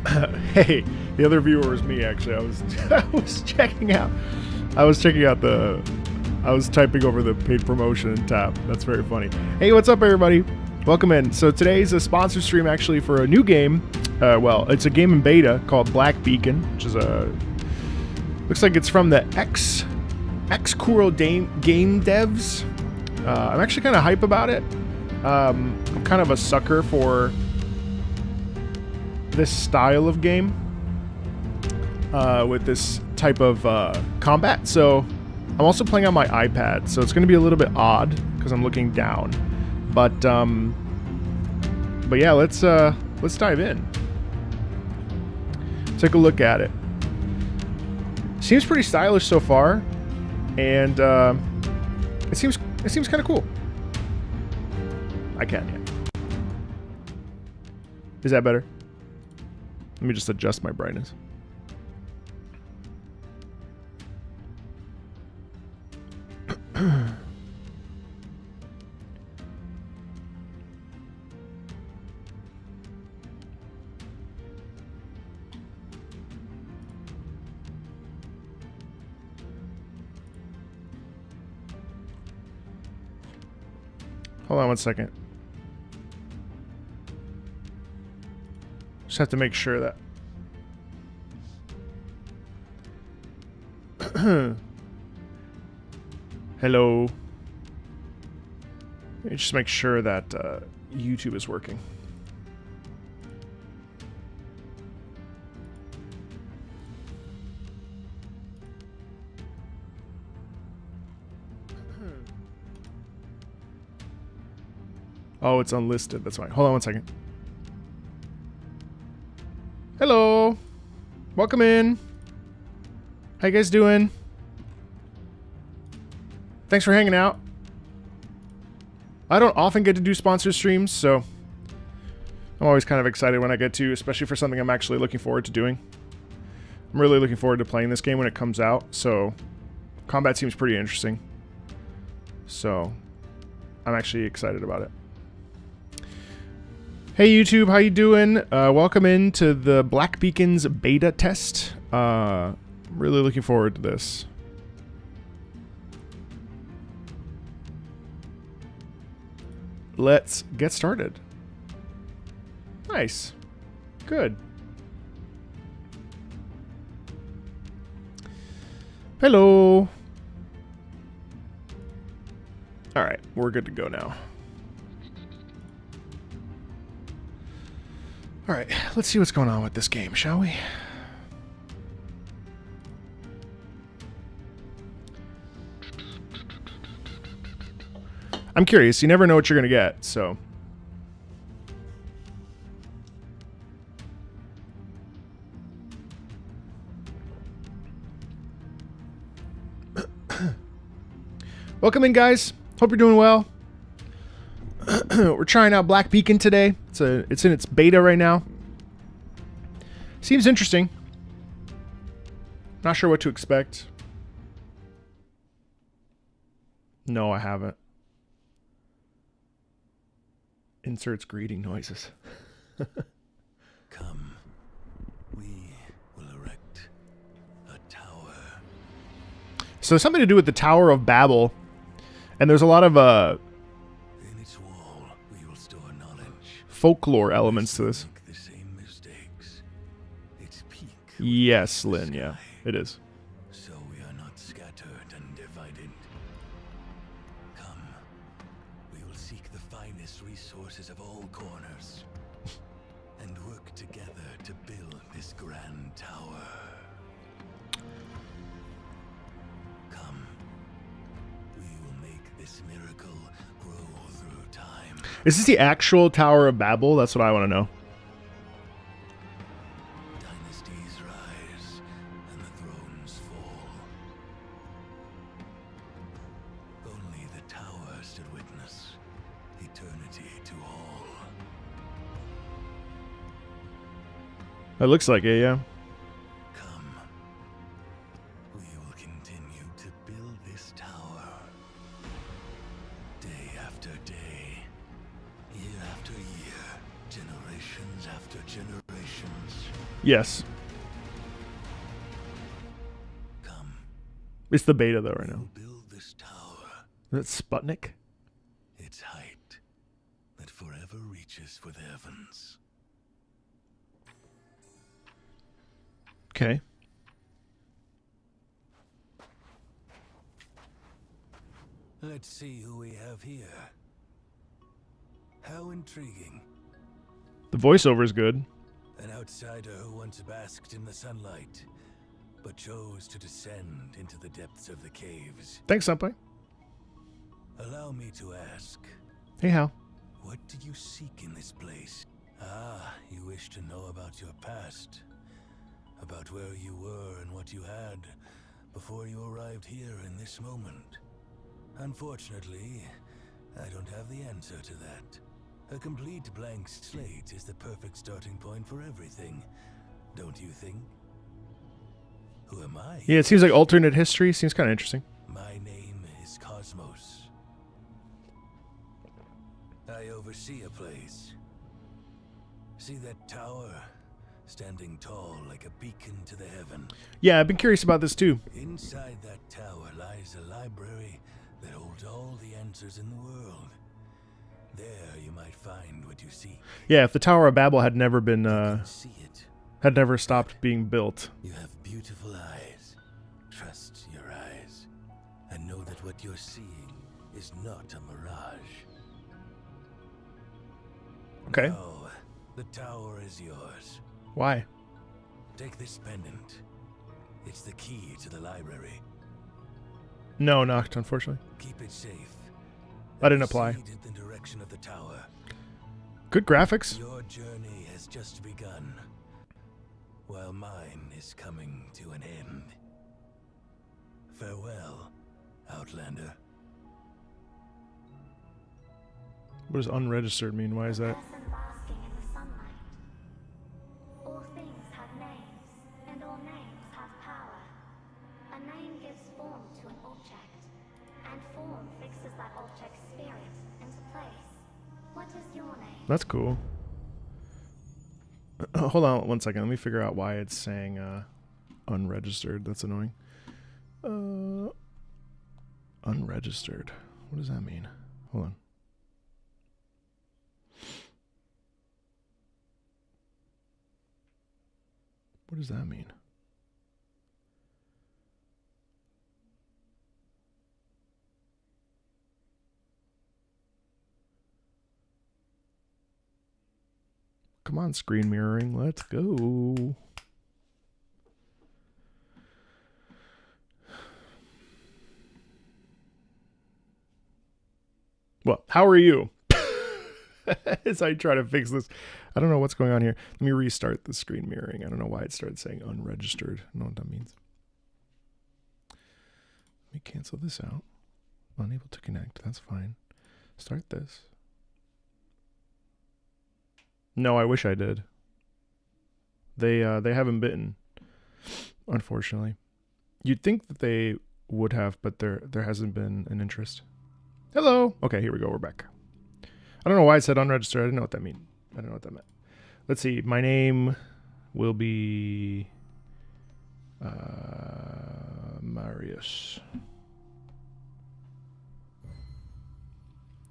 Hey, the other viewer is me. Actually, I was I was checking out. I was typing over the paid promotion tab. That's very funny. Hey, what's up, everybody? Welcome in. So today's a sponsor stream actually for a new game. Well, it's a game in beta called Black Beacon, which is looks like it's from the X-Kuro game devs. I'm actually kind of hype about it. I'm kind of a sucker for this style of game with this type of combat. So I'm also playing on my iPad, so it's going to be a little bit odd because I'm looking down. But yeah, let's dive in. Take a look at it. Seems pretty stylish so far, and it seems kind of cool. I can, yeah. Is that better? Let me just adjust my brightness. Hold on one second. Just have to make sure that... Hello. Let me just make sure that YouTube is working. Oh, it's unlisted. That's fine. Hold on one second. Hello. Welcome in. How you guys doing? Thanks for hanging out. I don't often get to do sponsor streams, so I'm always kind of excited when I get to, especially for something I'm actually looking forward to doing. I'm really looking forward to playing this game when it comes out, so combat seems pretty interesting. So I'm actually excited about it. Hey YouTube, how you doing? Welcome into the Black Beacon's beta test. Really looking forward to this. Let's get started. Nice. Good. Hello. All right, we're good to go now. All right, let's see what's going on with this game, shall we? I'm curious. You never know what you're going to get, so... Welcome in, guys. Hope you're doing well. We're trying out Black Beacon today. It's in its beta right now. Seems interesting. Not sure what to expect. No, I haven't. Inserts greeting noises. Come, we will erect a tower. So there's something to do with the Tower of Babel, and there's a lot of In its wall, we will store knowledge. folklore elements to this. Make the same mistakes. Its peak. Yes, Lynn. Yeah, it is. So we are not scattered and divided. Come, we will seek the finest resources of all corners and work together to build this grand tower. Come, we will make this miracle grow through time. Is this the actual Tower of Babel? That's what I want to know. Dynasties rise and the thrones fall. Only the tower stood witness eternity to all. It looks like it, yeah. Come, we will continue to build this tower. Day after day, year after year, generations after generations. Yes. Come. It's the beta though right now. We'll build this tower. That's Sputnik. Its height that forever reaches for the heavens. Okay. Let's see who we have here. How intriguing. The voiceover is good. An outsider who once basked in the sunlight, but chose to descend into the depths of the caves. Thanks, Senpai. Allow me to ask, Hey, Hal. what did you seek in this place? Ah, you wish to know about your past. About where you were and what you had before you arrived here in this moment. Unfortunately, I don't have the answer to that. A complete blank slate is the perfect starting point for everything, don't you think? Who am I? Yeah, it seems like alternate history. Seems kind of interesting. My name is Cosmos. I oversee a place. See that tower? Standing tall like a beacon to the heaven. Yeah, I've been curious about this too. Inside that tower lies a library that holds all the answers in the world. There you might find what you seek. Yeah, if the Tower of Babel had never been, You can see it. had never stopped being built. You have beautiful eyes. Trust your eyes. And know that what you're seeing is not a mirage. Okay. No, the tower is yours. Why? Take this pendant. It's the key to the library. No, not unfortunately. Keep it safe. I didn't apply. Proceed in the direction of the tower. Good graphics. Your journey has just begun, while mine is coming to an end. Farewell, Outlander. What does unregistered mean? Why is that? Person basking in the sunlight. All things have names, and all names have power. A name gives form to an object, and form fixes that object's spirit into place. What is your name? That's cool. Hold on 1 second. Let me figure out why it's saying unregistered. That's annoying. Unregistered. What does that mean? Hold on. What does that mean? Come on, screen mirroring. Let's go. Well, how are you? As I try to fix this. I don't know what's going on here. Let me restart the screen mirroring. I don't know why it started saying unregistered. I don't know what that means. Let me cancel this out. Unable to connect. That's fine. Start this. No, I wish I did. They haven't bitten, unfortunately. You'd think that they would have, but there hasn't been an interest. Hello. Okay, here we go. We're back. I don't know why it said unregistered. I didn't know what that meant. I don't know what that meant. Let's see. My name will be Marius.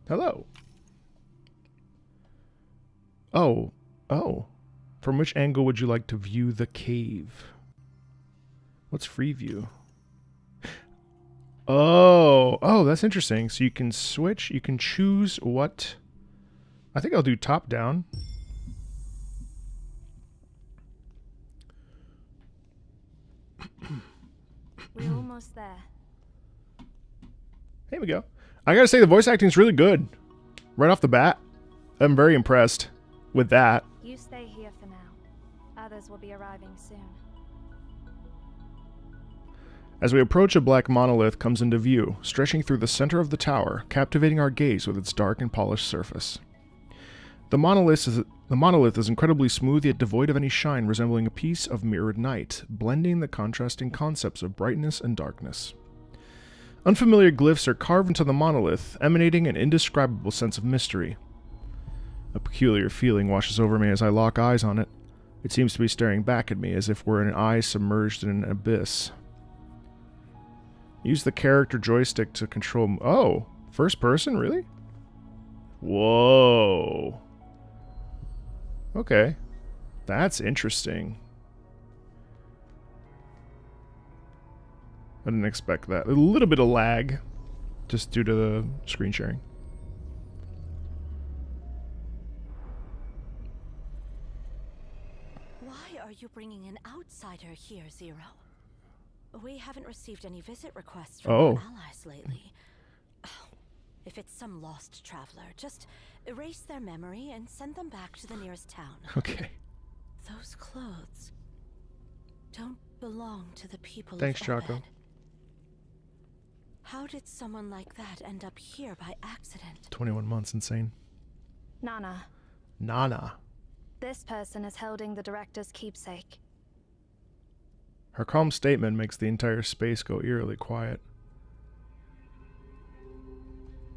Hello. Oh. From which angle would you like to view the cave? What's free view? Oh, that's interesting. So you can switch. You can choose what. I think I'll do top down. We're almost there. Here we go. I gotta say the voice acting is really good. Right off the bat. I'm very impressed with that. You stay here for now. Others will be arriving soon. As we approach, a black monolith comes into view, stretching through the center of the tower, captivating our gaze with its dark and polished surface. The monolith is incredibly smooth yet devoid of any shine, resembling a piece of mirrored night, blending the contrasting concepts of brightness and darkness. Unfamiliar glyphs are carved into the monolith, emanating an indescribable sense of mystery. A peculiar feeling washes over me as I lock eyes on it. It seems to be staring back at me as if we're an eye submerged in an abyss. Use the character joystick to control... Oh! First person? Really? Whoa. Okay. That's interesting. I didn't expect that. A little bit of lag, just due to the screen sharing. Why are you bringing an outsider here, Zero? We haven't received any visit requests from our allies lately. If it's some lost traveler, just erase their memory and send them back to the nearest town. Okay. Those clothes don't belong to the people Thanks, of Chaco. Obed. How did someone like that end up here by accident? 21 months, insane. Nana, Nana. this person is holding the director's keepsake. Her calm statement makes the entire space go eerily quiet.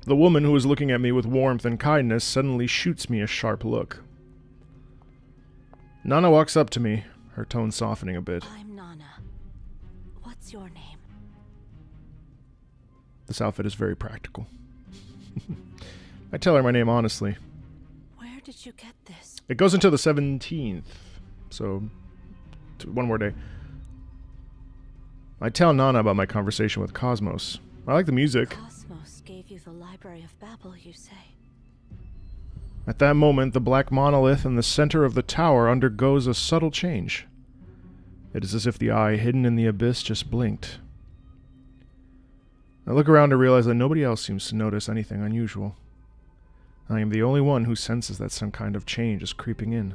The woman who was looking at me with warmth and kindness suddenly shoots me a sharp look. Nana walks up to me, her tone softening a bit. I'm Nana. What's your name? This outfit is very practical. I tell her my name honestly. Where did you get this? It goes until the 17th, so one more day. I tell Nana about my conversation with Cosmos. I like the music. Cosmos gave you the Library of Babel, you say? At that moment, the black monolith in the center of the tower undergoes a subtle change. It is as if the eye hidden in the abyss just blinked. I look around to realize that nobody else seems to notice anything unusual. I am the only one who senses that some kind of change is creeping in.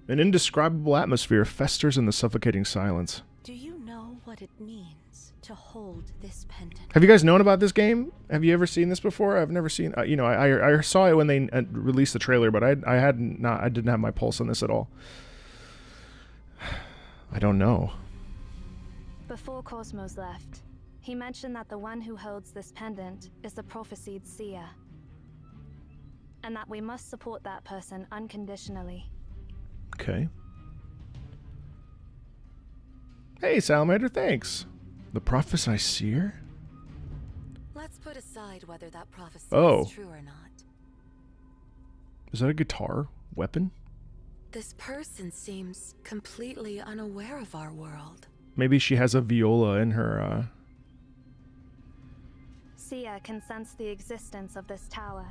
An indescribable atmosphere festers in the suffocating silence. Do you know what it means to hold this pendant? Have you guys known about this game? Have you ever seen this before? I've never seen. I saw it when they released the trailer, but I didn't have my pulse on this at all. I don't know. Before Cosmos left, he mentioned that the one who holds this pendant is the prophesied seer, and that we must support that person unconditionally. Okay. Hey, Salamander, thanks. The prophesied seer? Let's put aside whether that prophecy Oh. is true or not. Is that a guitar weapon? This person seems completely unaware of our world. Maybe she has a viola in her, Seer can sense the existence of this tower.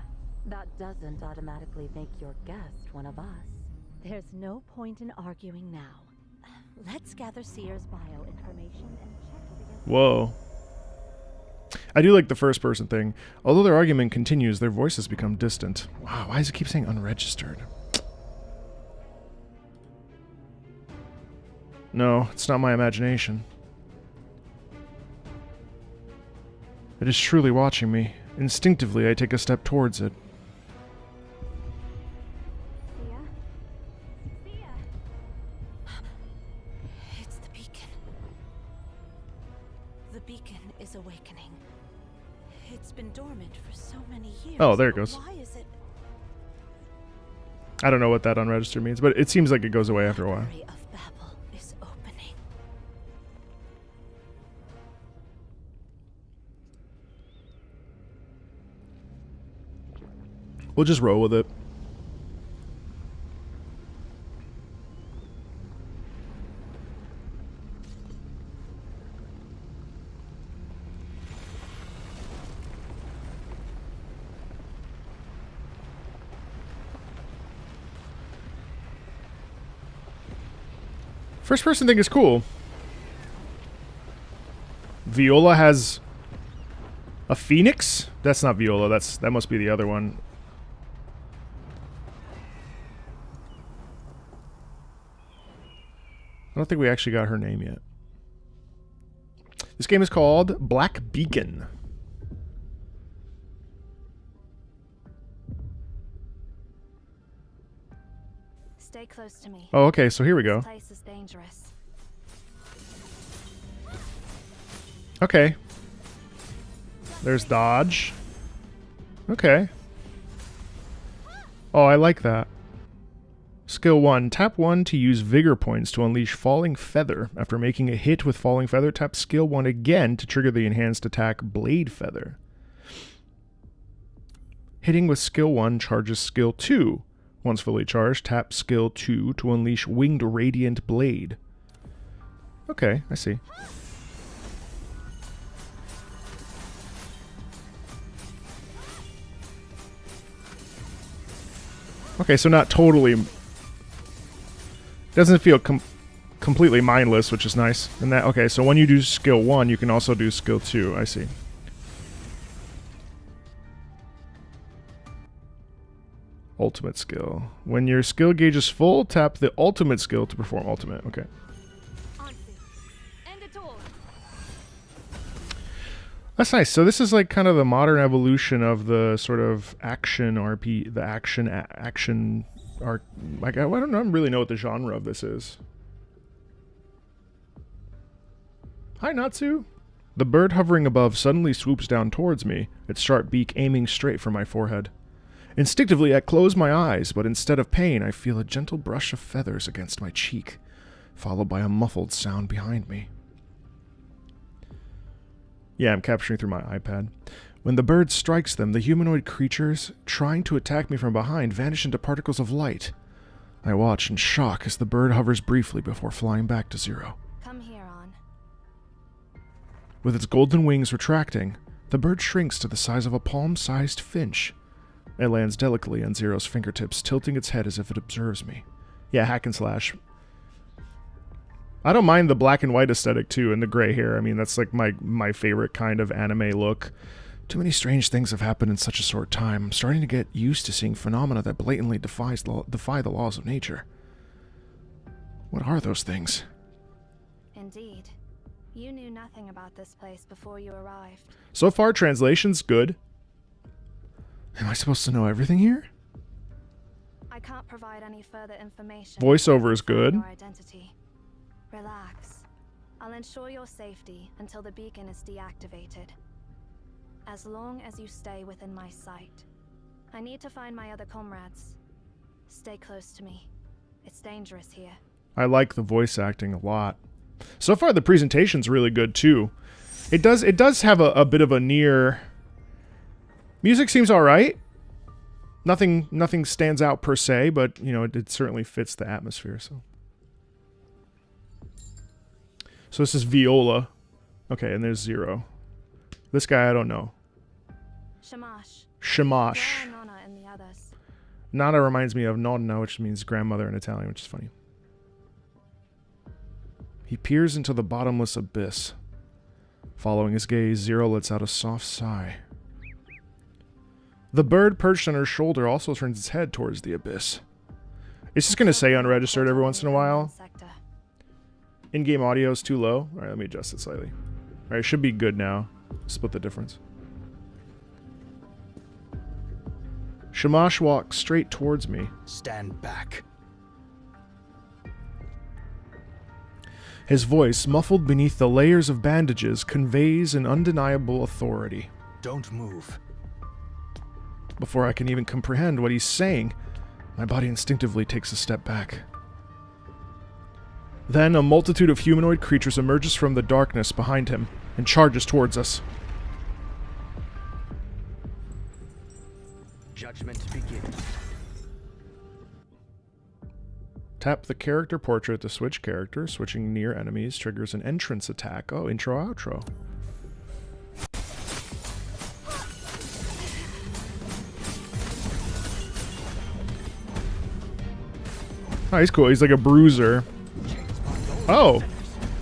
That doesn't automatically make your guest one of us. There's no point in arguing now. Let's gather Seer's bio information and check it against... Whoa. I do like the first person thing. Although their argument continues, their voices become distant. Wow, why does it keep saying unregistered? No, it's not my imagination. It is truly watching me. Instinctively, I take a step towards it. Seer? Seer! It's the beacon. The beacon is awakening. It's been dormant for so many years. Oh, there it but goes. Why is it... I don't know what that unregistered means, but it seems like it goes away after a while. Library of Babel is opening. We'll just roll with it. First person thing is cool. Viola has a phoenix? That's not Viola, that must be the other one. I don't think we actually got her name yet. This game is called Black Beacon. Stay close to me. Oh, okay, so here we go. This place is dangerous. Okay. There's dodge. Okay. Oh, I like that. Skill 1. Tap 1 to use Vigor Points to unleash Falling Feather. After making a hit with Falling Feather, tap Skill 1 again to trigger the enhanced attack Blade Feather. Hitting with Skill 1 charges Skill 2. Once fully charged, tap Skill 2 to unleash Winged Radiant Blade. Okay, I see. Okay, so not totally... Doesn't feel completely mindless, which is nice. And that, okay, so when you do skill 1, you can also do skill 2. I see. Ultimate skill. When your skill gauge is full, tap the ultimate skill to perform ultimate. Okay. That's nice. So this is like kind of the modern evolution of the sort of action RP, the action art. Like I don't really know what the genre of this is. Hi, Natsu. The bird hovering above suddenly swoops down towards me, its sharp beak aiming straight for my forehead. Instinctively, I close my eyes, but instead of pain, I feel a gentle brush of feathers against my cheek, followed by a muffled sound behind me. Yeah, I'm capturing through my iPad. When the bird strikes them, the humanoid creatures, trying to attack me from behind, vanish into particles of light. I watch in shock as the bird hovers briefly before flying back to zero. Come here, On. With its golden wings retracting, the bird shrinks to the size of a palm-sized finch. It lands delicately on Zero's fingertips, tilting its head as if it observes me. Yeah, hack and slash. I don't mind the black and white aesthetic too, and the gray hair. I mean, that's like my favorite kind of anime look. Too many strange things have happened in such a short time. I'm starting to get used to seeing phenomena that blatantly defy the laws of nature. What are those things? Indeed. You knew nothing about this place before you arrived. So far, translation's good. Am I supposed to know everything here? I can't provide any further information. Voiceover is good. Your identity. Relax. I'll ensure your safety until the beacon is deactivated. As long as you stay within my sight. I need to find my other comrades. Stay close to me. It's dangerous here. I like the voice acting a lot. So far, the presentation's really good too. It does have a bit of a near... Music seems alright. Nothing stands out per se, but, you know, it certainly fits the atmosphere, so... So this is Viola. Okay, and there's Zero. This guy I don't know. Shamash. Shamash. There are Nana and the others. Nana reminds me of nonna, which means grandmother in Italian, which is funny. He peers into the bottomless abyss. Following his gaze, Zero lets out a soft sigh. The bird perched on her shoulder also turns its head towards the abyss. It's just going to say unregistered every once in a while. In-game audio is too low. Alright, let me adjust it slightly. Alright, it should be good now. Split the difference. Shamash walks straight towards me. Stand back. His voice, muffled beneath the layers of bandages, conveys an undeniable authority. Don't move. Before I can even comprehend what he's saying, my body instinctively takes a step back. Then a multitude of humanoid creatures emerges from the darkness behind him and charges towards us. Judgment begins. Tap the character portrait to switch characters. Switching near enemies triggers an entrance attack. Oh, intro, outro. Oh, he's cool. He's like a bruiser. Oh,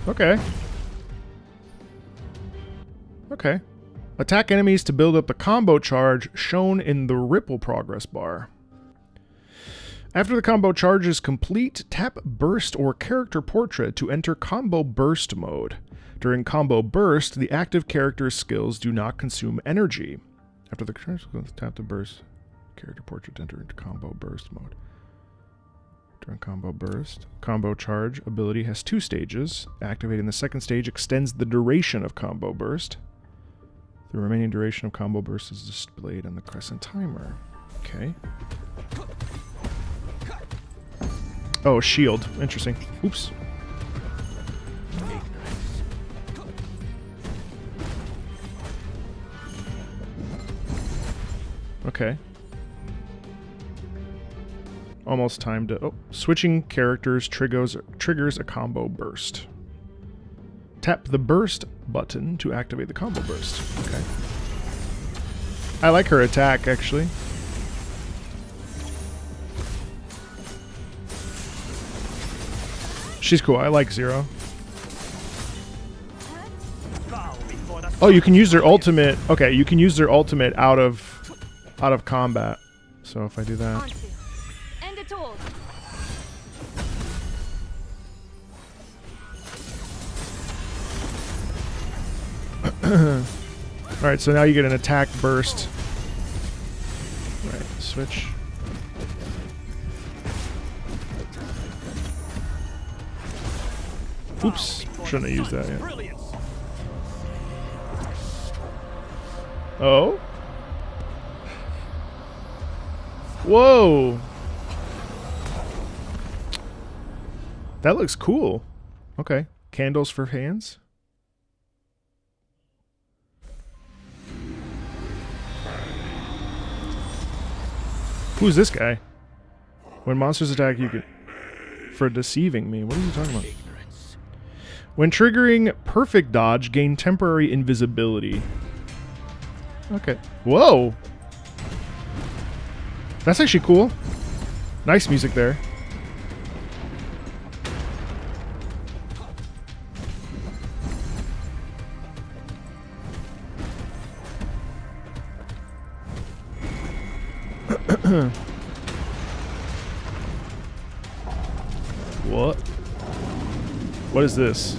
okay. Okay. Attack enemies to build up the combo charge shown in the ripple progress bar. After the combo charge is complete, tap burst or character portrait to enter combo burst mode. During combo burst, the active character's skills do not consume energy. After the tap the burst character portrait to enter into combo burst mode. During combo burst, combo charge ability has 2 stages. Activating the second stage extends the duration of combo burst. The remaining duration of combo burst is displayed on the crescent timer. Okay. Oh, a shield. Interesting. Oops. Okay. Almost time to... Oh, switching characters triggers a combo burst. Tap the burst button to activate the combo burst. Okay. I like her attack, actually. She's cool. I like Zero. Oh, you can use their ultimate. Okay, you can use their ultimate out of combat. So if I do that. End it all. Alright, so now you get an attack burst. Alright, switch. Oops, shouldn't have used that yet. Oh? Whoa! That looks cool. Okay, candles for hands. Who's this guy? When monsters attack, you can... For deceiving me. What are you talking about? When triggering perfect dodge, gain temporary invisibility. Okay. Whoa! That's actually cool. Nice music there. What? What is this?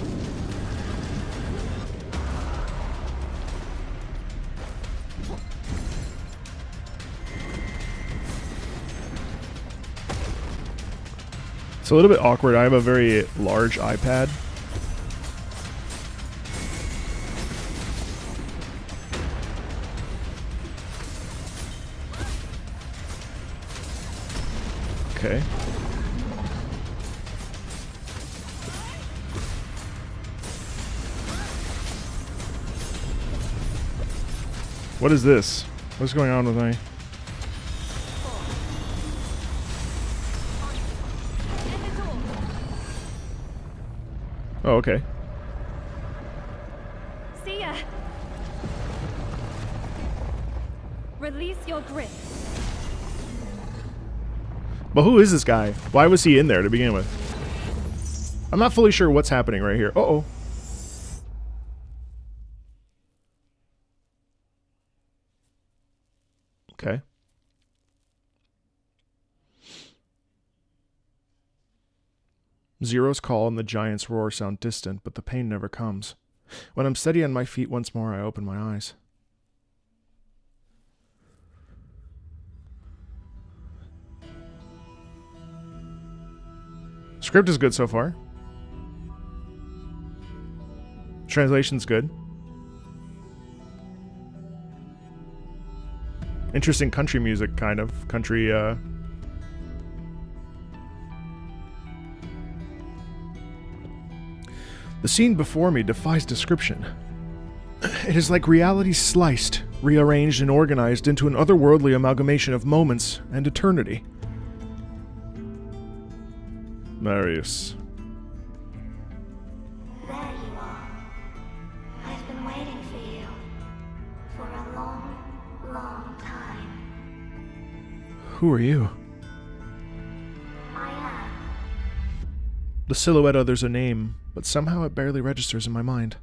It's a little bit awkward. I have a very large iPad. Okay. What is this? What's going on with me? Oh, okay. See ya. Release your grip. But who is this guy? Why was he in there to begin with? I'm not fully sure what's happening right here. Uh-oh. Okay. Zero's call and the giant's roar sound distant, but the pain never comes. When I'm steady on my feet once more, I open my eyes. Script is good so far. Translation's good. Interesting country music, kind of. Country, The scene before me defies description. It is like reality sliced, rearranged and organized into an otherworldly amalgamation of moments and eternity. Marius. There you are. I've been waiting for you. For a long, long time. Who are you? I am. The silhouette utters a name, but somehow it barely registers in my mind.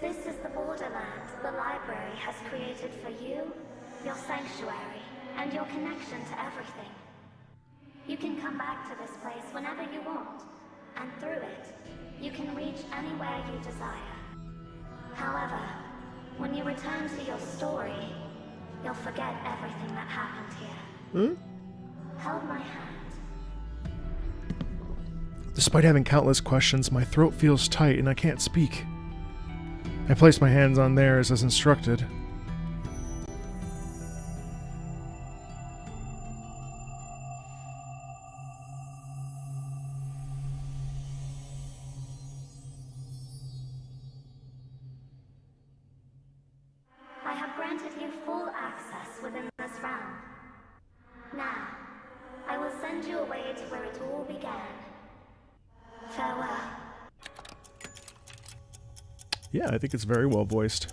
This is the borderland the library has created for you, your sanctuary, and your connection to everything. You can come back to this place whenever you want, and through it, you can reach anywhere you desire. However, when you return to your story, you'll forget everything that happened here. Hold my hand. Despite having countless questions, my throat feels tight and I can't speak. I place my hands on theirs as instructed. the way to where it all began. Farewell. Yeah, I think it's very well voiced.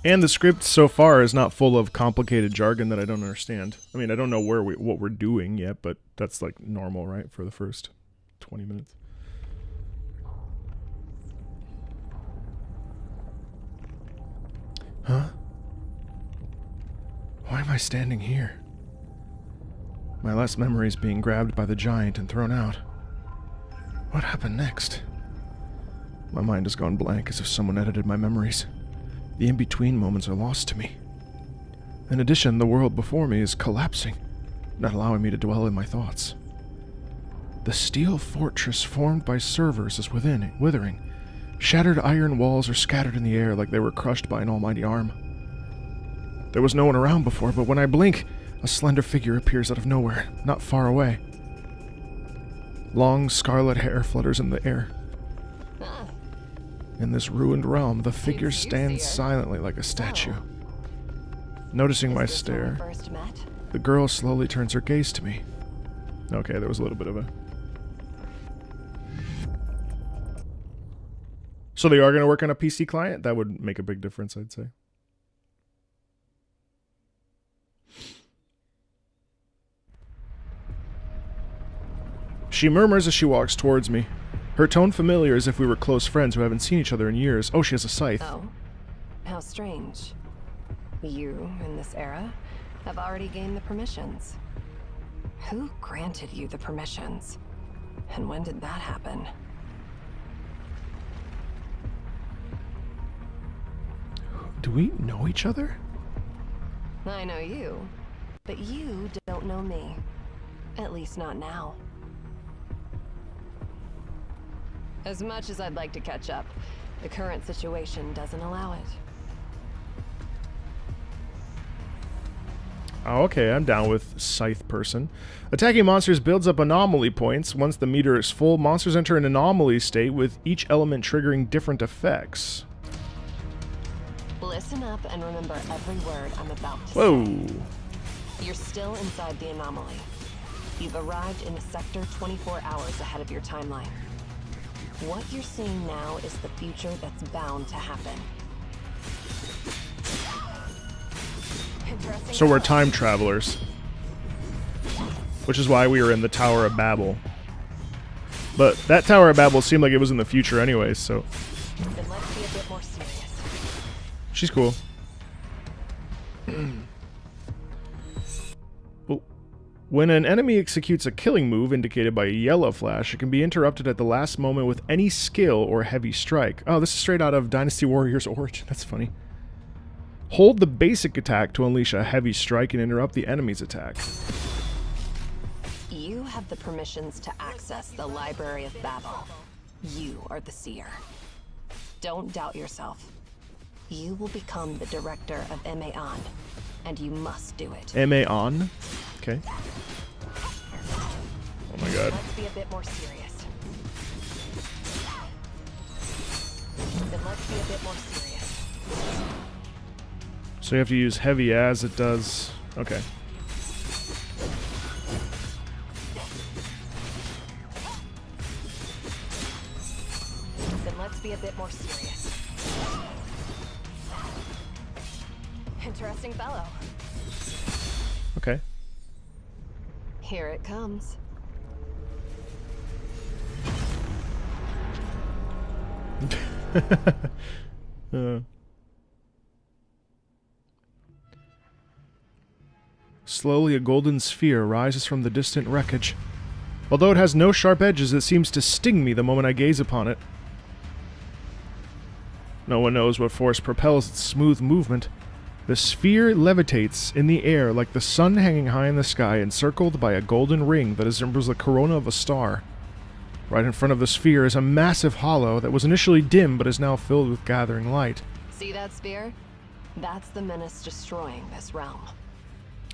And the script so far is not full of complicated jargon that I don't understand. I mean, I don't know what we're doing yet, but that's like normal, right, for the first 20 minutes. Huh? Why am I standing here? My last memory is being grabbed by the giant and thrown out. What happened next? My mind has gone blank, as if someone edited my memories. The in-between moments are lost to me. In addition, the world before me is collapsing, not allowing me to dwell in my thoughts. The steel fortress formed by servers is withering. Shattered iron walls are scattered in the air like they were crushed by an almighty arm. There was no one around before, but when I blink, a slender figure appears out of nowhere, not far away. Long scarlet hair flutters in the air. In this ruined realm, the figure stands silently like a statue. Noticing my stare, the girl slowly turns her gaze to me. Okay, there was a little bit of a... So they are going to work on a PC client? That would make a big difference, I'd say. She murmurs as she walks towards me. Her tone familiar, as if we were close friends who haven't seen each other in years. Oh, she has a scythe. Oh, how strange. You, in this era, have already gained the permissions. Who granted you the permissions? And when did that happen? Do we know each other? I know you, but you don't know me. At least not now. As much as I'd like to catch up, the current situation doesn't allow it. Oh, okay, I'm down with Scythe Person. Attacking monsters builds up anomaly points. Once the meter is full, monsters enter an anomaly state with each element triggering different effects. Listen up and remember every word I'm about to Whoa. say. You're still inside the anomaly. You've arrived in a sector 24 hours ahead of your timeline. What you're seeing now is the future that's bound to happen. So we're time travelers. Which is why we were in the Tower of Babel. But that Tower of Babel seemed like it was in the future anyway, so... Then let's be a bit more serious. She's cool. Well, when an enemy executes a killing move indicated by a yellow flash, it can be interrupted at the last moment with any skill or heavy strike. Oh, this is straight out of Dynasty Warriors Origin. That's funny. Hold the basic attack to unleash a heavy strike and interrupt the enemy's attack. You have the permissions to access the Library of Babel. You are the seer. Don't doubt yourself. You will become the director of MAON, and you must do it. MAON? Okay. Oh my god. Let's be a bit more serious. Then let's be a bit more serious. So you have to use heavy as it does... Okay. Then let's be a bit more serious. Interesting fellow. Okay. Here it comes. Slowly, a golden sphere rises from the distant wreckage. Although it has no sharp edges, it seems to sting me the moment I gaze upon it. No one knows what force propels its smooth movement. The sphere levitates in the air like the sun hanging high in the sky, encircled by a golden ring that resembles the corona of a star. Right in front of the sphere is a massive hollow that was initially dim but is now filled with gathering light. See that sphere? That's the menace destroying this realm.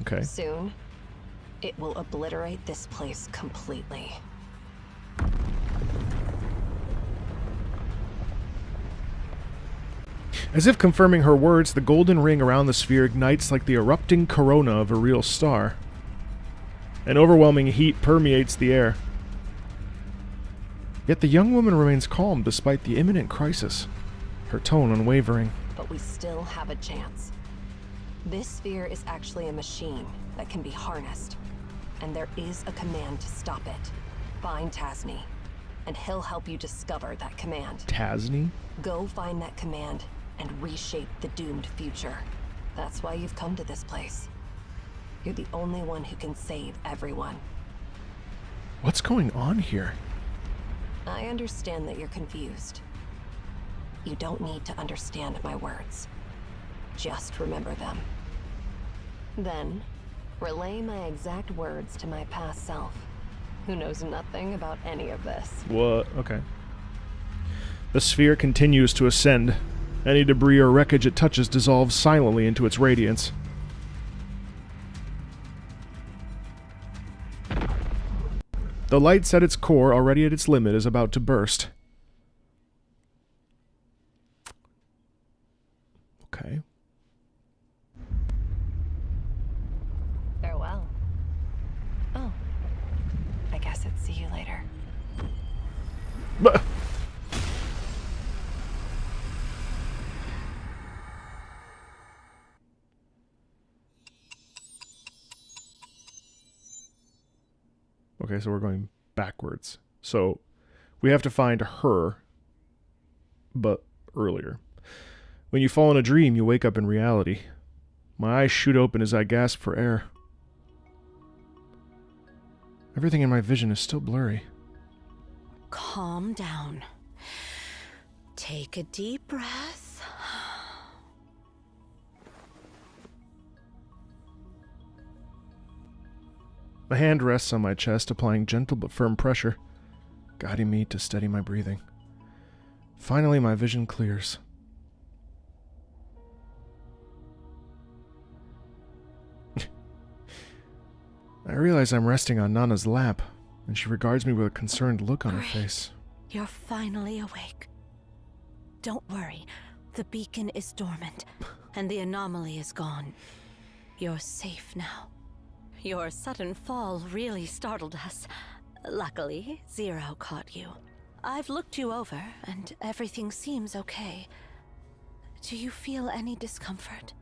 Okay. Soon, it will obliterate this place completely. As if confirming her words, the golden ring around the sphere ignites like the erupting corona of a real star. An overwhelming heat permeates the air. Yet the young woman remains calm despite the imminent crisis, her tone unwavering. But we still have a chance. This sphere is actually a machine that can be harnessed, and there is a command to stop it. Find Tasney, and he'll help you discover that command. Tasney? Go find that command and reshape the doomed future. That's why you've come to this place. You're the only one who can save everyone. What's going on here? I understand that you're confused. You don't need to understand my words. Just remember them. Then, relay my exact words to my past self, who knows nothing about any of this. What? Okay. The sphere continues to ascend. Any debris or wreckage it touches dissolves silently into its radiance. The light set its core, already at its limit, is about to burst. Okay. Farewell. Oh. I guess it's see you later. Bah. Okay, so we're going backwards. So we have to find her, but earlier. When you fall in a dream, you wake up in reality. My eyes shoot open as I gasp for air. Everything in my vision is still blurry. Calm down. Take a deep breath. A hand rests on my chest, applying gentle but firm pressure, guiding me to steady my breathing. Finally, my vision clears. I realize I'm resting on Nana's lap, and she regards me with a concerned look on her face. You're finally awake. Don't worry. The beacon is dormant, and the anomaly is gone. You're safe now. Your sudden fall really startled us. Luckily, Zero caught you. I've looked you over, and everything seems okay. Do you feel any discomfort?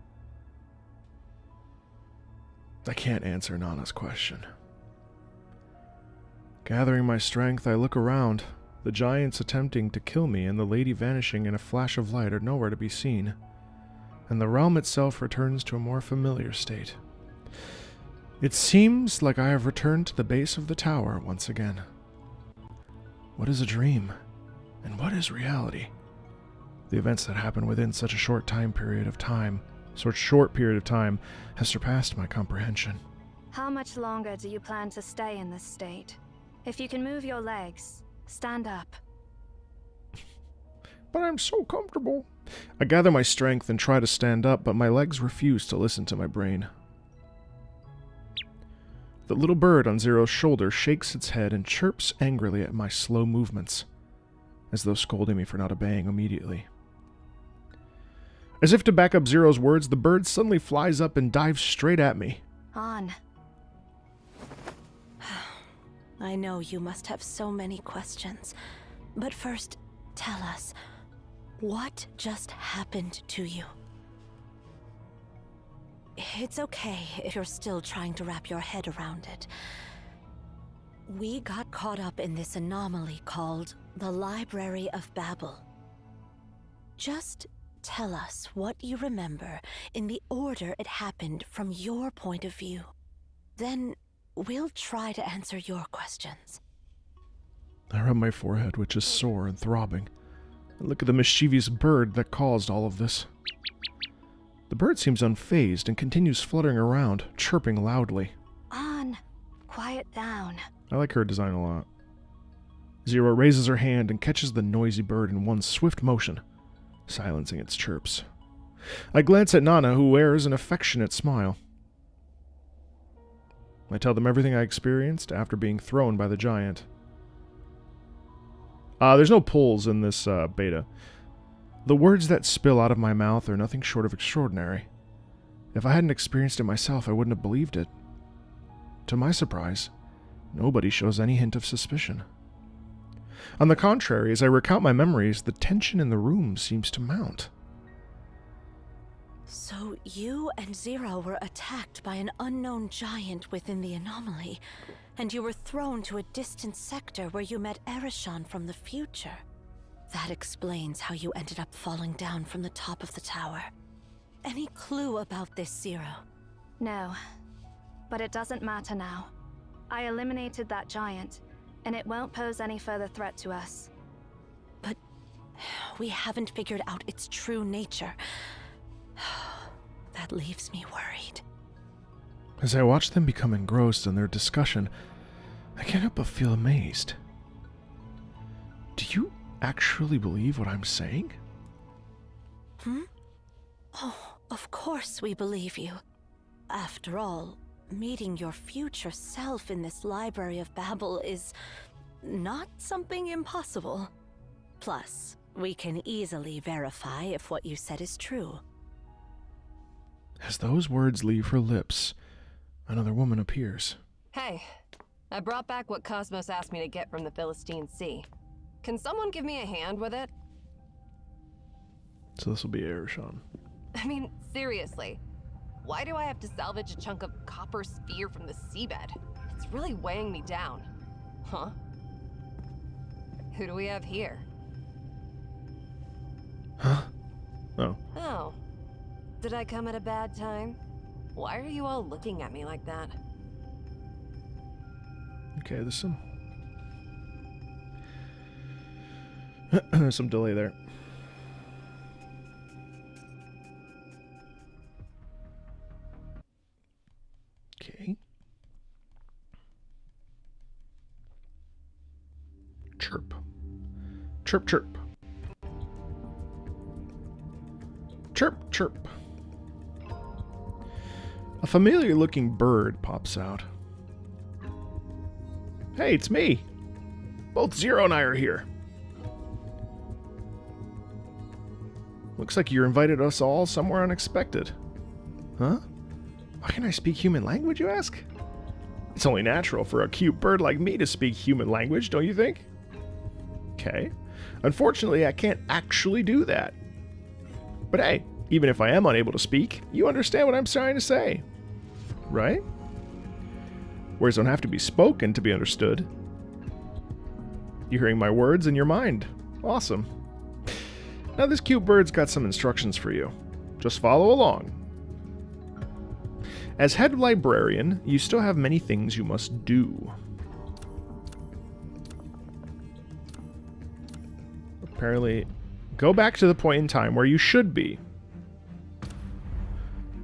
I can't answer Nana's question. Gathering my strength, I look around. The giants attempting to kill me and the lady vanishing in a flash of light are nowhere to be seen, and the realm itself returns to a more familiar state. It seems like I have returned to the base of the tower once again. What is a dream, and what is reality? The events that happen within such a short period of time, has surpassed my comprehension. How much longer do you plan to stay in this state? If you can move your legs, stand up. But I'm so comfortable. I gather my strength and try to stand up, but my legs refuse to listen to my brain. The little bird on Zero's shoulder shakes its head and chirps angrily at my slow movements, as though scolding me for not obeying immediately. As if to back up Zero's words, the bird suddenly flies up and dives straight at me. On. I know you must have so many questions, but first, tell us, what just happened to you? It's okay if you're still trying to wrap your head around it. We got caught up in this anomaly called the Library of Babel. Just tell us what you remember in the order it happened from your point of view. Then we'll try to answer your questions. I rub my forehead, which is sore and throbbing, and look at the mischievous bird that caused all of this. The bird seems unfazed and continues fluttering around, chirping loudly. On. Quiet down. I like her design a lot. Zero raises her hand and catches the noisy bird in one swift motion, silencing its chirps. I glance at Nana, who wears an affectionate smile. I tell them everything I experienced after being thrown by the giant. There's no pulls in this beta. The words that spill out of my mouth are nothing short of extraordinary. If I hadn't experienced it myself, I wouldn't have believed it. to my surprise, nobody shows any hint of suspicion. On the contrary, as I recount my memories, the tension in the room seems to mount. So you and Zero were attacked by an unknown giant within the anomaly, and you were thrown to a distant sector where you met Erishon from the future. That explains how you ended up falling down from the top of the tower. Any clue about this, Zero? No, but it doesn't matter now. I eliminated that giant, and it won't pose any further threat to us. But we haven't figured out its true nature. That leaves me worried. As I watch them become engrossed in their discussion, I can't help but feel amazed. Do you actually believe what I'm saying? Oh, of course we believe you. After all, meeting your future self in this Library of Babel is not something impossible. Plus, we can easily verify if what you said is true. As those words leave her lips, another woman appears. Hey, I brought back what Cosmos asked me to get from the Philistine Sea. Can someone give me a hand with it? So this will be Erishon. I mean, seriously. Why do I have to salvage a chunk of copper sphere from the seabed? It's really weighing me down. Huh? Who do we have here? Huh? Oh. Oh. Did I come at a bad time? Why are you all looking at me like that? Okay, there's some delay there. Okay. Chirp. Chirp, chirp. Chirp, chirp. A familiar-looking bird pops out. Hey, it's me. Both Zero and I are here. Looks like you invited us all somewhere unexpected. Huh? Why can't I speak human language, you ask? It's only natural for a cute bird like me to speak human language, don't you think? Okay. Unfortunately, I can't actually do that. But hey, even if I am unable to speak, you understand what I'm trying to say. Right? Words don't have to be spoken to be understood. You're hearing my words in your mind. Awesome. Now this cute bird's got some instructions for you. Just follow along. As head librarian, you still have many things you must do. Apparently, go back to the point in time where you should be.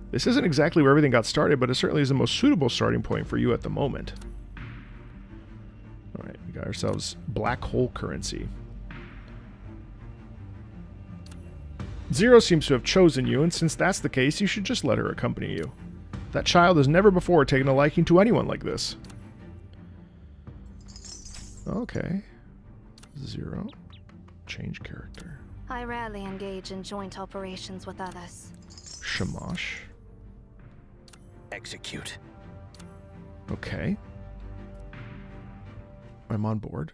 This isn't exactly where everything got started, but it certainly is the most suitable starting point for you at the moment. Alright, we got ourselves black hole currency. Zero seems to have chosen you, and since that's the case, you should just let her accompany you. That child has never before taken a liking to anyone like this. Okay. Zero. Change character. I rarely engage in joint operations with others. Shamash. Execute. Okay. I'm on board.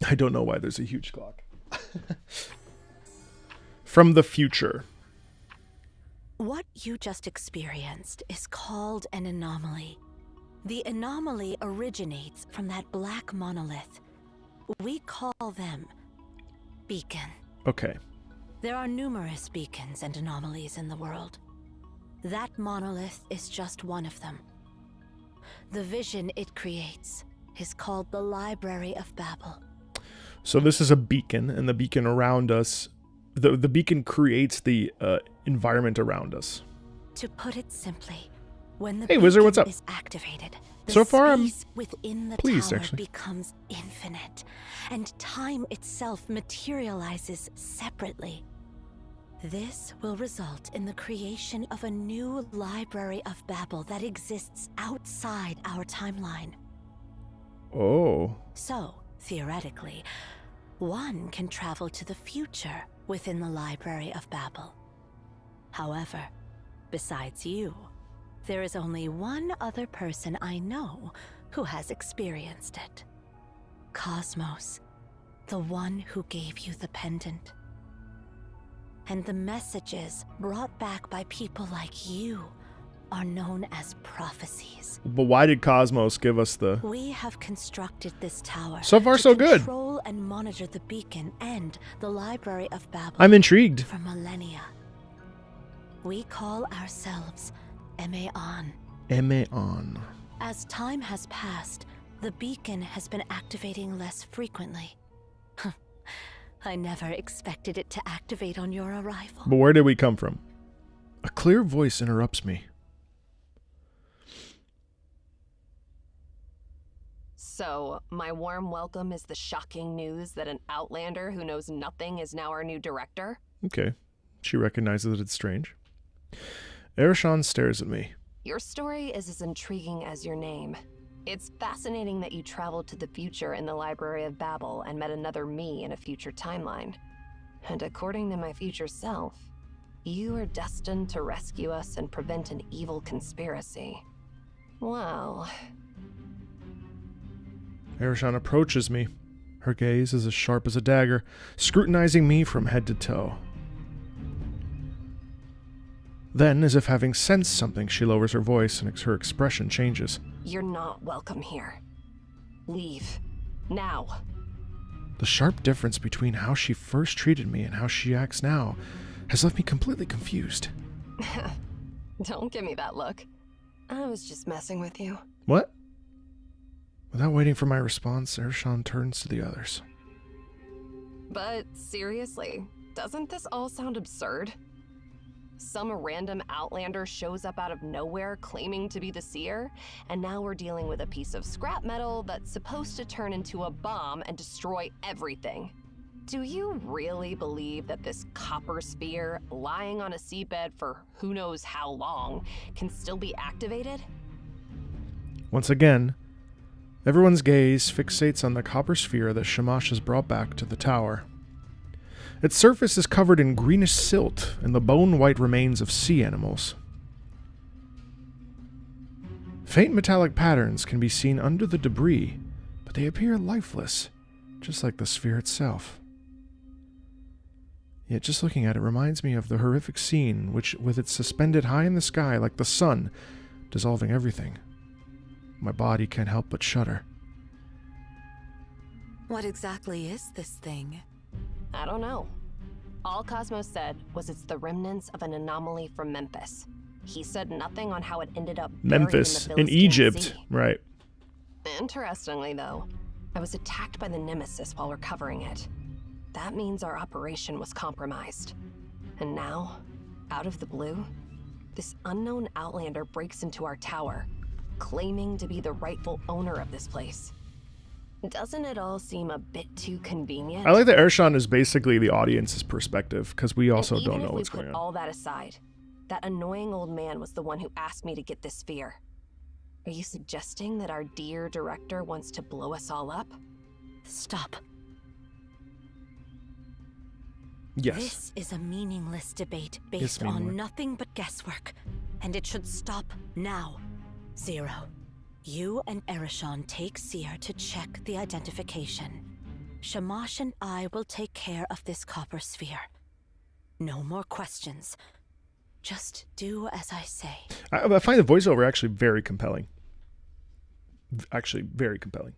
I don't know why there's a huge clock. From the future. What you just experienced is called an anomaly. The anomaly originates from that black monolith. We call them beacon. Okay. There are numerous beacons and anomalies in the world. That monolith is just one of them. The vision it creates is called the Library of Babel. So this is a beacon, and the beacon around us, the beacon creates the environment around us. To put it simply, when the Hey, Wizard, what's beacon up? is activated, the So far, I'm space within the pleased, tower actually. becomes infinite, and time itself materializes separately. This will result in the creation of a new Library of Babel that exists outside our timeline. Oh. So, theoretically, one can travel to the future within the Library of Babel. However, Besides you, there is only one other person I know who has experienced it. Cosmos, the one who gave you the pendant. And the messages brought back by people like you are known as prophecies. But why did Cosmos give us the... We have constructed this tower So far, to so good. control and monitor the beacon and the Library of Babel I'm intrigued. for millennia. We call ourselves Emeon. Emeon. As time has passed, the beacon has been activating less frequently. I never expected it to activate on your arrival. But where did we come from? A clear voice interrupts me. So, my warm welcome is the shocking news that an outlander who knows nothing is now our new director? Okay. She recognizes that it's strange. Erishon stares at me. Your story is as intriguing as your name. It's fascinating that you traveled to the future in the Library of Babel and met another me in a future timeline. And according to my future self, you are destined to rescue us and prevent an evil conspiracy. Well... Erishon approaches me. Her gaze is as sharp as a dagger, scrutinizing me from head to toe. Then, as if having sensed something, she lowers her voice and her expression changes. You're not welcome here. Leave. Now. The sharp difference between how she first treated me and how she acts now has left me completely confused. Don't give me that look. I was just messing with you. What? Without waiting for my response, Erishon turns to the others. But seriously, doesn't this all sound absurd? Some random outlander shows up out of nowhere claiming to be the seer, and now we're dealing with a piece of scrap metal that's supposed to turn into a bomb and destroy everything. Do you really believe that this copper sphere, lying on a seabed for who knows how long, can still be activated? Once again, everyone's gaze fixates on the copper sphere that Shamash has brought back to the tower. Its surface is covered in greenish silt and the bone-white remains of sea animals. Faint metallic patterns can be seen under the debris, but they appear lifeless, just like the sphere itself. Yet just looking at it reminds me of the horrific scene which, with it suspended high in the sky like the sun, dissolving everything. My body can't help but shudder. What exactly is this thing? I don't know. All Cosmos said was it's the remnants of an anomaly from Memphis. He said nothing on how it ended up buried Memphis, in the in Philistine Egypt, Sea. right. Interestingly, though, I was attacked by the Nemesis while recovering it. That means our operation was compromised. And now, out of the blue, this unknown outlander breaks into our tower, claiming to be the rightful owner of this place. Doesn't it all seem a bit too convenient? I like that Erishon is basically the audience's perspective, because we also And don't even know if what's we going put on. all that aside, that annoying old man was the one who asked me to get this sphere. Are you suggesting that our dear director wants to blow us all up? Stop. Yes. This is a meaningless debate Yes, based meaningless. on nothing but guesswork, and it should stop now. Zero. You and Erishon take Seer to check the identification. Shamash and I will take care of this copper sphere. No more questions. Just do as I say. I find the voiceover actually very compelling. Actually, very compelling.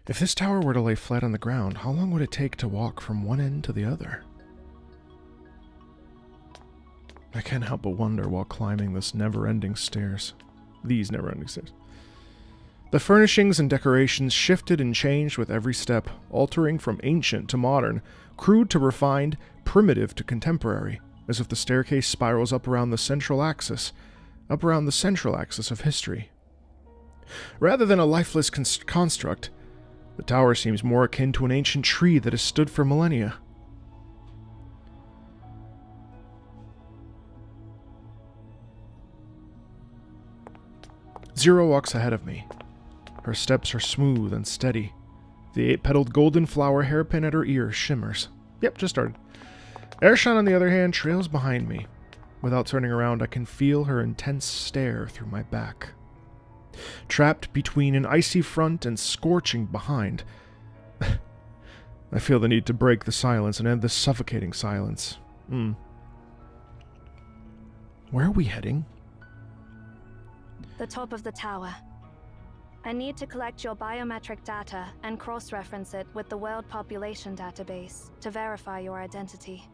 If this tower were to lay flat on the ground, how long would it take to walk from one end to the other? I can't help but wonder while climbing this never-ending stairs. These never-ending stairs. The furnishings and decorations shifted and changed with every step, altering from ancient to modern, crude to refined, primitive to contemporary, as if the staircase spirals up around the central axis of history. Rather than a lifeless construct, the tower seems more akin to an ancient tree that has stood for millennia. Zero walks ahead of me. Her steps are smooth and steady. The 8-petaled golden flower hairpin at her ear shimmers. Yep, just started. Erishon, on the other hand, trails behind me, Without turning around, I can feel her intense stare through my back. Trapped between an icy front and scorching behind, I feel the need to break the silence and end this suffocating silence. Where are we heading? The top of the tower. I need to collect your biometric data and cross-reference it with the World Population Database to verify your identity.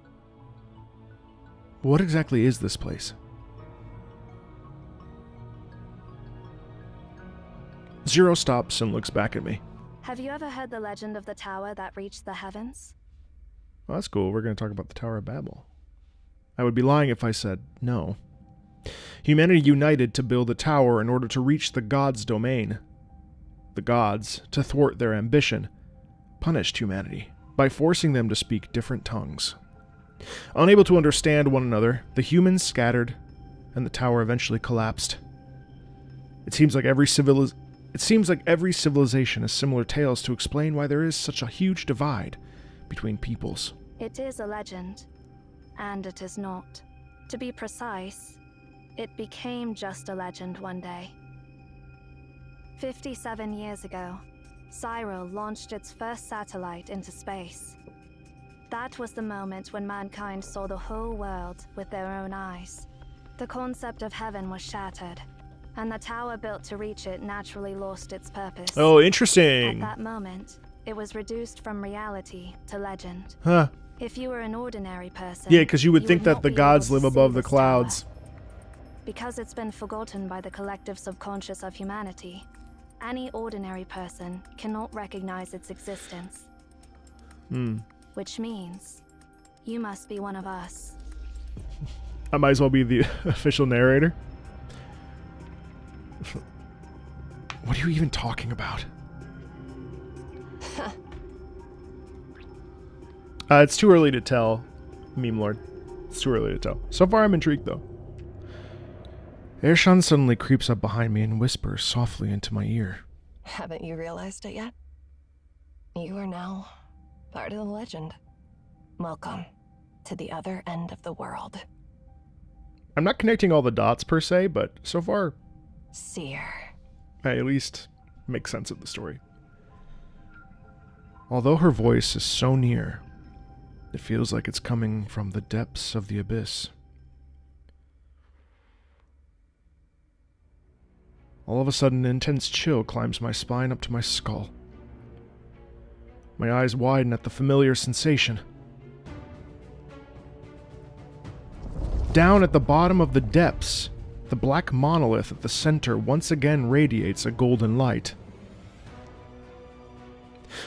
What exactly is this place? Zero stops and looks back at me. Have you ever heard the legend of the tower that reached the heavens? Well, that's cool. We're going to talk about the Tower of Babel. I would be lying if I said no. Humanity united to build a tower in order to reach the gods' domain. The gods, to thwart their ambition, punished humanity by forcing them to speak different tongues. Unable to understand one another, the humans scattered, and the tower eventually collapsed. It seems like every civilization has similar tales to explain why there is such a huge divide between peoples. It is a legend, and it is not. To be precise, it became just a legend one day. 57 years ago, Cyril launched its first satellite into space. That was the moment when mankind saw the whole world with their own eyes. The concept of heaven was shattered, and the tower built to reach it naturally lost its purpose. Oh, interesting. At that moment, it was reduced from reality to legend. Huh. If you were an ordinary person... Yeah, because you would think that not the be gods able live to above see the this clouds. tower. Because it's been forgotten by the collective subconscious of humanity, any ordinary person cannot recognize its existence. Which means you must be one of us. I might as well be the official narrator. What are you even talking about? It's too early to tell, Meme Lord. It's too early to tell. So far, I'm intrigued, though. Ershan suddenly creeps up behind me and whispers softly into my ear. Haven't you realized it yet? You are now part of the legend. Welcome to the other end of the world. I'm not connecting all the dots per se, but so far, Seer. I at least make sense of the story. Although her voice is so near, it feels like it's coming from the depths of the abyss. All of a sudden, an intense chill climbs my spine up to my skull. My eyes widen at the familiar sensation. Down at the bottom of the depths, the black monolith at the center once again radiates a golden light.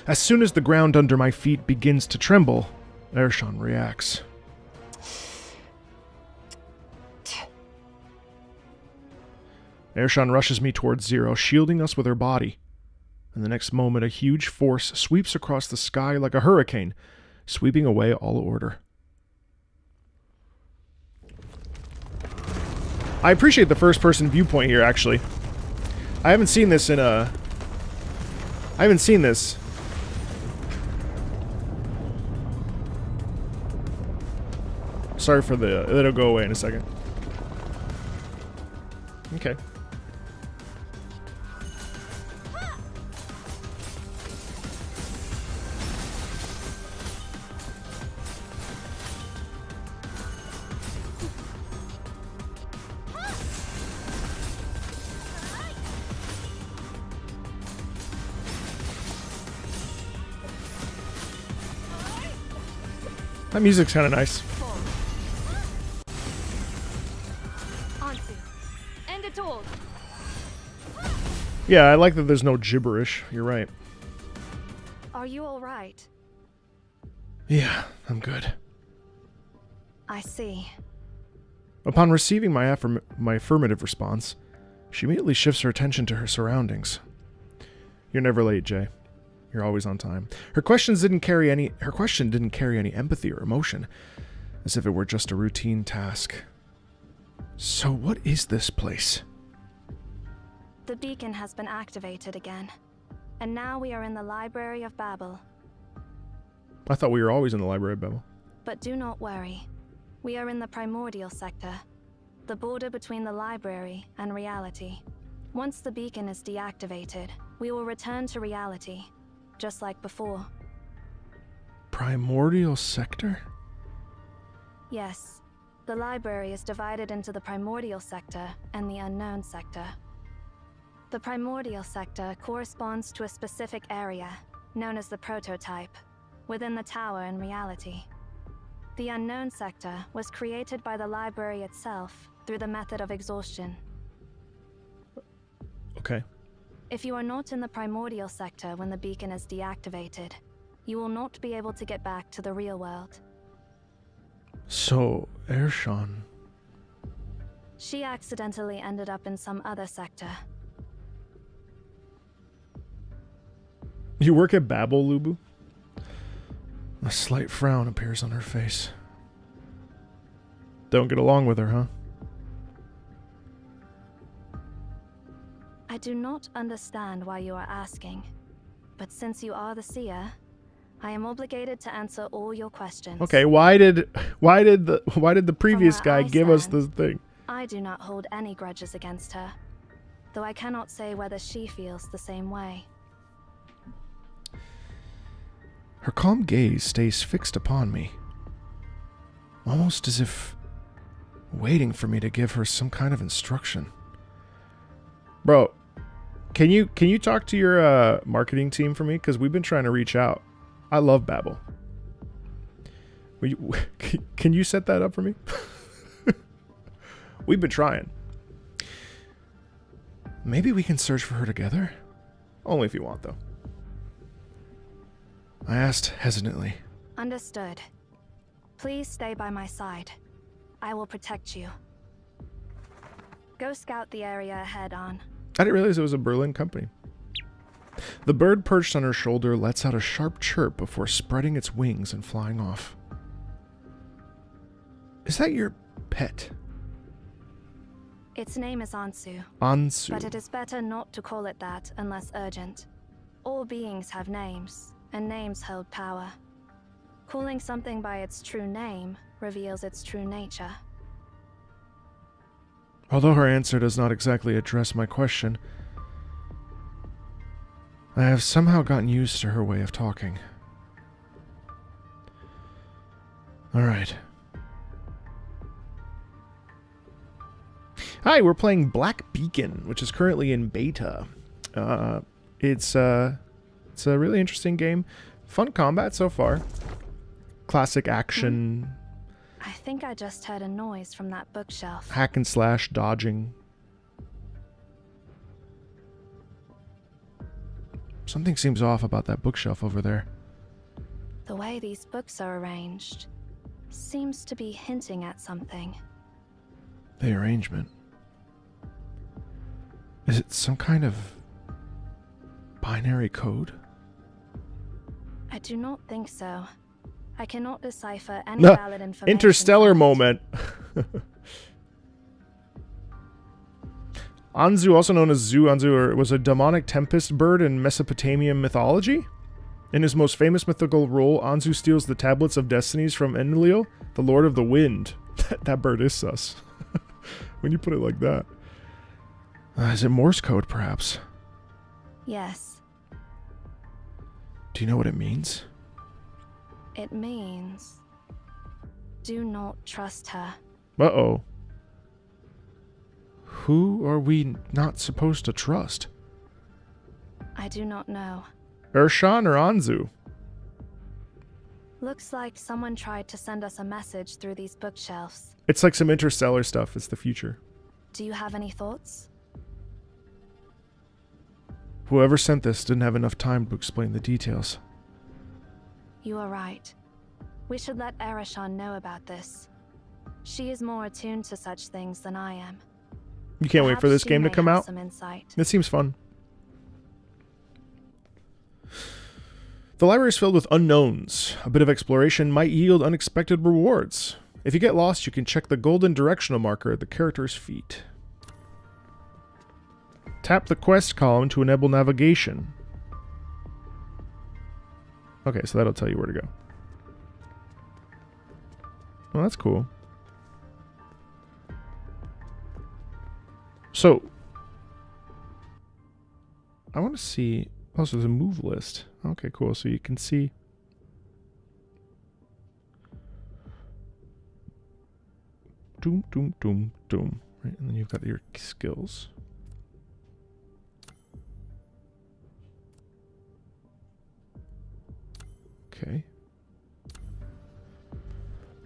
As soon as the ground under my feet begins to tremble, Ershan reacts. Ershan rushes me towards Zero, shielding us with her body. And the next moment, a huge force sweeps across the sky like a hurricane, sweeping away all order. I appreciate the first-person viewpoint here, actually. I haven't seen this in a... I haven't seen this. Sorry for the... It'll go away in a second. Okay. That music's kind of nice. End it all. Yeah, I like that there's no gibberish. You're right. Are you all right? Yeah, I'm good. I see. Upon receiving my affirmative response, she immediately shifts her attention to her surroundings. You're never late, Jay. You're always on time. Her question didn't carry any empathy or emotion, as if it were just a routine task. So what is this place? The beacon has been activated again, and now we are in the Library of Babel. I thought we were always in the Library of Babel. But do not worry. We are in the primordial sector, the border between the library and reality. Once the beacon is deactivated, we will return to reality, just like before. Primordial sector? Yes. The library is divided into the primordial sector and the unknown sector. The primordial sector corresponds to a specific area, known as the prototype, within the tower in reality. The unknown sector was created by the library itself through the method of exhaustion. Okay. If you are not in the primordial sector when the beacon is deactivated, you will not be able to get back to the real world. So, Ershan. She accidentally ended up in some other sector. You work at Babel, Lubu? A slight frown appears on her face. Don't get along with her, huh? I do not understand why you are asking, but since you are the seer, I am obligated to answer all your questions. Okay, why did the previous guy give us this thing? I do not hold any grudges against her, though I cannot say whether she feels the same way. Her calm gaze stays fixed upon me, almost as if waiting for me to give her some kind of instruction. Bro, can you talk to your marketing team for me? Because we've been trying to reach out. I love Babel. Can you set that up for me? We've been trying. Maybe we can search for her together? Only if you want, though. I asked hesitantly. Understood. Please stay by my side. I will protect you. Go scout the area ahead on. I didn't realize it was a Berlin company. The bird perched on her shoulder lets out a sharp chirp before spreading its wings and flying off. Is that your pet? Its name is Ansu. Ansu. But it is better not to call it that unless urgent. All beings have names, and names hold power. Calling something by its true name reveals its true nature. Although her answer does not exactly address my question, I have somehow gotten used to her way of talking. Alright. Hi, we're playing Black Beacon, which is currently in beta. It's a really interesting game. Fun combat so far. Classic action. I think I just heard a noise from that bookshelf. Hack and slash dodging. Something seems off about that bookshelf over there. The way these books are arranged seems to be hinting at something. The arrangement. Is it some kind of binary code? I do not think so. I cannot decipher any valid information. Interstellar moment. Anzu, also known as Zu Anzu, was a demonic tempest bird in Mesopotamian mythology. In his most famous mythical role, Anzu steals the tablets of destinies from Enlil, the Lord of the Wind. That bird is sus. When you put it like that. Is it Morse code, perhaps? Yes. Do you know what it means? It means, do not trust her. Uh-oh. Who are we not supposed to trust? I do not know. Ershan or Anzu? Looks like someone tried to send us a message through these bookshelves. It's like some interstellar stuff. It's the future. Do you have any thoughts? Whoever sent this didn't have enough time to explain the details. You are right. We should let Erishan know about this. She is more attuned to such things than I am. You can't wait for this game to come out? Some insight. It seems fun. The library is filled with unknowns. A bit of exploration might yield unexpected rewards. If you get lost, you can check the golden directional marker at the character's feet. Tap the quest column to enable navigation. Okay, so that'll tell you where to go. Well, that's cool. So I want to see. Oh, so there's a move list. Okay, cool. So you can see. Doom, doom, doom, doom. Right, and then you've got your skills. Okay.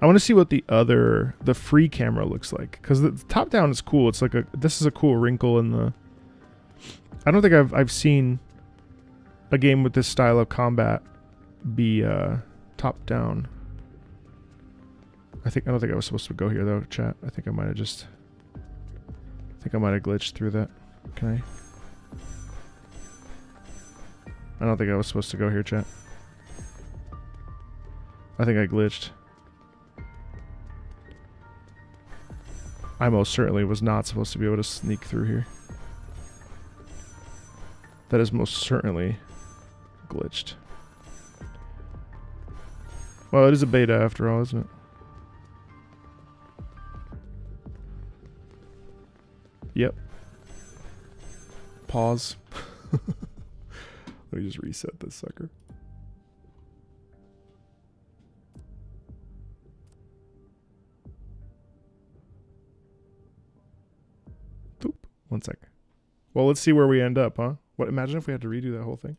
I want to see what the free camera looks like, because the top down is cool. It's like this is a cool wrinkle in the. I don't think I've seen a game with this style of combat be top down. I don't think I was supposed to go here though, chat. I think I might have glitched through that. Can I don't think I was supposed to go here, chat. I think I glitched. I most certainly was not supposed to be able to sneak through here. That is most certainly glitched. Well, it is a beta after all, isn't it? Yep. Pause. Let me just reset this sucker. Boop. 1 second. Well, let's see where we end up, huh? What? Imagine if we had to redo that whole thing.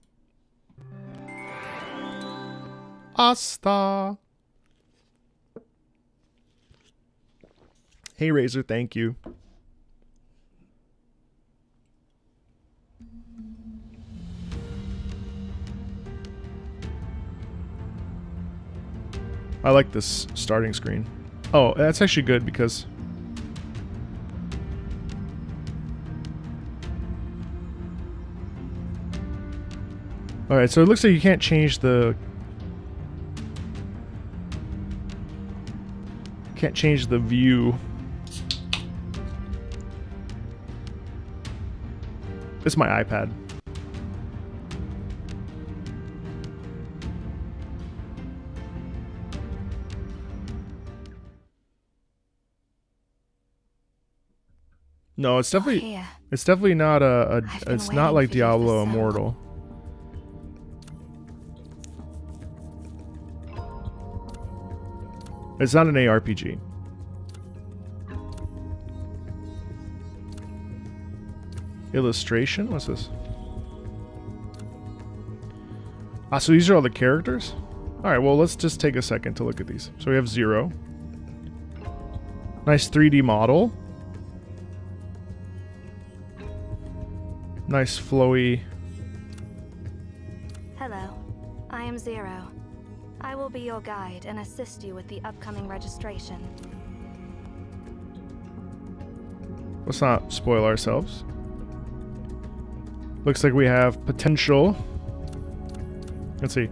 Asta. Hey, Razor, thank you. I like this starting screen. Oh, that's actually good because alright, so it looks like you can't change the view. This is my iPad. No, it's definitely not it's not like Diablo Immortal. It's not an ARPG. Illustration? What's this? Ah, so these are all the characters? Alright, well, let's just take a second to look at these. So we have Zero. Nice 3D model. Nice flowy. Hello, I am Zero. I will be your guide and assist you with the upcoming registration. Let's not spoil ourselves. Looks like we have potential. Let's see.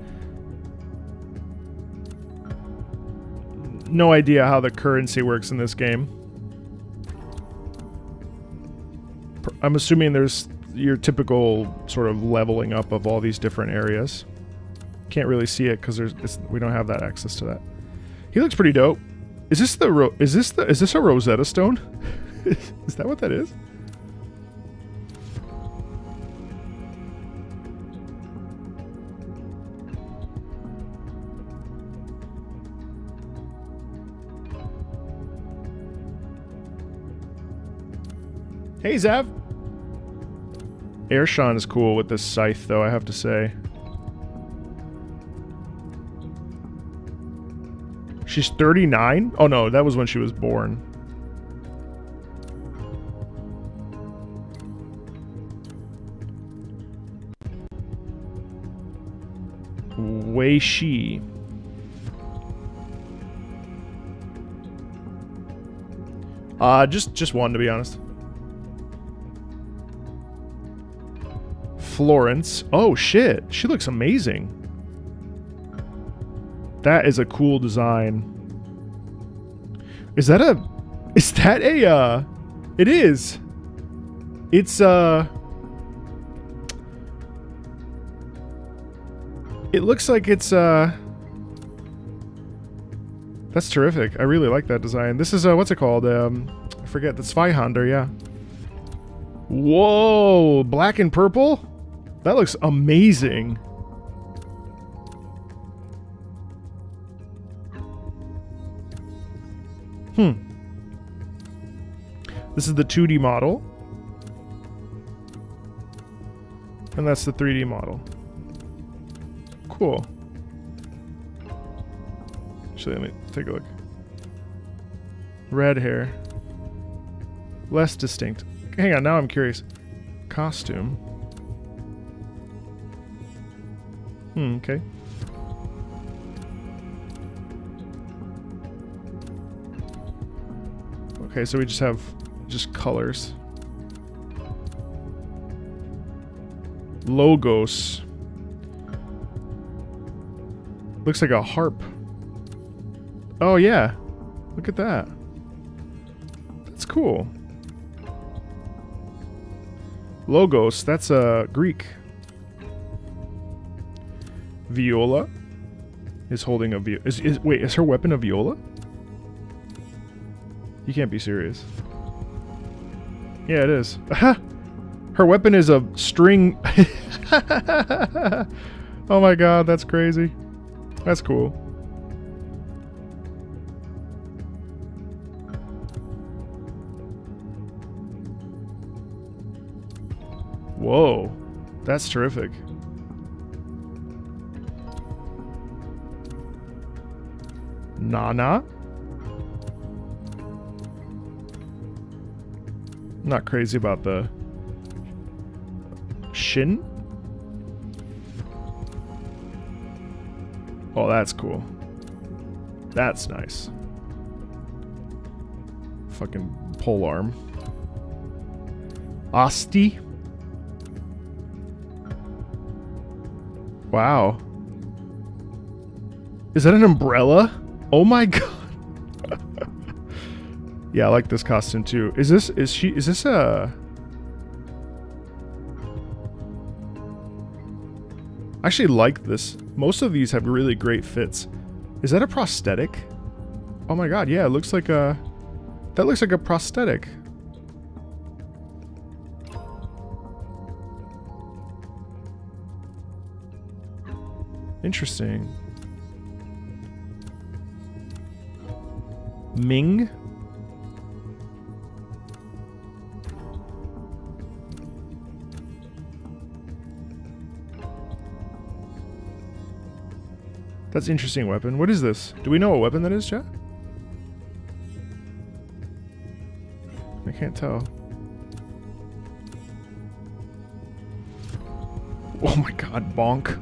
No idea how the currency works in this game. I'm assuming there's your typical sort of leveling up of all these different areas. Can't really see it because we don't have that access to that. He looks pretty dope. Is this a Rosetta Stone? Is that what that is? Hey, Zav. Airshon is cool with this scythe, though, I have to say. She's 39? Oh, no, that was when she was born. Wei Shi. Just one, to be honest. Florence. Oh, shit. She looks amazing. That is a cool design. Is that a... It is. It's, it looks like it's, that's terrific. I really like that design. This is, what's it called? I forget. The Zweihänder, yeah. Whoa, black and purple? That looks amazing. This is the 2D model. And that's the 3D model. Cool. Actually, let me take a look. Red hair. Less distinct. Hang on, now I'm curious. Costume. Okay. Okay, so we just have colors. Logos. Looks like a harp. Oh yeah. Look at that. That's cool. Logos, that's Greek. Viola is holding a wait, is her weapon a viola? You can't be serious. Yeah, it is. Her weapon is a string. Oh my god, that's crazy. That's cool. Whoa, that's terrific. Nana? Not crazy about the Shin? Oh, that's cool. That's nice. Fucking pole arm. Asti? Wow. Is that an umbrella? Oh my god. Yeah, I like this costume too. Is this a... I actually like this. Most of these have really great fits. Is that a prosthetic? Oh my god, yeah, it looks like a... That looks like a prosthetic. Interesting. Ming? That's an interesting weapon. What is this? Do we know what weapon that is, chat? I can't tell. Oh my god, bonk.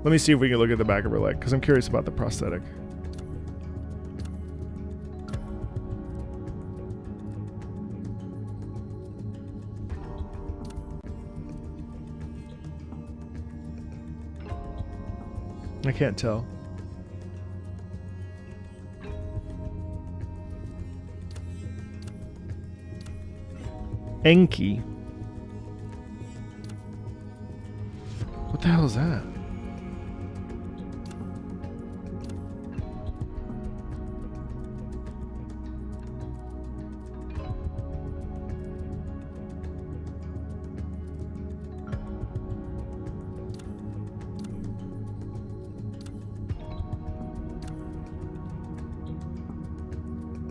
Let me see if we can look at the back of her leg, because I'm curious about the prosthetic. I can't tell. Enki. What the hell is that?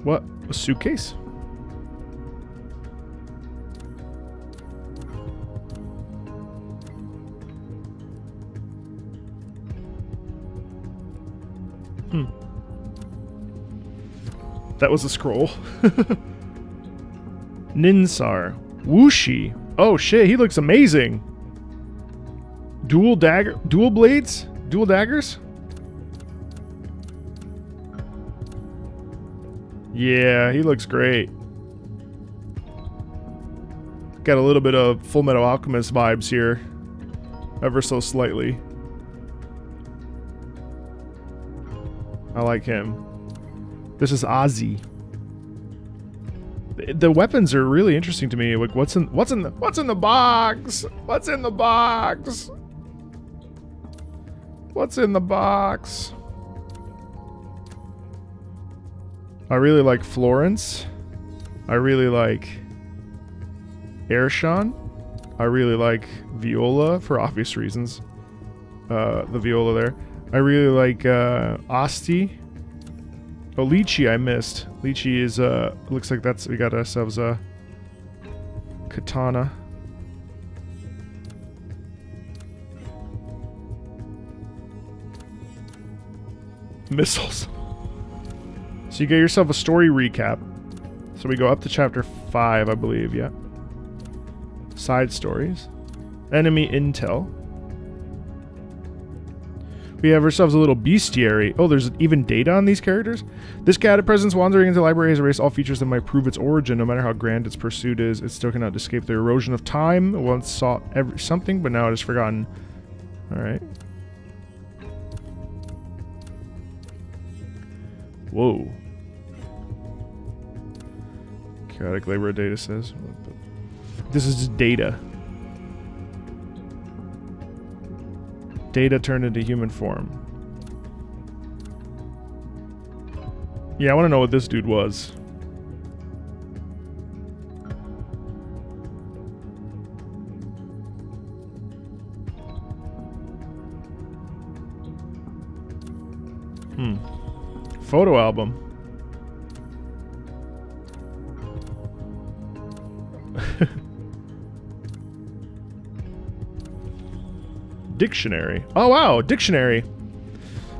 What? A suitcase? That was a scroll. Ninsar. Wuxi. Oh shit, he looks amazing. Dual blades? Dual daggers? Yeah, he looks great. Got a little bit of Full Metal Alchemist vibes here. Ever so slightly. I like him. This is Ozzy. The weapons are really interesting to me. Like, what's in the box? What's in the box? What's in the box? I really like Florence. I really like Airshon. I really like Viola for obvious reasons. The Viola there. I really like Asti. Oh, Lychee I missed. Lychee is looks like we got ourselves a katana. Missiles. So you get yourself a story recap. So we go up to chapter 5, I believe, yeah. Side stories. Enemy intel. We have ourselves a little bestiary. Oh, there's even data on these characters? This cat at presence wandering into the library has erased all features that might prove its origin. No matter how grand its pursuit is, it still cannot escape the erosion of time. It once sought something, but now it is forgotten. Alright. Whoa. Chaotic labor data says. This is just data. Data turned into human form. Yeah, I want to know what this dude was. Photo album. Dictionary. Oh wow, dictionary.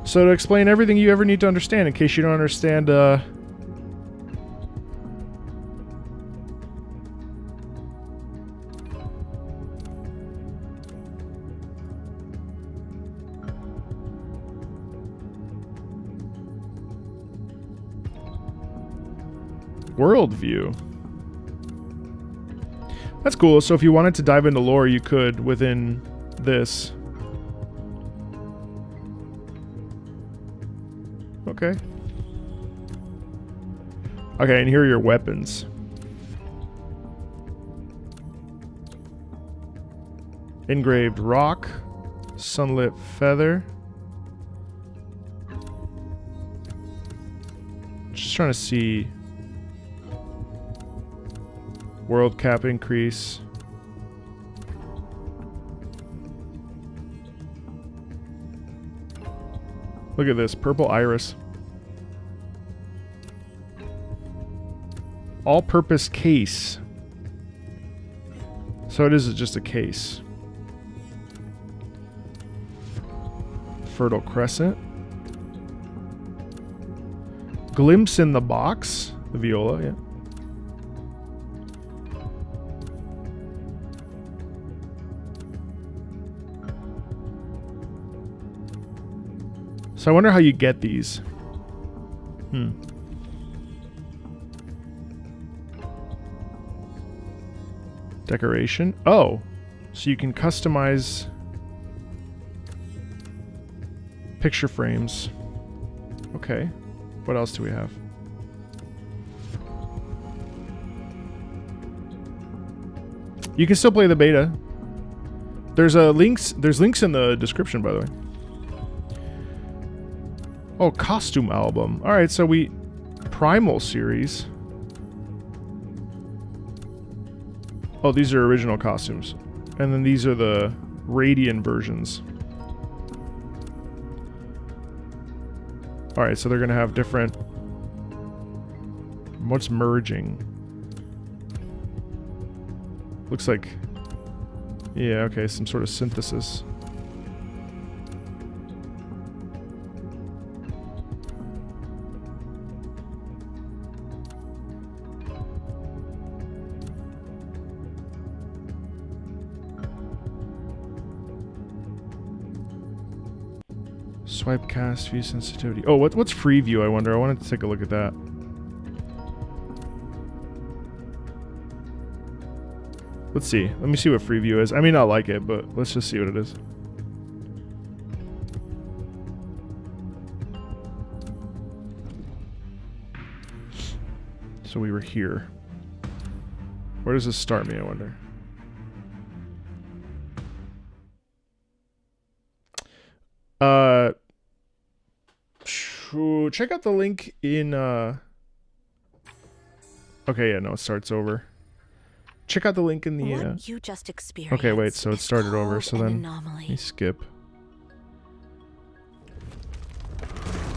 So to explain everything you ever need to understand in case you don't understand worldview. That's cool. So if you wanted to dive into lore, you could within this. Okay. Okay, and here are your weapons. Engraved rock, sunlit feather. Just trying to see. World cap increase. Look at this, purple iris. All-purpose case. So it is just a case. Fertile crescent. Glimpse in the box. The viola, yeah. So I wonder how you get these. Decoration. Oh, so you can customize picture frames. Okay. What else do we have? You can still play the beta. There's links in the description, by the way. Oh, costume album. Alright, so Primal series. Oh, these are original costumes. And then these are the Radiant versions. Alright, so they're gonna have different... What's merging? Looks like... Yeah, okay, some sort of synthesis. Swipe, cast, view sensitivity. Oh, what's free view, I wonder? I wanted to take a look at that. Let's see. Let me see what free view is. I may not like it, but let's just see what it is. So we were here. Where does this start me, I wonder? Check out the link in Okay, yeah, no, it starts over. Check out the link in the... What you just experienced. Okay, wait, so it is started over, called so an then... anomaly. Let me skip.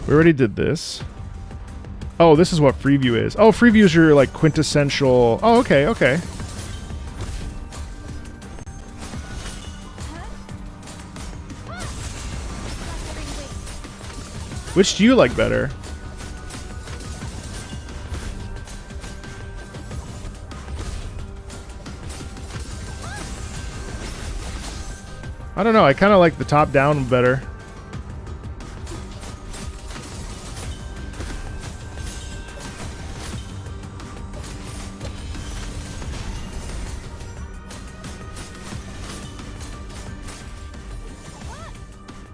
We already did this. Oh, this is what Freeview is. Oh, Freeview is your, like, quintessential... Oh, okay, okay. Which do you like better? I don't know, I kind of like the top-down better.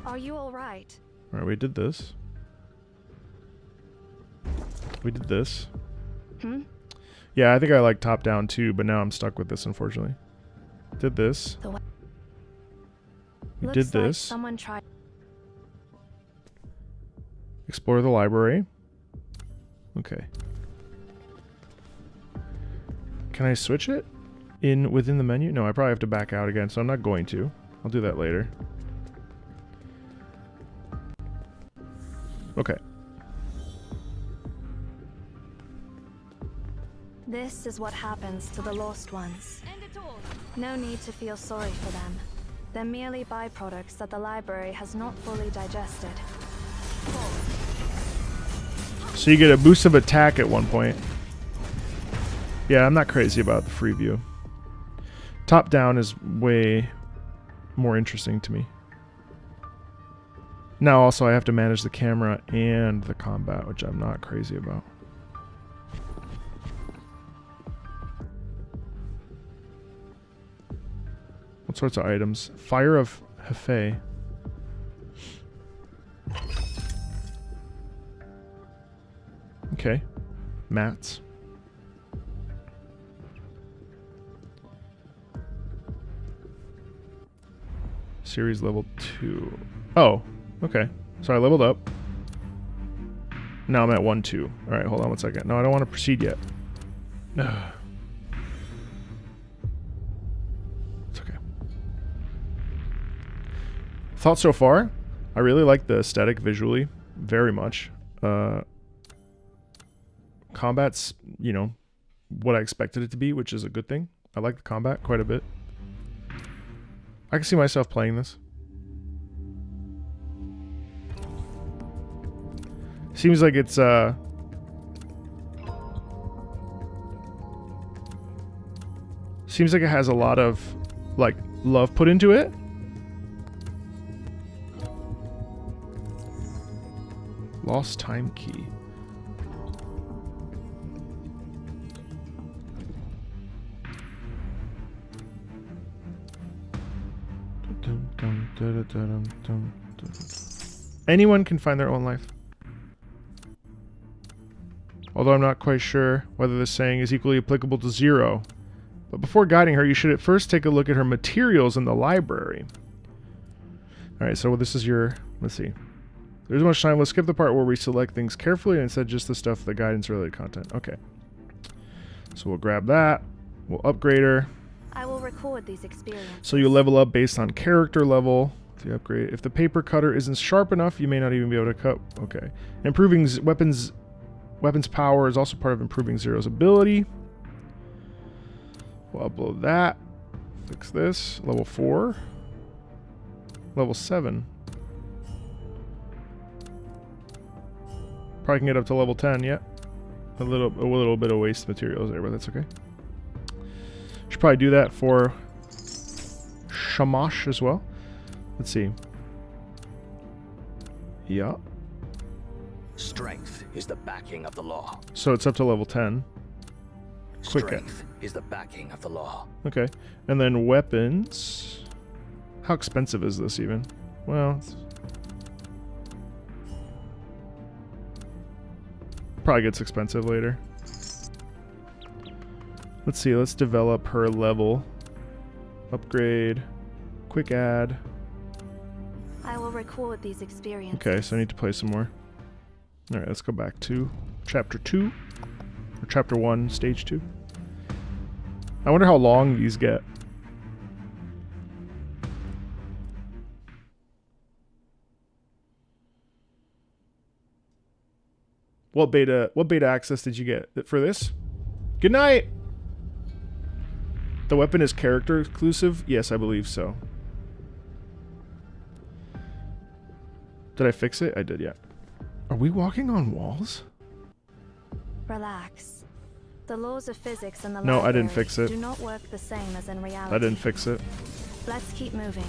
Are you alright? Alright, we did this. We did this. Hmm? Yeah, I think I like top-down too, but now I'm stuck with this, unfortunately. Did this. We did Looks like this. someone tried. Explore the library. Okay. Can I switch it within the menu? No, I probably have to back out again, so I'm not going to. I'll do that later. Okay. This is what happens to the lost ones. No need to feel sorry for them. They're merely byproducts that the library has not fully digested. So you get a boost of attack at one point. Yeah, I'm not crazy about the free view. Top down is way more interesting to me. Now also I have to manage the camera and the combat, which I'm not crazy about. What sorts of items? Fire of Hefe. Okay. Mats. Series level 2. Oh, okay. So I leveled up. Now I'm at 1-2. Alright, hold on one second. No, I don't want to proceed yet. It's okay. Thoughts so far? I really like the aesthetic visually. Very much. Combat's, you know, what I expected it to be, which is a good thing. I like the combat quite a bit. I can see myself playing this. Seems like it's seems like it has a lot of like love put into it. Lost time key. Anyone can find their own life. Although I'm not quite sure whether this saying is equally applicable to Zero. But before guiding her, you should at first take a look at her materials in the library. Alright, so this is your... Let's see. There's much time. Let's skip the part where we select things carefully and instead just the stuff, the guidance-related content. Okay. So we'll grab that. We'll upgrade her. I will record these experiences. So you level up based on character level. The upgrade. If the paper cutter isn't sharp enough, you may not even be able to cut. Okay. Improving weapons power is also part of improving Zero's ability. We'll upload that. Fix this. Level 4. Level 7. Probably can get up to level 10 yet. A little bit of waste materials there, but that's okay. Should probably do that for Shamash as well. Let's see. Yeah. Strength is the backing of the law. So it's up to level 10. Quick. Strength is the backing of the law. Okay. And then weapons. How expensive is this even? Well, it's probably gets expensive later. Let's see. Let's develop her level. Upgrade. Quick add. I will record these experiences. Okay, so I need to play some more. Alright, let's go back to chapter 2. Or Chapter 1, Stage 2. I wonder how long these get. What beta access did you get for this? Good night! The weapon is character exclusive? Yes, I believe so. Did I fix it? I did, yeah. Are we walking on walls? Relax. The laws of physics and the No, I library didn't fix it. do not work the same as in reality. I didn't fix it. Let's keep moving.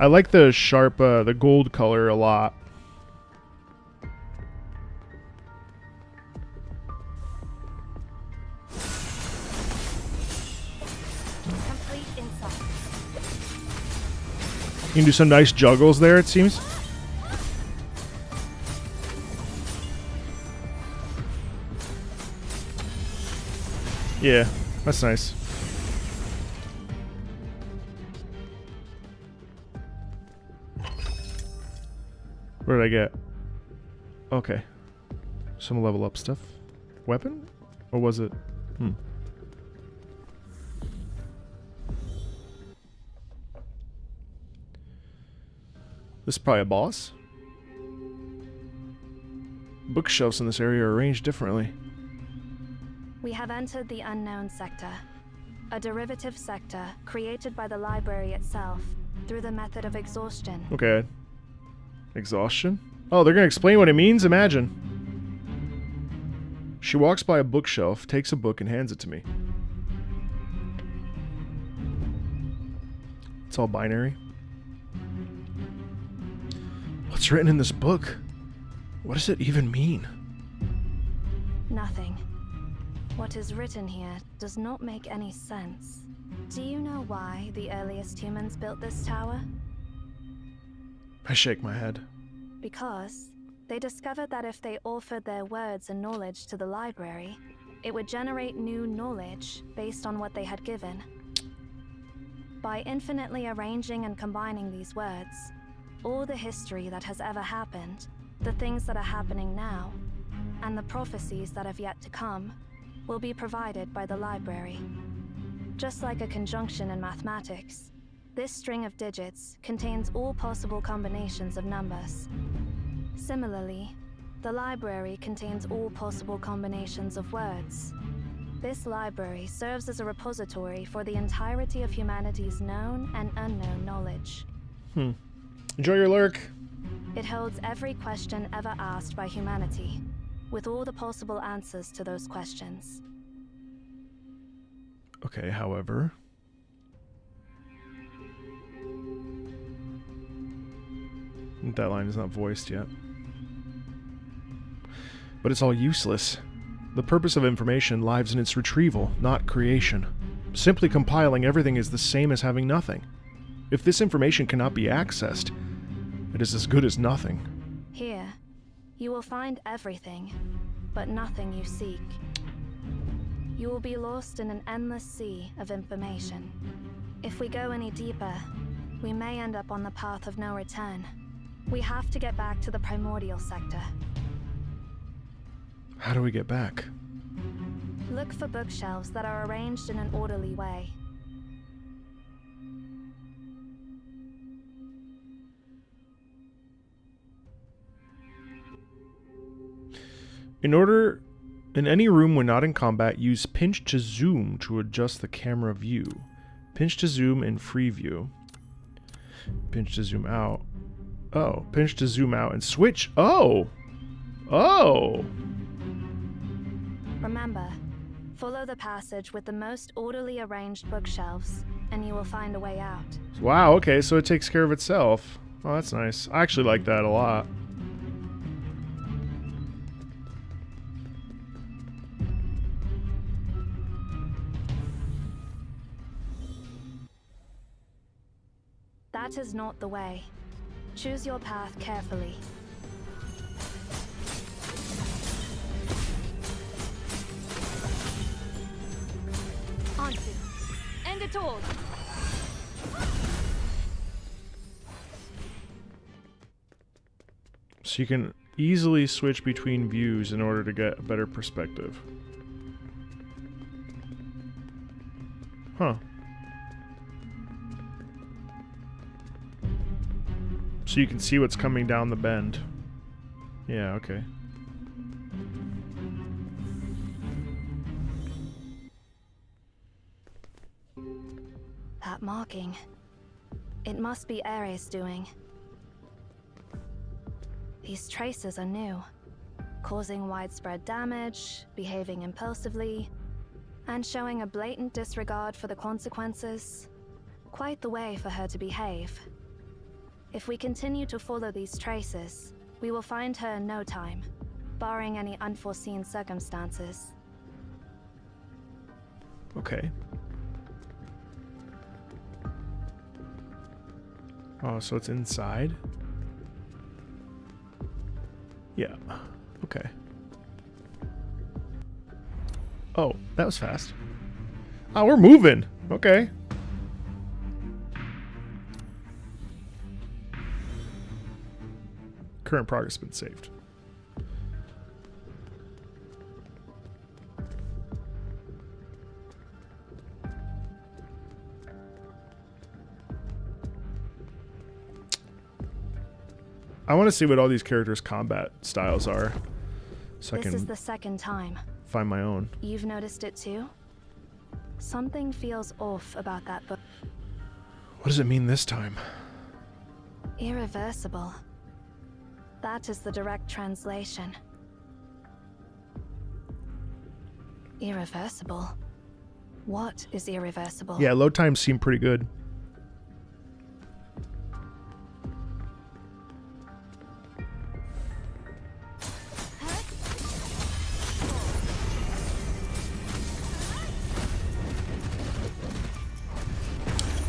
I like the sharp, the gold color a lot. Complete inside. You can do some nice juggles there, it seems. Yeah, that's nice. What did I get? Okay. Some level up stuff. Weapon? Or was it? This is probably a boss. Bookshelves in this area are arranged differently. We have entered the unknown sector, a derivative sector created by the library itself through the method of exhaustion. Okay. Exhaustion? Oh, they're gonna explain what it means? Imagine. She walks by a bookshelf, takes a book, and hands it to me. It's all binary. What's written in this book? What does it even mean? Nothing. What is written here does not make any sense. Do you know why the earliest humans built this tower? I shake my head. Because they discovered that if they offered their words and knowledge to the library, it would generate new knowledge based on what they had given. By infinitely arranging and combining these words, all the history that has ever happened, the things that are happening now, and the prophecies that have yet to come, will be provided by the library. Just like a conjunction in mathematics, this string of digits contains all possible combinations of numbers. Similarly, the library contains all possible combinations of words. This library serves as a repository for the entirety of humanity's known and unknown knowledge. Enjoy your lurk. It holds every question ever asked by humanity, with all the possible answers to those questions. Okay, however... that line is not voiced yet. But it's all useless. The purpose of information lies in its retrieval, not creation. Simply compiling everything is the same as having nothing. If this information cannot be accessed, it is as good as nothing. Here, you will find everything, but nothing you seek. You will be lost in an endless sea of information. If we go any deeper, we may end up on the path of no return. We have to get back to the primordial sector. How do we get back? Look for bookshelves that are arranged in an orderly way. In any room when not in combat, use pinch to zoom to adjust the camera view. Pinch to zoom in free view. Pinch to zoom out. Oh, pinch to zoom out and switch. Oh! Oh! Remember, follow the passage with the most orderly arranged bookshelves, and you will find a way out. Wow, okay, so it takes care of itself. Oh, that's nice. I actually like that a lot. That is not the way. Choose your path carefully. Onto. End it all. So you can easily switch between views in order to get a better perspective. Huh. So you can see what's coming down the bend. Yeah, okay. That marking. It must be Ares' doing. These traces are new, causing widespread damage, behaving impulsively, and showing a blatant disregard for the consequences. Quite the way for her to behave. If we continue to follow these traces, we will find her in no time, barring any unforeseen circumstances. Okay. Oh, so it's inside? Yeah. Okay. Oh, that was fast. Oh, we're moving. Okay. Current progress has been saved. I want to see what all these characters' combat styles are, so I This can is the second time. find my own. You've noticed it too? Something feels off about that book. What does it mean this time? Irreversible. That is the direct translation. Irreversible? What is irreversible? Yeah, load times seem pretty good.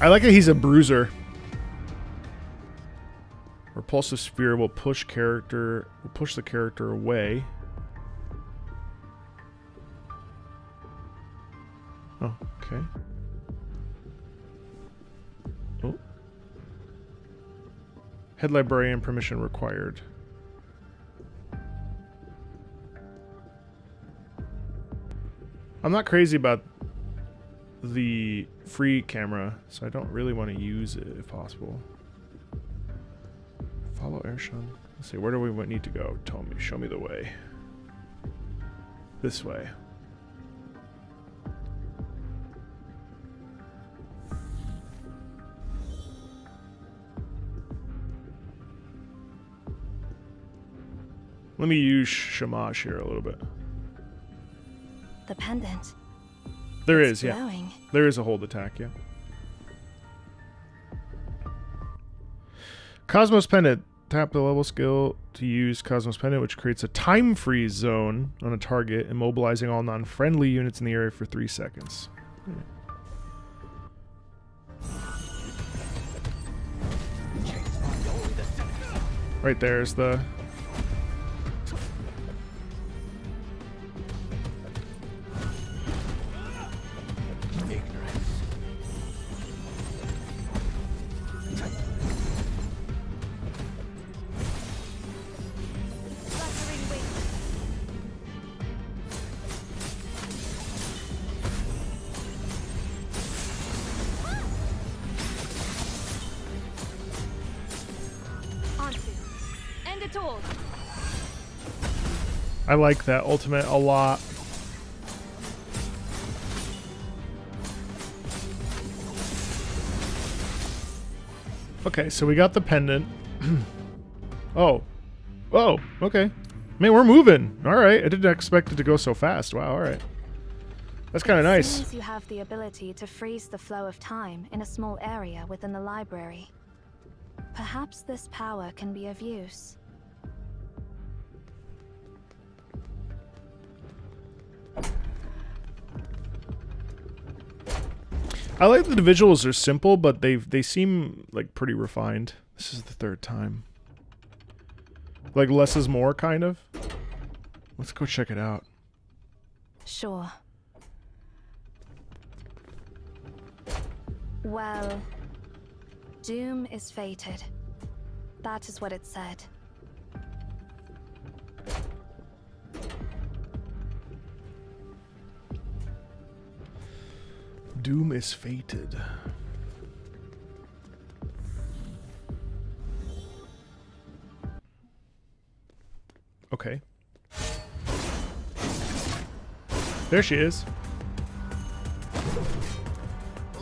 I like that he's a bruiser. Repulsive sphere will push the character away. Oh, okay. Oh. Head librarian permission required. I'm not crazy about the free camera, so I don't really want to use it if possible. Follow Ershon. Let's see, where do we need to go? Tell me, show me the way. This way. Let me use Shamash here a little bit. The pendant. There It's is, yeah. glowing. There is a hold attack, yeah. Cosmos Pendant. Tap the level skill to use Cosmos Pendant, which creates a time freeze zone on a target, immobilizing all non-friendly units in the area for 3 seconds. Right there's the... I like that ultimate a lot. Okay, so we got the pendant. Oh. Oh, okay. Man, we're moving. Alright, I didn't expect it to go so fast. Wow, alright. That's kind of nice. Seems you have the ability to freeze the flow of time in a small area within the library. Perhaps this power can be of use. I like that the visuals are simple, but they seem like pretty refined. This is the third time. Like less is more, kind of. Let's go check it out. Sure. Well, doom is fated. That is what it said. Doom is fated. Okay. There she is.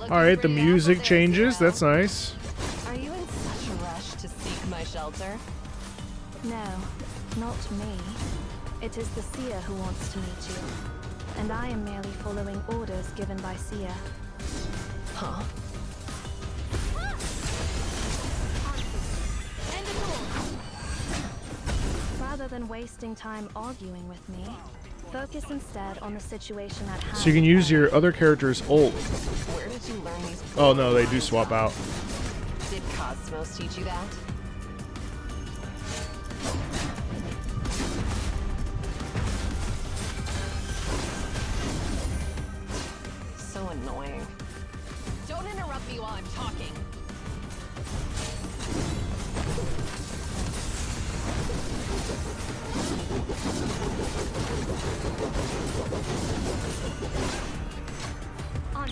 Alright, the music changes. That's nice. Are you in such a rush to seek my shelter? No, not me. It is the seer who wants to meet you. And I am merely following orders given by seer. Huh? Rather than wasting time arguing with me, focus instead on the situation at hand. So you can use your other character's ult. Where did you learn these? Oh no, they do swap out. Did Cosmos teach you that? So annoying. Don't interrupt me while I'm talking.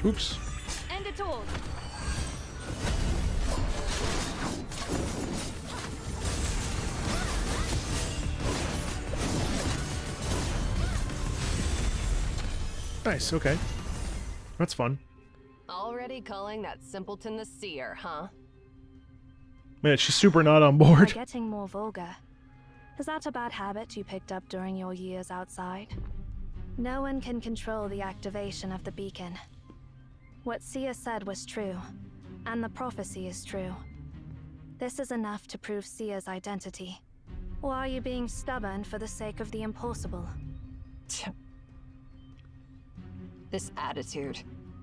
Oops. End it all. Nice, okay. That's fun. Already calling that simpleton the seer, huh? Man, she's super not on You're board. getting more vulgar. Is that a bad habit you picked up during your years outside? No one can control the activation of the beacon. What Sia said was true, and the prophecy is true. This is enough to prove Sia's identity. Or are you being stubborn for the sake of the impossible? This attitude,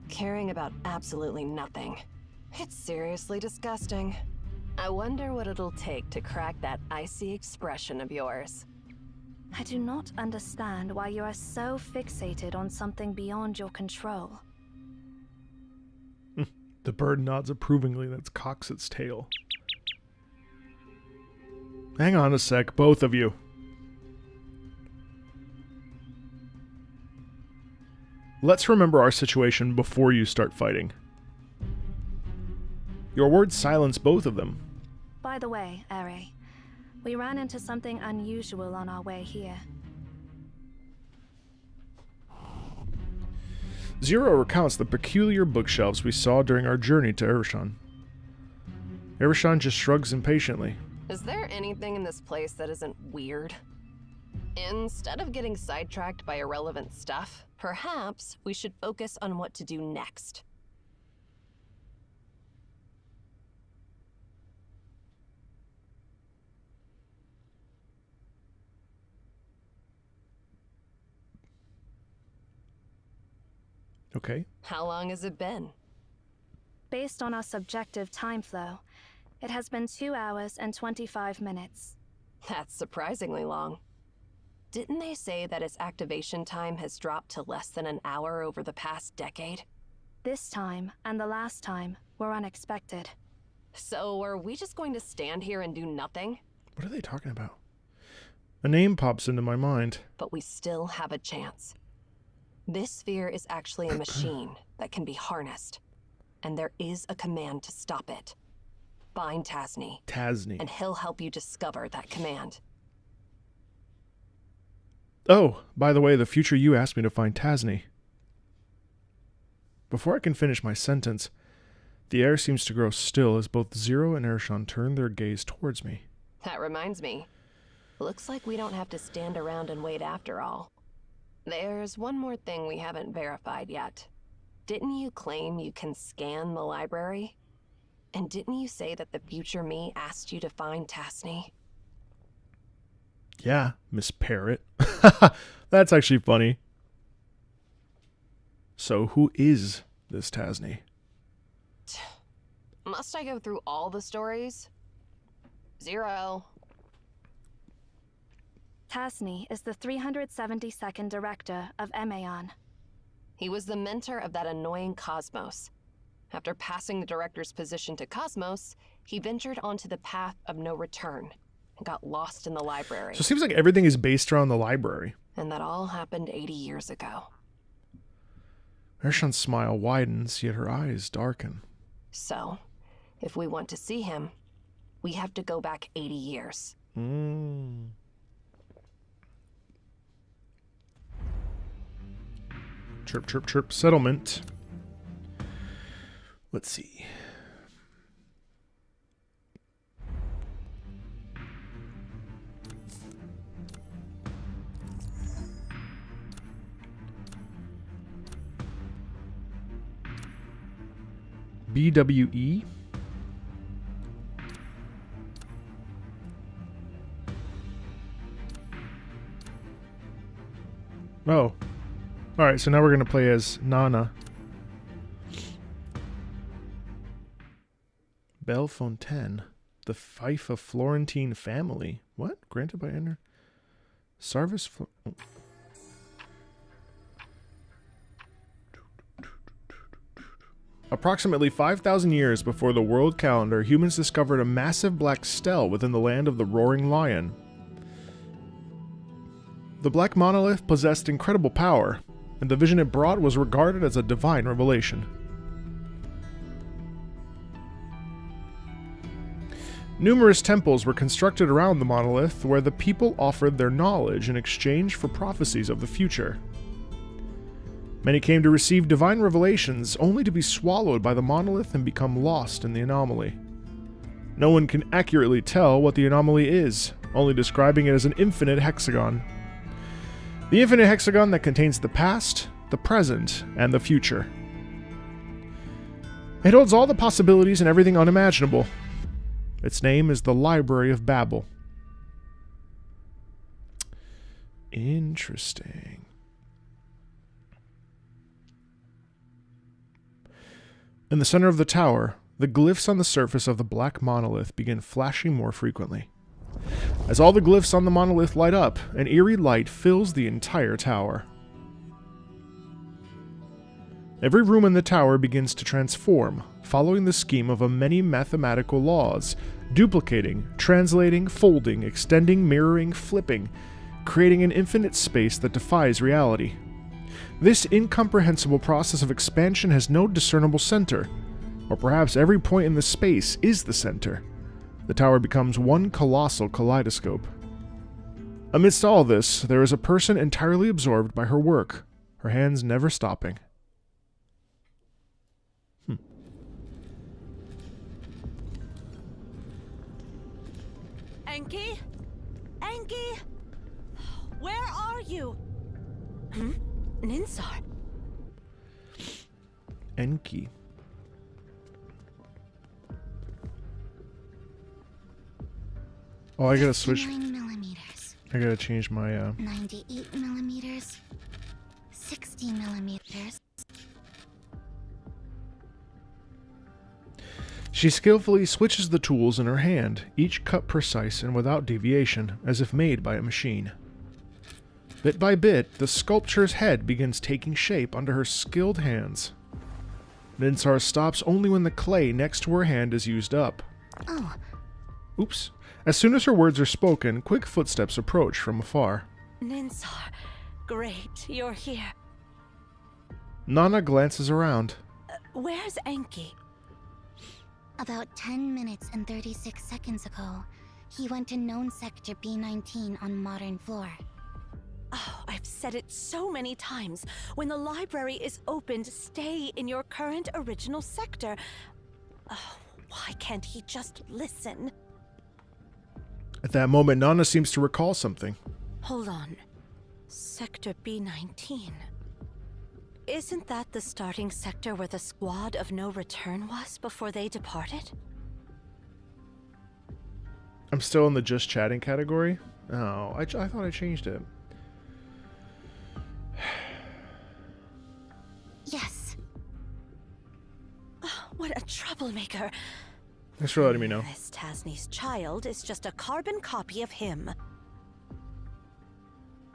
caring about absolutely nothing. It's seriously disgusting. I wonder what it'll take to crack that icy expression of yours. I do not understand why you are so fixated on something beyond your control. The bird nods approvingly. That's cocks its tail. Hang on a sec, both of you. Let's remember our situation before you start fighting. Your words silence both of them. By the way, Ere, we ran into something unusual on our way here. Zero recounts the peculiar bookshelves we saw during our journey to Erishon. Erishon just shrugs impatiently. Is there anything in this place that isn't weird? Instead of getting sidetracked by irrelevant stuff, perhaps we should focus on what to do next. Okay. How long has it been? Based on our subjective time flow, it has been 2 hours and 25 minutes. That's surprisingly long. Didn't they say that its activation time has dropped to less than an hour over the past decade? This time and the last time were unexpected. So are we just going to stand here and do nothing? What are they talking about? A name pops into my mind. But we still have a chance. This sphere is actually a machine that can be harnessed. And there is a command to stop it. Find Tasney. Tasney. And he'll help you discover that command. Oh, by the way, the future you asked me to find Tasney. Before I can finish my sentence, the air seems to grow still as both Zero and Erishon turn their gaze towards me. That reminds me. Looks like we don't have to stand around and wait after all. There's one more thing we haven't verified yet. Didn't you claim you can scan the library? And didn't you say that the future me asked you to find Tasney? Yeah, Miss Parrot. That's actually funny. So who is this Tasney? Must I go through all the stories? 0. Tasney is the 372nd director of Emaon. He was the mentor of that annoying Cosmos. After passing the director's position to Cosmos, he ventured onto the path of no return and got lost in the library. So it seems like everything is based around the library. And that all happened 80 years ago. Ershan's smile widens, yet her eyes darken. So, if we want to see him, we have to go back 80 years. Chirp, chirp, chirp. Settlement. Let's see. BWE. Oh. Alright, so now we're going to play as Nana. Bellefontaine. The fief of Florentine family. What? Granted by Ender? Sarvis... Oh. Approximately 5,000 years before the world calendar, humans discovered a massive black stele within the land of the Roaring Lion. The black monolith possessed incredible power, and the vision it brought was regarded as a divine revelation. Numerous temples were constructed around the monolith where the people offered their knowledge in exchange for prophecies of the future. Many came to receive divine revelations only to be swallowed by the monolith and become lost in the anomaly. No one can accurately tell what the anomaly is, only describing it as an infinite hexagon. The infinite hexagon that contains the past, the present, and the future. It holds all the possibilities and everything unimaginable. Its name is the Library of Babel. Interesting. In the center of the tower, the glyphs on the surface of the black monolith begin flashing more frequently. As all the glyphs on the monolith light up, an eerie light fills the entire tower. Every room in the tower begins to transform, following the scheme of many mathematical laws, duplicating, translating, folding, extending, mirroring, flipping, creating an infinite space that defies reality. This incomprehensible process of expansion has no discernible center, or perhaps every point in the space is the center. The tower becomes one colossal kaleidoscope. Amidst all this, there is a person entirely absorbed by her work, her hands never stopping. Enki? Enki? Where are you? Ninsar? Enki. Oh, I gotta switch. 59mm. I gotta change my 98mm. 60mm. She skillfully switches the tools in her hand, each cut precise and without deviation, as if made by a machine. Bit by bit, the sculpture's head begins taking shape under her skilled hands. Ninsar stops only when the clay next to her hand is used up. Oh. Oops. As soon as her words are spoken, quick footsteps approach from afar. Ninsar, great, you're here. Nana glances around. Where's Enki? About 10 minutes and 36 seconds ago, he went to known sector B19 on modern floor. Oh, I've said it so many times. When the library is opened, stay in your current original sector. Oh, why can't he just listen? At that moment, Nana seems to recall something. Hold on. Sector B19. Isn't that the starting sector where the squad of no return was before they departed? I'm still in the just chatting category? Oh, I thought I changed it. Yes. Oh, What a troublemaker. Thanks for letting me know. This Tasni's child is just a carbon copy of him.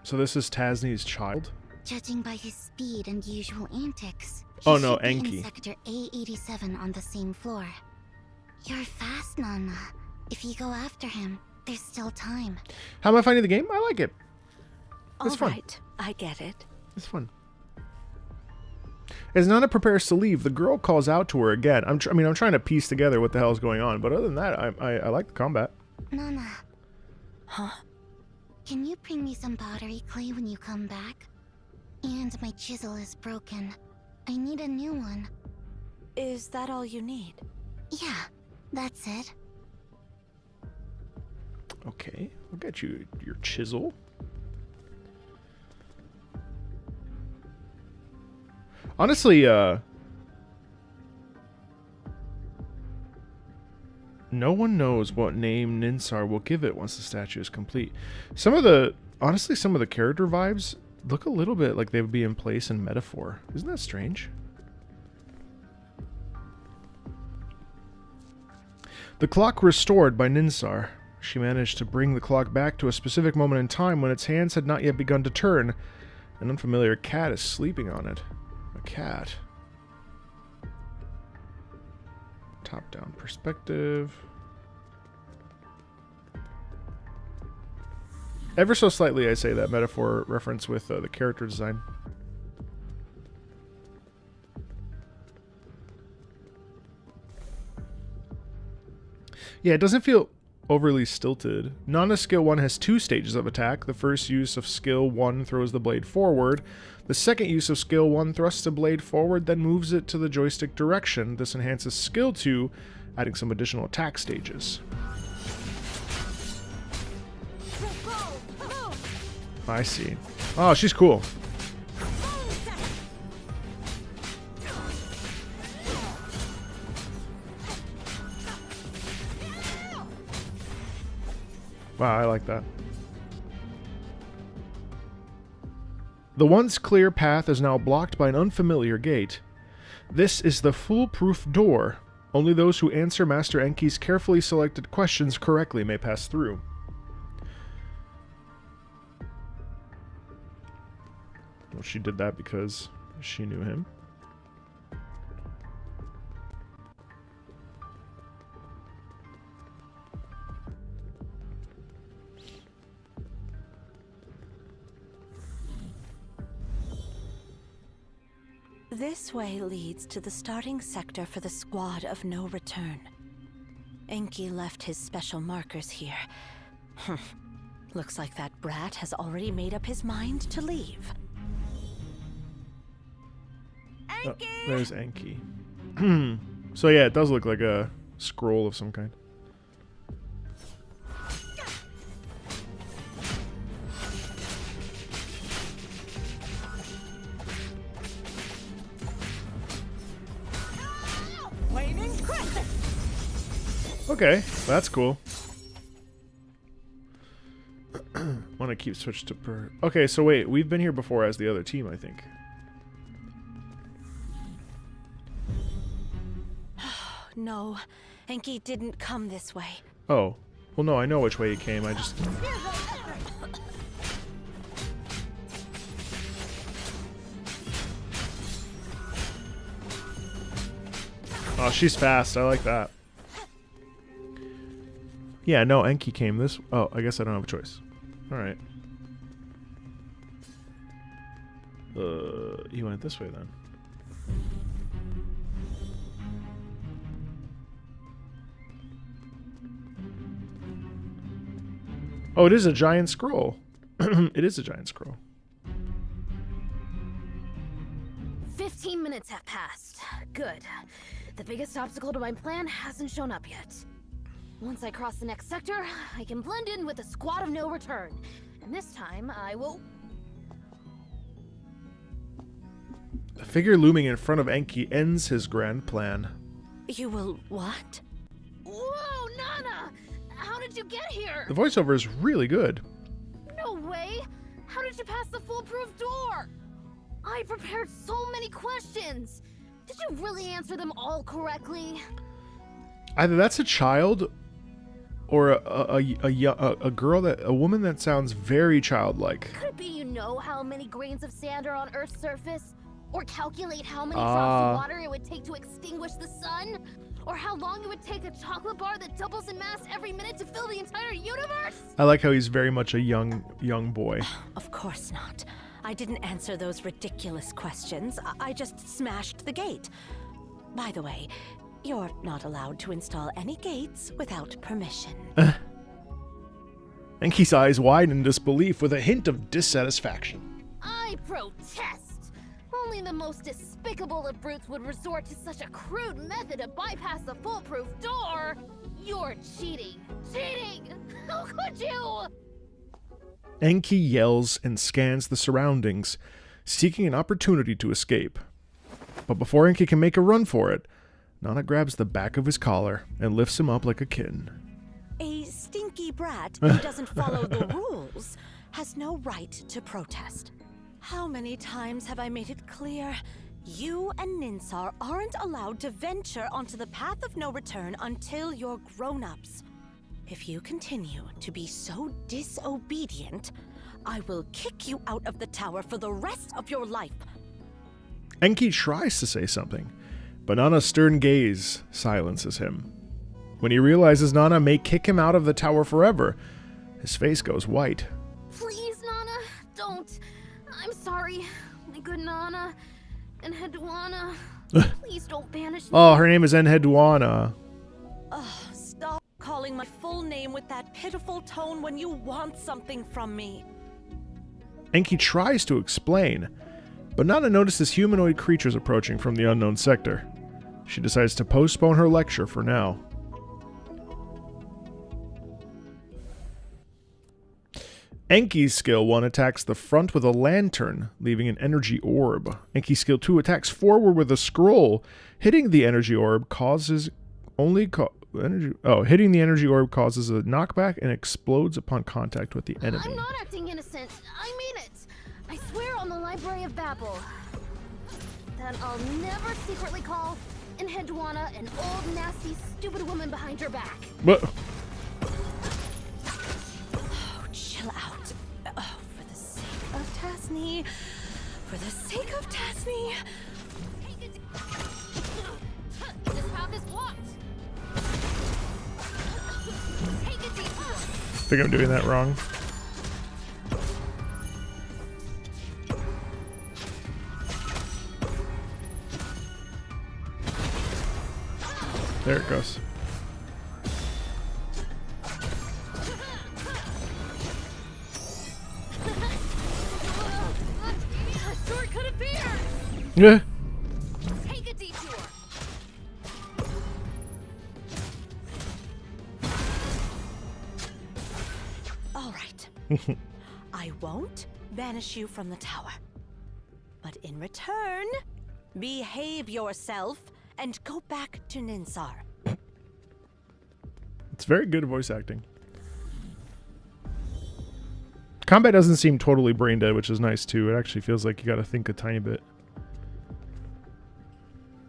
So this is Tasni's child? Judging by his speed and usual antics, Oh, he no, should be Enki. in sector A87 on the same floor. You're fast, Nana. If you go after him, there's still time. How am I finding the game? I like it. All It's fun. right, I get it. It's fun. As Nana prepares to leave, the girl calls out to her again. I'm trying to piece together what the hell is going on, but other than that, I like the combat. Nana, Huh? can you bring me some pottery clay when you come back? And my chisel is broken. I need a new one. Is that all you need? Yeah, that's it. Okay, I'll get you your chisel. Honestly, no one knows what name Ninsar will give it once the statue is complete. Some of the character vibes look a little bit like they would be in place in Metaphor. Isn't that strange? The clock restored by Ninsar. She managed to bring the clock back to a specific moment in time when its hands had not yet begun to turn. An unfamiliar cat is sleeping on it. A cat. Top-down perspective. Ever so slightly, I say that Metaphor reference with the character design. Yeah, it doesn't feel overly stilted. Nana's skill 1 has 2 stages of attack. The first use of skill 1 throws the blade forward. The second use of skill 1 thrusts the blade forward, then moves it to the joystick direction. This enhances skill 2, adding some additional attack stages. I see. Oh, she's cool. Wow, I like that. The once clear path is now blocked by an unfamiliar gate. This is the foolproof door. Only those who answer Master Enki's carefully selected questions correctly may pass through. Well, she did that because she knew him. This way leads to the starting sector for the Squad of No Return. Enki left his special markers here. Looks like that brat has already made up his mind to leave. Enki! Oh, there's Enki. So yeah, it does look like a scroll of some kind. Okay, that's cool. Want to keep switched to per... Okay, so wait, we've been here before as the other team, I think. No, Enki didn't come this way. Oh. Well, no, I know which way he came, I just... Oh, she's fast, I like that. Yeah, no, Enki came this... Oh, I guess I don't have a choice. Alright. He went this way then. Oh, it is a giant scroll. It is a giant scroll. 15 minutes have passed. Good. The biggest obstacle to my plan hasn't shown up yet. Once I cross the next sector, I can blend in with the Squad of No Return. And this time, I will... The figure looming in front of Enki ends his grand plan. You will what? Whoa, Nana! How did you get here? The voiceover is really good. No way! How did you pass the foolproof door? I prepared so many questions! Did you really answer them all correctly? Either that's a child or a girl a woman that sounds very childlike. Could it be you know how many grains of sand are on Earth's surface? Or calculate how many drops of water it would take to extinguish the sun? Or how long it would take a chocolate bar that doubles in mass every minute to fill the entire universe? I like how he's very much a young boy. Of course not. I didn't answer those ridiculous questions. I just smashed the gate. By the way, you're not allowed to install any gates without permission. Enki's eyes widen in disbelief with a hint of dissatisfaction. I protest! Only the most despicable of brutes would resort to such a crude method to bypass the foolproof door! You're cheating! Cheating! How could you? Enki yells and scans the surroundings, seeking an opportunity to escape. But before Enki can make a run for it, Nana grabs the back of his collar and lifts him up like a kitten. A stinky brat who doesn't follow the rules has no right to protest. How many times have I made it clear? You and Ninsar aren't allowed to venture onto the path of no return until you're grown-ups. If you continue to be so disobedient, I will kick you out of the tower for the rest of your life. Enki tries to say something, but Nana's stern gaze silences him. When he realizes Nana may kick him out of the tower forever, his face goes white. Please, Nana, don't. I'm sorry, my good Nana. And Hedwana. Please don't banish me. Oh, her name is Enheduana. Stop calling my full name with that pitiful tone when you want something from me. Enki tries to explain, but Nana notices humanoid creatures approaching from the unknown sector. She decides to postpone her lecture for now. Enki's skill 1 attacks the front with a lantern, leaving an energy orb. Enki's skill 2 attacks forward with a scroll. Hitting the energy orb causes hitting the energy orb causes a knockback and explodes upon contact with the enemy. I'm not acting innocent. I mean it. I swear on the Library of Babel that I'll never secretly call Enheduana an old, nasty, stupid woman behind your back. But Chill out. Oh, for the sake of Tasni. For the sake of Tasni. This path is blocked. Take a detour. I think I'm doing that wrong. There it goes. Shortcut appeared. Yeah. Take a detour. All right. I won't banish you from the tower. But in return, behave yourself and go back to Ninsar. It's very good voice acting. Combat doesn't seem totally brain dead, which is nice too. It actually feels like you gotta think a tiny bit.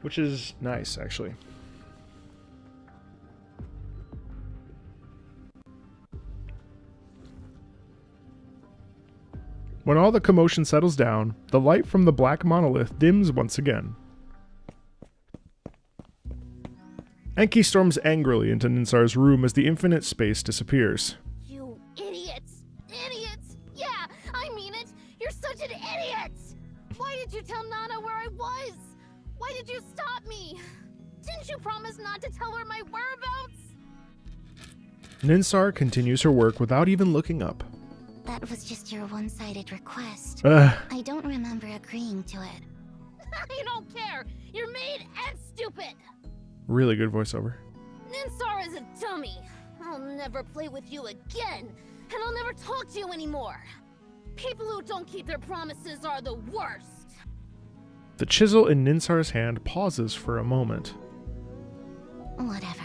Which is nice, actually. When all the commotion settles down, the light from the black monolith dims once again. Enki storms angrily into Ninsar's room as the infinite space disappears. You idiots! Idiots! Yeah, I mean it! You're such an idiot! Why did you tell Nana where I was? Why did you stop me? Didn't you promise not to tell her my whereabouts? Ninsar continues her work without even looking up. That was just your one-sided request. Ugh. I don't remember agreeing to it. I don't care! You're mean and stupid! Really good voiceover. Ninsar is a dummy. I'll never play with you again, and I'll never talk to you anymore. People who don't keep their promises are the worst. The chisel in Ninsar's hand pauses for a moment. Whatever.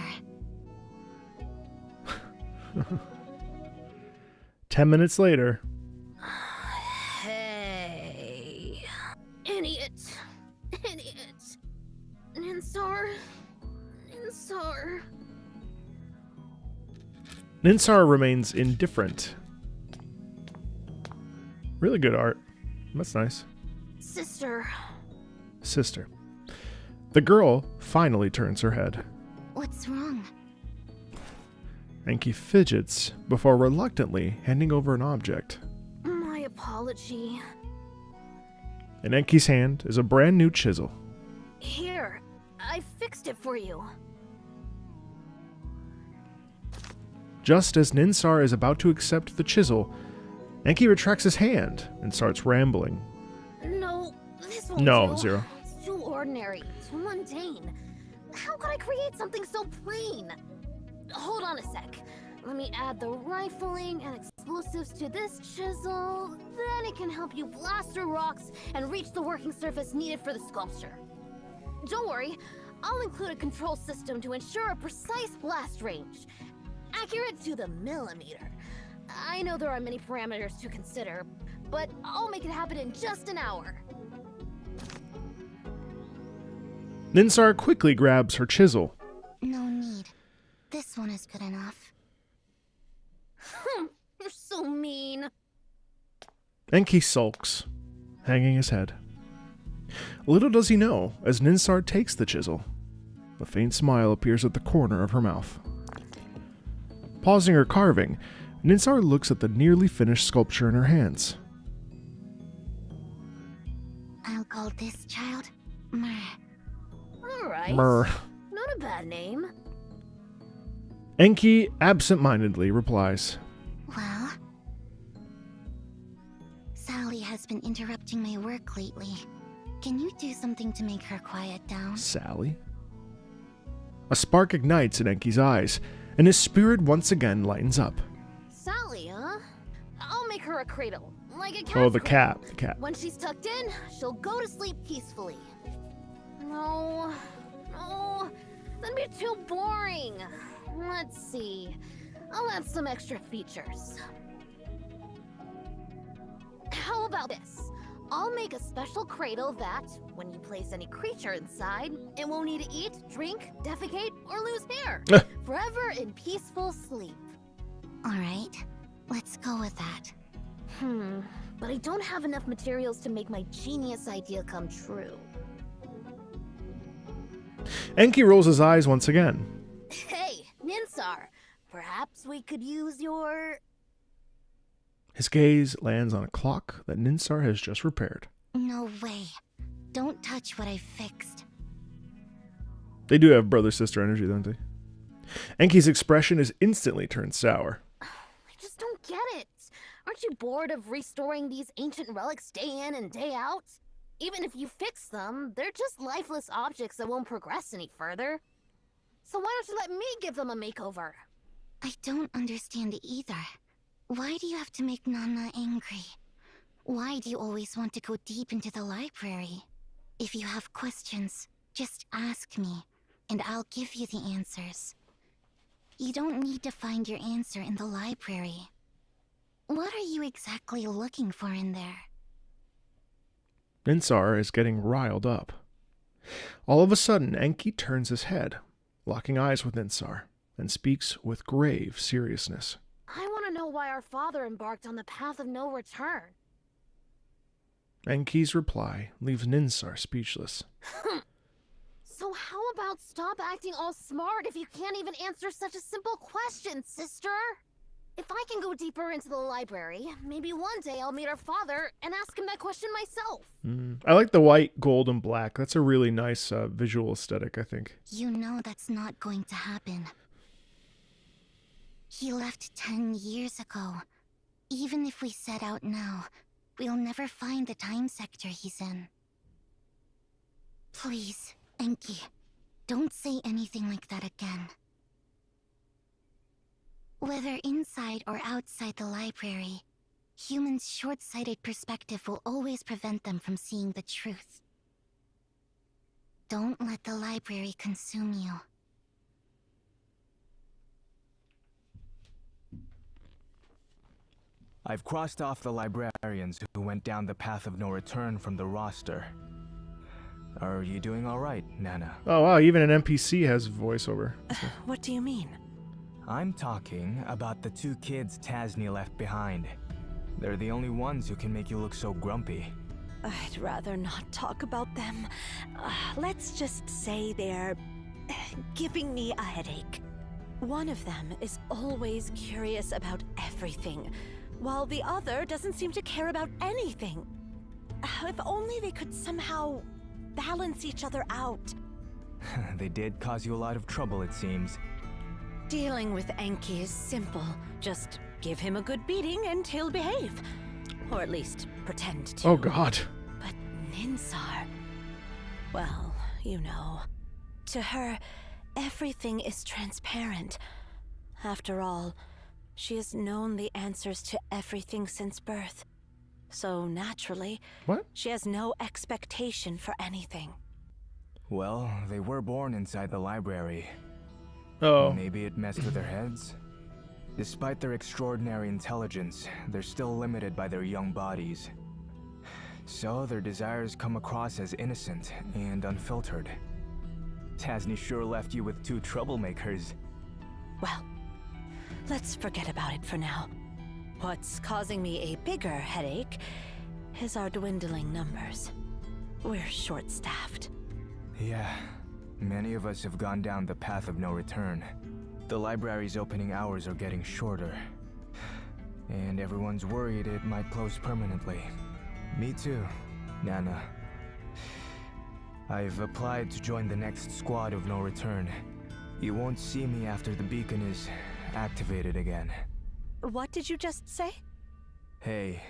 10 minutes later. Hey. Idiot. Idiot. Ninsar remains indifferent. Really good art. That's nice. Sister. Sister. The girl finally turns her head. What's wrong? Enki fidgets before reluctantly handing over an object. My apology. In Enki's hand is a brand new chisel. Here, I fixed it for you. Just as Ninsar is about to accept the chisel, Enki retracts his hand and starts rambling. No, this won't No, do. Zero. It's too ordinary, too mundane. How could I create something so plain? Hold on a sec. Let me add the rifling and explosives to this chisel. Then it can help you blast through rocks and reach the working surface needed for the sculpture. Don't worry, I'll include a control system to ensure a precise blast range. Accurate to the millimeter. I know there are many parameters to consider, but I'll make it happen in just an hour. Ninsar quickly grabs her chisel. No need. This one is good enough. You're so mean. Enki sulks, hanging his head. Little does he know, as Ninsar takes the chisel, a faint smile appears at the corner of her mouth. Pausing her carving, Ninsar looks at the nearly finished sculpture in her hands. I'll call this child Mer. Alright. Mer. Not a bad name. Enki absent-mindedly replies, Well, Sally has been interrupting my work lately. Can you do something to make her quiet down? Sally? A spark ignites in Enki's eyes, and his spirit once again lightens up. Sally, huh? I'll make her a cradle, like a cat. Oh, the cat. The cat. When she's tucked in, she'll go to sleep peacefully. No, that'd be too boring. Let's see. I'll add some extra features. How about this? I'll make a special cradle that, when you place any creature inside, it won't need to eat, drink, defecate, or lose hair. Forever in peaceful sleep. Alright, let's go with that. But I don't have enough materials to make my genius idea come true. Enki rolls his eyes once again. Hey, Ninsar, perhaps we could use your... His gaze lands on a clock that Ninsar has just repaired. No way. Don't touch what I fixed. They do have brother-sister energy, don't they? Enki's expression is instantly turned sour. I just don't get it. Aren't you bored of restoring these ancient relics day in and day out? Even if you fix them, they're just lifeless objects that won't progress any further. So why don't you let me give them a makeover? I don't understand either. Why do you have to make Nana angry? Why do you always want to go deep into the library? If you have questions, just ask me, and I'll give you the answers. You don't need to find your answer in the library. What are you exactly looking for in there? Ninsar is getting riled up. All of a sudden, Enki turns his head, locking eyes with Ninsar, and speaks with grave seriousness. I want to know why our father embarked on the path of no return. Enki's reply leaves Ninsar speechless. So how about stop acting all smart if you can't even answer such a simple question, sister? If I can go deeper into the library, maybe one day I'll meet our father and ask him that question myself. I like the white, gold, and black. That's a really nice visual aesthetic, I think. You know that's not going to happen. He left 10 years ago. Even if we set out now, we'll never find the time sector he's in. Please, Enki, don't say anything like that again. Whether inside or outside the library, humans' short-sighted perspective will always prevent them from seeing the truth. Don't let the library consume you. I've crossed off the librarians who went down the path of no return from the roster. Are you doing all right, Nana? Oh wow, even an NPC has voiceover. What do you mean? I'm talking about the 2 kids Tasni left behind. They're the only ones who can make you look so grumpy. I'd rather not talk about them. Let's just say they're giving me a headache. One of them is always curious about everything, while the other doesn't seem to care about anything. If only they could somehow balance each other out. They did cause you a lot of trouble, it seems. Dealing with Enki is simple. Just give him a good beating and he'll behave. Or at least pretend to. Oh god. But Ninsar... well, you know. To her, everything is transparent. After all, she has known the answers to everything since birth. So naturally, What? she has no expectation for anything. Well, they were born inside the library. Oh. Maybe it messed with their heads? Despite their extraordinary intelligence, they're still limited by their young bodies. So their desires come across as innocent and unfiltered. Tasni sure left you with 2 troublemakers. Well, let's forget about it for now. What's causing me a bigger headache is our dwindling numbers. We're short-staffed. Yeah, many of us have gone down the path of no return. The library's opening hours are getting shorter. And everyone's worried it might close permanently. Me too, Nana. I've applied to join the next squad of no return. You won't see me after the beacon is activated again. What did you just say? Hey,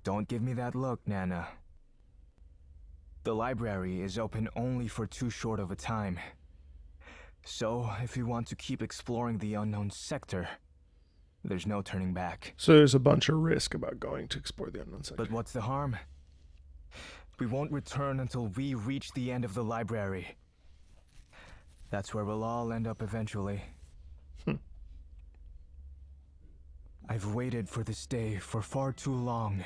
don't give me that look, Nana. The library is open only for too short of a time. So, if you want to keep exploring the unknown sector, there's no turning back. So there's a bunch of risk about going to explore the unknown sector. But what's the harm? We won't return until we reach the end of the library. That's where we'll all end up eventually. I've waited for this day for far too long,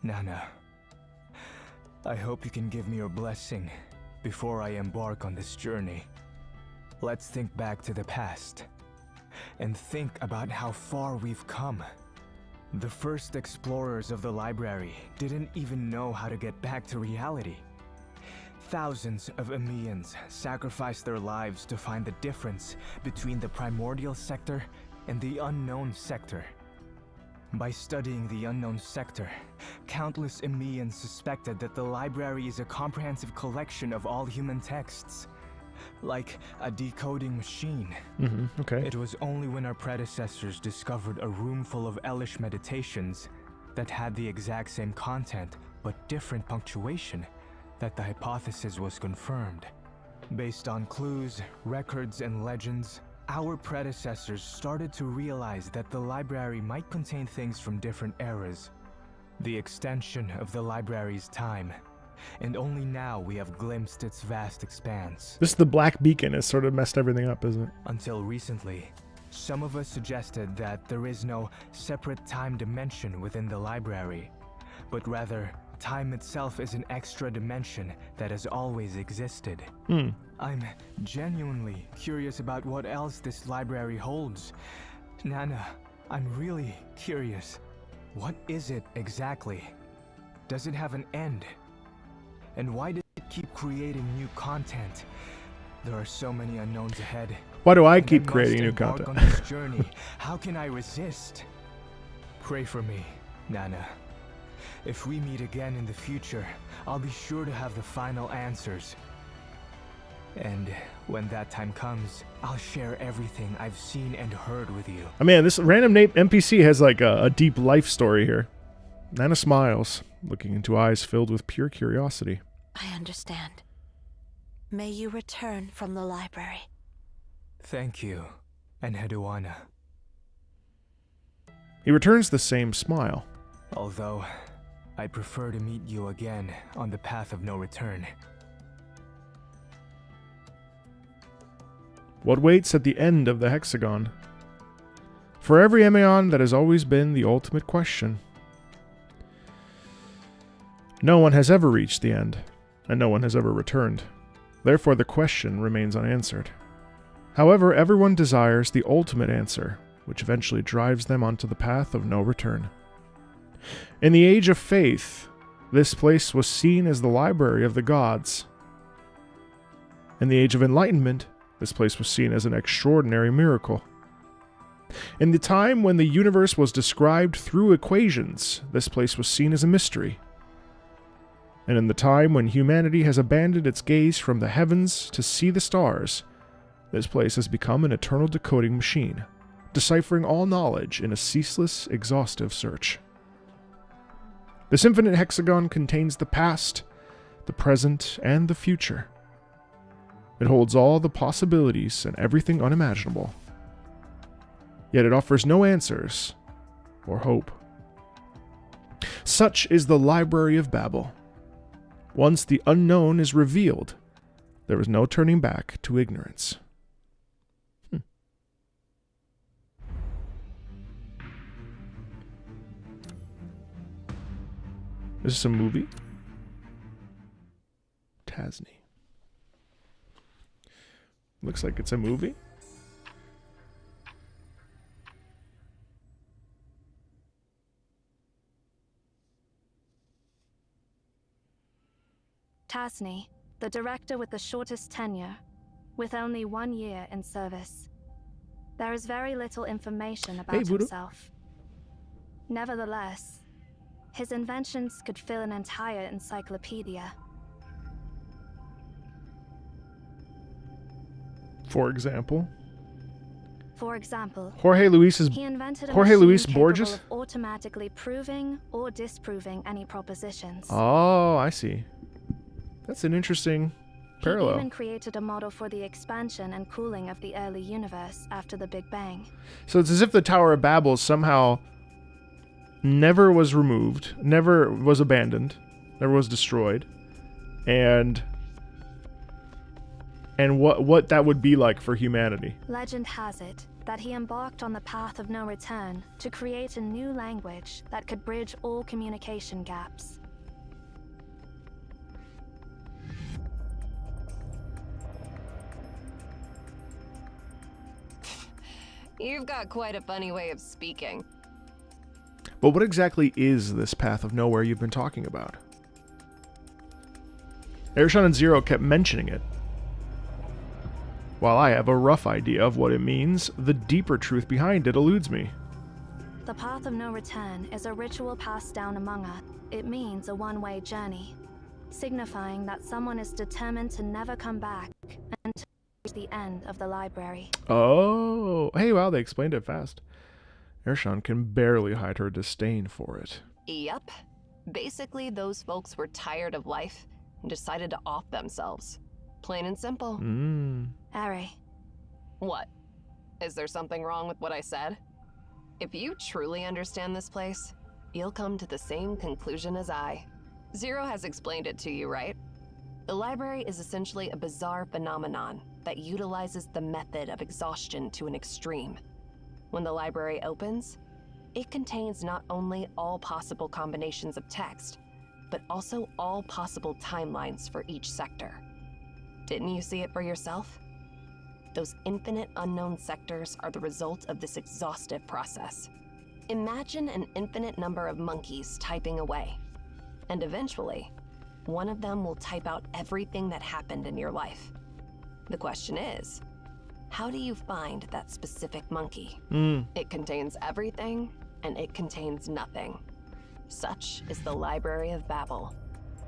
Nana. I hope you can give me your blessing before I embark on this journey. Let's think back to the past and think about how far we've come. The first explorers of the library didn't even know how to get back to reality. Thousands of Emians sacrificed their lives to find the difference between the primordial sector and the unknown sector. By studying the unknown sector, countless Emians suspected that the library is a comprehensive collection of all human texts. Like a decoding machine. Okay. It was only when our predecessors discovered a room full of Elish meditations that had the exact same content but different punctuation that the hypothesis was confirmed. Based on clues, records, and legends, our predecessors started to realize that the library might contain things from different eras. The extension of the library's time. And only now we have glimpsed its vast expanse. This is the Black Beacon has sort of messed everything up, isn't it? Until recently, some of us suggested that there is no separate time dimension within the library, but rather, time itself is an extra dimension that has always existed. I'm genuinely curious about what else this library holds. Nana, I'm really curious. What is it exactly? Does it have an end? And why did it keep creating new content? There are so many unknowns ahead. Why do I And keep must creating new embark content? on this journey. How can I resist? Pray for me, Nana. If we meet again in the future, I'll be sure to have the final answers. And when that time comes, I'll share everything I've seen and heard with you. Oh man, this random NPC has like a deep life story here. Nana smiles, looking into eyes filled with pure curiosity. I understand. May you return from the library. Thank you, Enheduanna. He returns the same smile. Although, I'd prefer to meet you again on the path of no return. What waits at the end of the hexagon? For every Emeon, that has always been the ultimate question. No one has ever reached the end, and no one has ever returned. Therefore, the question remains unanswered. However, everyone desires the ultimate answer, which eventually drives them onto the path of no return. In the Age of Faith, this place was seen as the library of the gods. In the Age of Enlightenment, this place was seen as an extraordinary miracle. In the time when the universe was described through equations, this place was seen as a mystery. And in the time when humanity has abandoned its gaze from the heavens to see the stars, this place has become an eternal decoding machine, deciphering all knowledge in a ceaseless, exhaustive search. This infinite hexagon contains the past, the present, and the future. It holds all the possibilities and everything unimaginable. Yet it offers no answers or hope. Such is the Library of Babel. Once the unknown is revealed, there is no turning back to ignorance. Is this a movie? Tasney. Looks like it's a movie. Tasney, the director with the shortest tenure, with only 1 year in service. There is very little information about himself. Nevertheless, his inventions could fill an entire encyclopedia. For example, Jorge Luis Borges? Of automatically proving or disproving any propositions. Oh, I see. That's an interesting parallel. He even created a model for the expansion and cooling of the early universe after the Big Bang. So it's as if the Tower of Babel somehow never was removed, never was abandoned, never was destroyed, and what that would be like for humanity. Legend has it that he embarked on the path of no return to create a new language that could bridge all communication gaps. You've got quite a funny way of speaking. But what exactly is this path of nowhere you've been talking about? Ershon and Zero kept mentioning it. While I have a rough idea of what it means, the deeper truth behind it eludes me. The path of no return is a ritual passed down among us. It means a one-way journey, signifying that someone is determined to never come back until the end of the library. Oh, hey, wow, they explained it fast. Ershon can barely hide her disdain for it. Yep. Basically, those folks were tired of life and decided to off themselves. Plain and simple. Ari. What? Is there something wrong with what I said? If you truly understand this place, you'll come to the same conclusion as I. Zero has explained it to you, right? The library is essentially a bizarre phenomenon that utilizes the method of exhaustion to an extreme. When the library opens, it contains not only all possible combinations of text, but also all possible timelines for each sector. Didn't you see it for yourself? Those infinite unknown sectors are the result of this exhaustive process. Imagine an infinite number of monkeys typing away, and eventually, one of them will type out everything that happened in your life. The question is, how do you find that specific monkey? It contains everything, and it contains nothing. Such is the Library of Babel.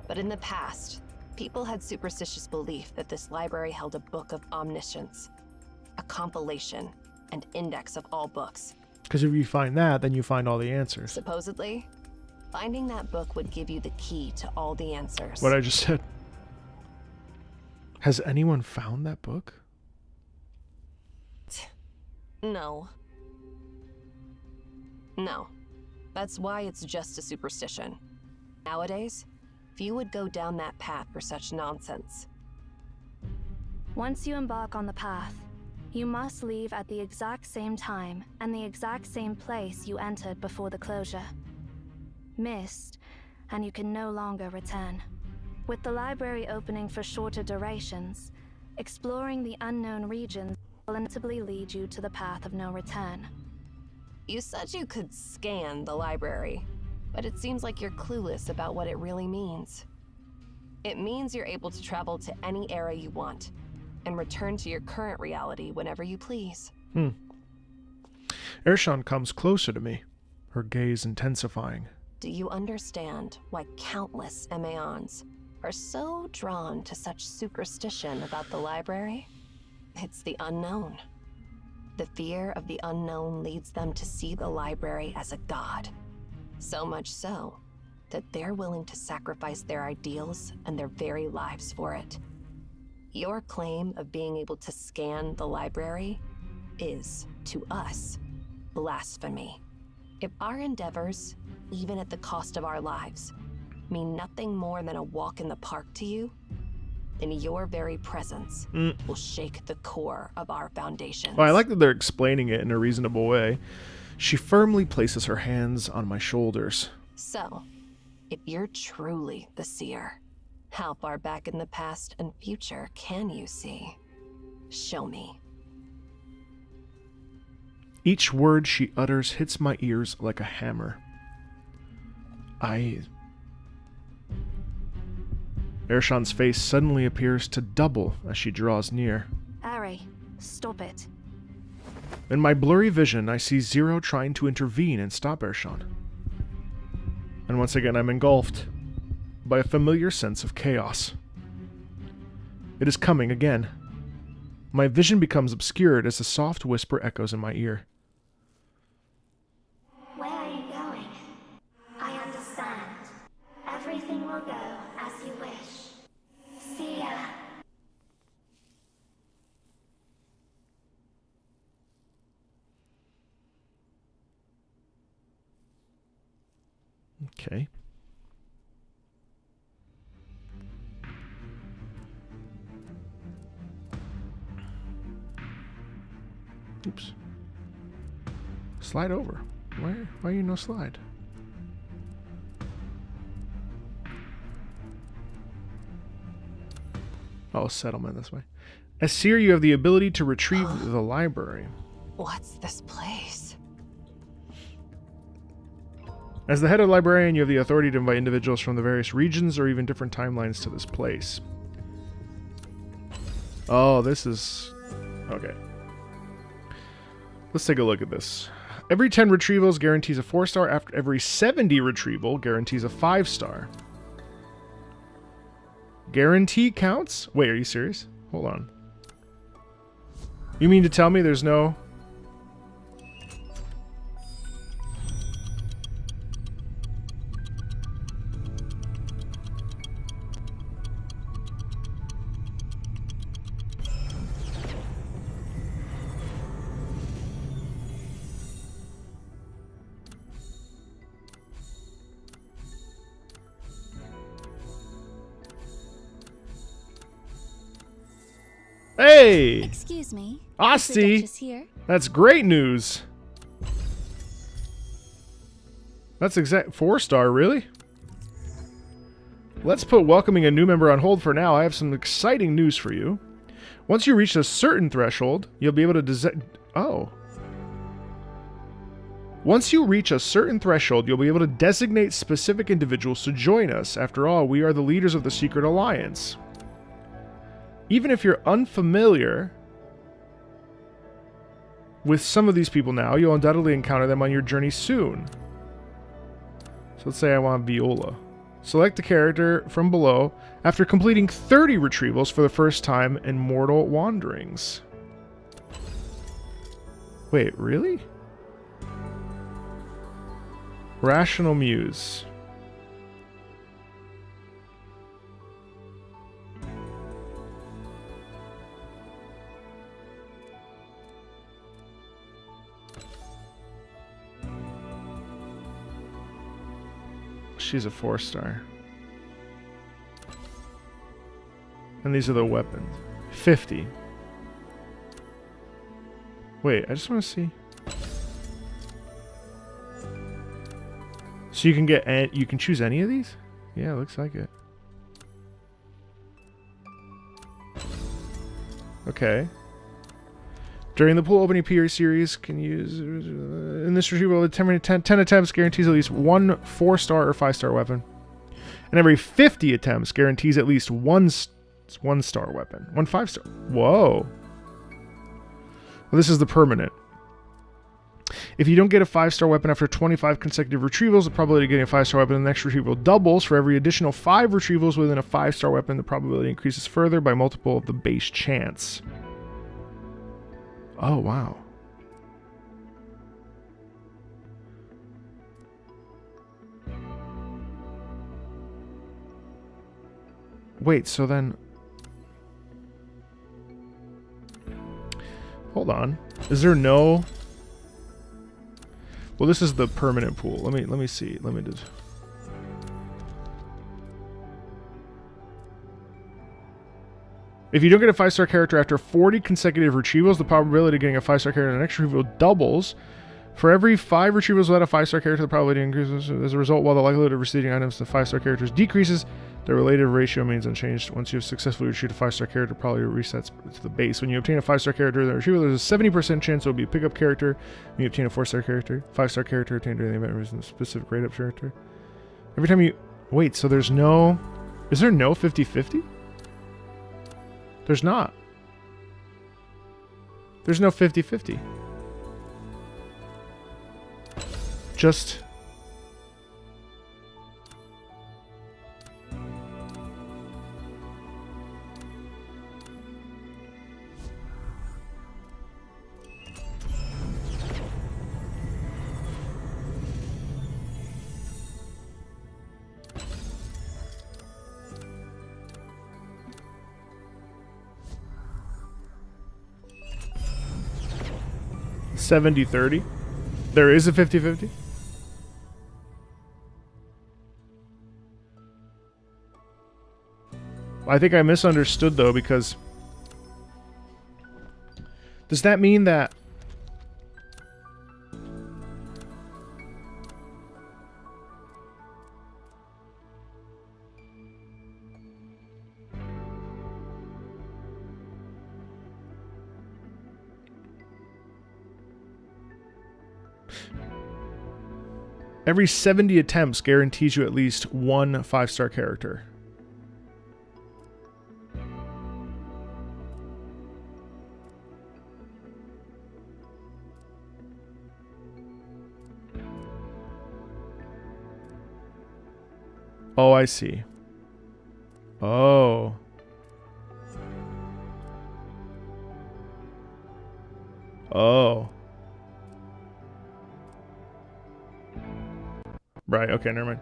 But in the past, people had superstitious belief that this library held a book of omniscience, a compilation and index of all books. Because if you find that, then you find all the answers. Supposedly, finding that book would give you the key to all the answers. What I just said. Has anyone found that book? No. No. That's why it's just a superstition. Nowadays, few would go down that path for such nonsense. Once you embark on the path, you must leave at the exact same time and the exact same place you entered before the closure. Missed, and you can no longer return. With the library opening for shorter durations, exploring the unknown regions will inevitably lead you to the path of no return. You said you could scan the library, but it seems like you're clueless about what it really means. It means you're able to travel to any era you want and return to your current reality whenever you please. Ershon comes closer to me, her gaze intensifying. Do you understand why countless MAONs are so drawn to such superstition about the library? It's the unknown. The fear of the unknown leads them to see the library as a god. So much so that they're willing to sacrifice their ideals and their very lives for it. Your claim of being able to scan the library is, to us, blasphemy. If our endeavors, even at the cost of our lives, mean nothing more than a walk in the park to you, then your very presence will shake the core of our foundations. Well, I like that they're explaining it in a reasonable way. She firmly places her hands on my shoulders. So, if you're truly the seer, how far back in the past and future can you see? Show me. Each word she utters hits my ears like a hammer. Ershon's face suddenly appears to double as she draws near. Ari, stop it. In my blurry vision, I see Zero trying to intervene and stop Ershon. And once again, I'm engulfed by a familiar sense of chaos. It is coming again. My vision becomes obscured as a soft whisper echoes in my ear. Where are you going? I understand. Everything will go as you wish. See ya. Okay. Oops. Slide over. Why you no slide? Oh, settlement this way. As Seer, you have the ability to retrieve the library. What's this place? As the head of the librarian, you have the authority to invite individuals from the various regions or even different timelines to this place. Oh, this is... okay. Let's take a look at this. Every 10 retrievals guarantees a 4-star. After every 70 retrieval guarantees a 5-star. Guarantee counts? Wait, are you serious? Hold on. You mean to tell me there's no... Hey! Excuse me. Asti! Is here? That's great news! That's exact 4-star, really? Let's put welcoming a new member on hold for now. I have some exciting news for you. Once you reach a certain threshold, you'll be able to Once you reach a certain threshold, you'll be able to designate specific individuals to join us. After all, we are the leaders of the Secret Alliance. Even if you're unfamiliar with some of these people now, you'll undoubtedly encounter them on your journey soon. So let's say I want Viola. Select the character from below after completing 30 retrievals for the first time in Mortal Wanderings. Wait, really? Rational Muse. She's a 4-star. And these are the weapons. 50. Wait, I just want to see. So you can get you can choose any of these? Yeah, looks like it. Okay. During the pool opening series, can use in this retrieval 10 attempts guarantees at least one 4-star or 5-star weapon, and every 50 attempts guarantees at least one 1-star weapon, one 5-star. Whoa! Well, this is the permanent. If you don't get a 5-star weapon after 25 consecutive retrievals, the probability of getting a 5-star weapon in the next retrieval doubles. For every additional 5 retrievals within a 5-star weapon, the probability increases further by multiple of the base chance. Oh, wow. Wait, so then... Hold on. Is there no... Well, this is the permanent pool. Let me see. Let me just... If you don't get a 5-star character after 40 consecutive retrievals, the probability of getting a 5-star character in the next retrieval doubles. For every 5 retrievals without a 5-star character, the probability increases. As a result, while the likelihood of receiving items to 5-star characters decreases, the relative ratio remains unchanged. Once you have successfully retrieved a 5-star character, probably resets to the base. When you obtain a 5-star character in the retrieval, there's a 70% chance it will be a pickup character. When you obtain a 4-star character, 5-star character obtained during the event is a specific rate-up character. Every time you... Wait, so there's no... Is there no 50-50? There's not. There's no 50-50. Just... $70-30. There is a 50-50. I think I misunderstood though, because does that mean that every 70 attempts guarantees you at least one 5-star character? Oh, I see. Oh. Oh. Right, okay, never mind.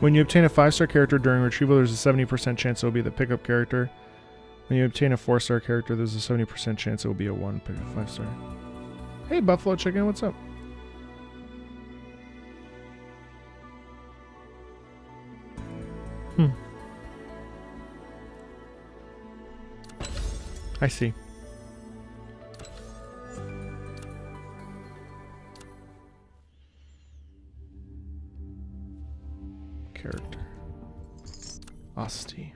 When you obtain a 5-star character during retrieval, there's a 70% chance it will be the pickup character. When you obtain a 4-star character, there's a 70% chance it will be a 5-star. Hey, Buffalo Chicken, what's up? I see. Character. Asti.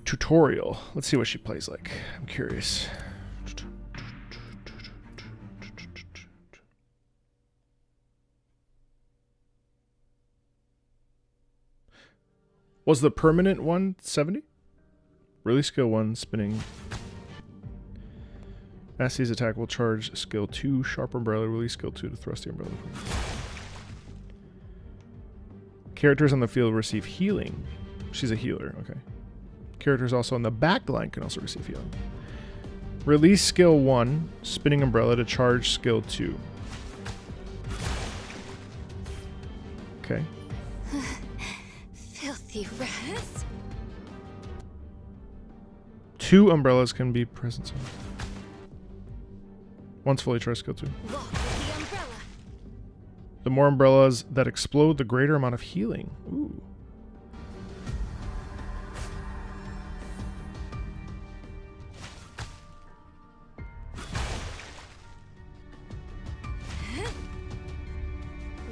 Tutorial. Let's see what she plays like. I'm curious. Was the permanent one 70? Release skill 1, spinning. Asti's attack will charge skill 2, sharp umbrella, release skill 2 to thrust the umbrella. Characters on the field receive healing. She's a healer, okay. Characters also on the back line can also receive healing. Release skill 1, spinning umbrella to charge skill 2. Okay. Filthy rats. 2 umbrellas can be present. Once fully charged, skill 2. Walk with the umbrella. The more umbrellas that explode, the greater amount of healing. Ooh.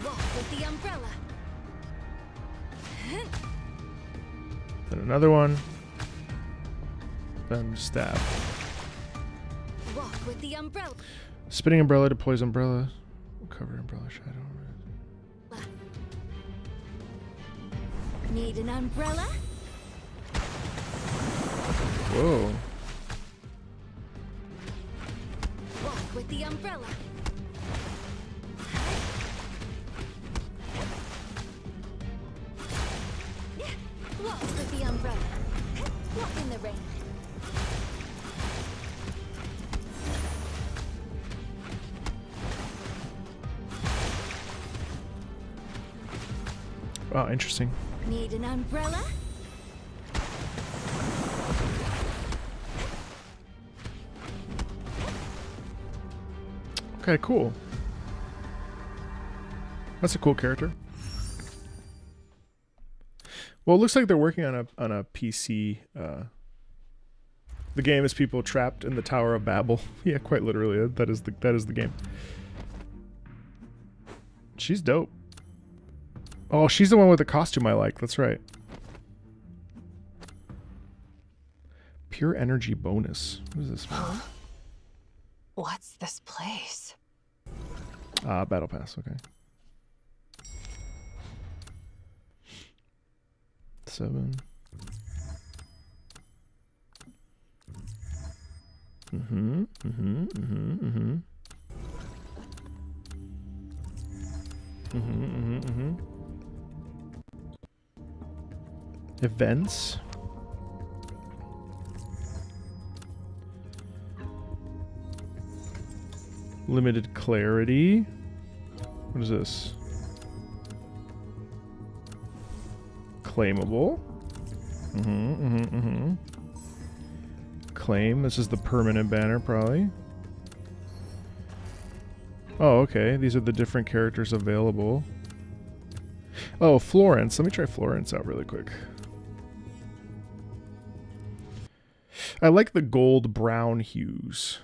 Walk with the umbrella. Then another one. Then stab. Walk with the umbrella. Spinning umbrella deploys umbrella. Cover umbrella shadow. Need an umbrella? Whoa. Walk with the umbrella. Walk with the umbrella. Walk in the rain. Wow, interesting. Need an umbrella? Okay, cool. That's a cool character. Well, it looks like they're working on a PC. The game is people trapped in the Tower of Babel. Yeah, quite literally, that is the game. She's dope. Oh, she's the one with the costume I like. That's right. Pure energy bonus. What is this? Huh? What's this place? Battle pass. Okay. 7. Events. Limited clarity. What is this? Claimable. Claim. This is the permanent banner, probably. Oh, okay. These are the different characters available. Oh, Florence. Let me try Florence out really quick. I like the gold-brown hues.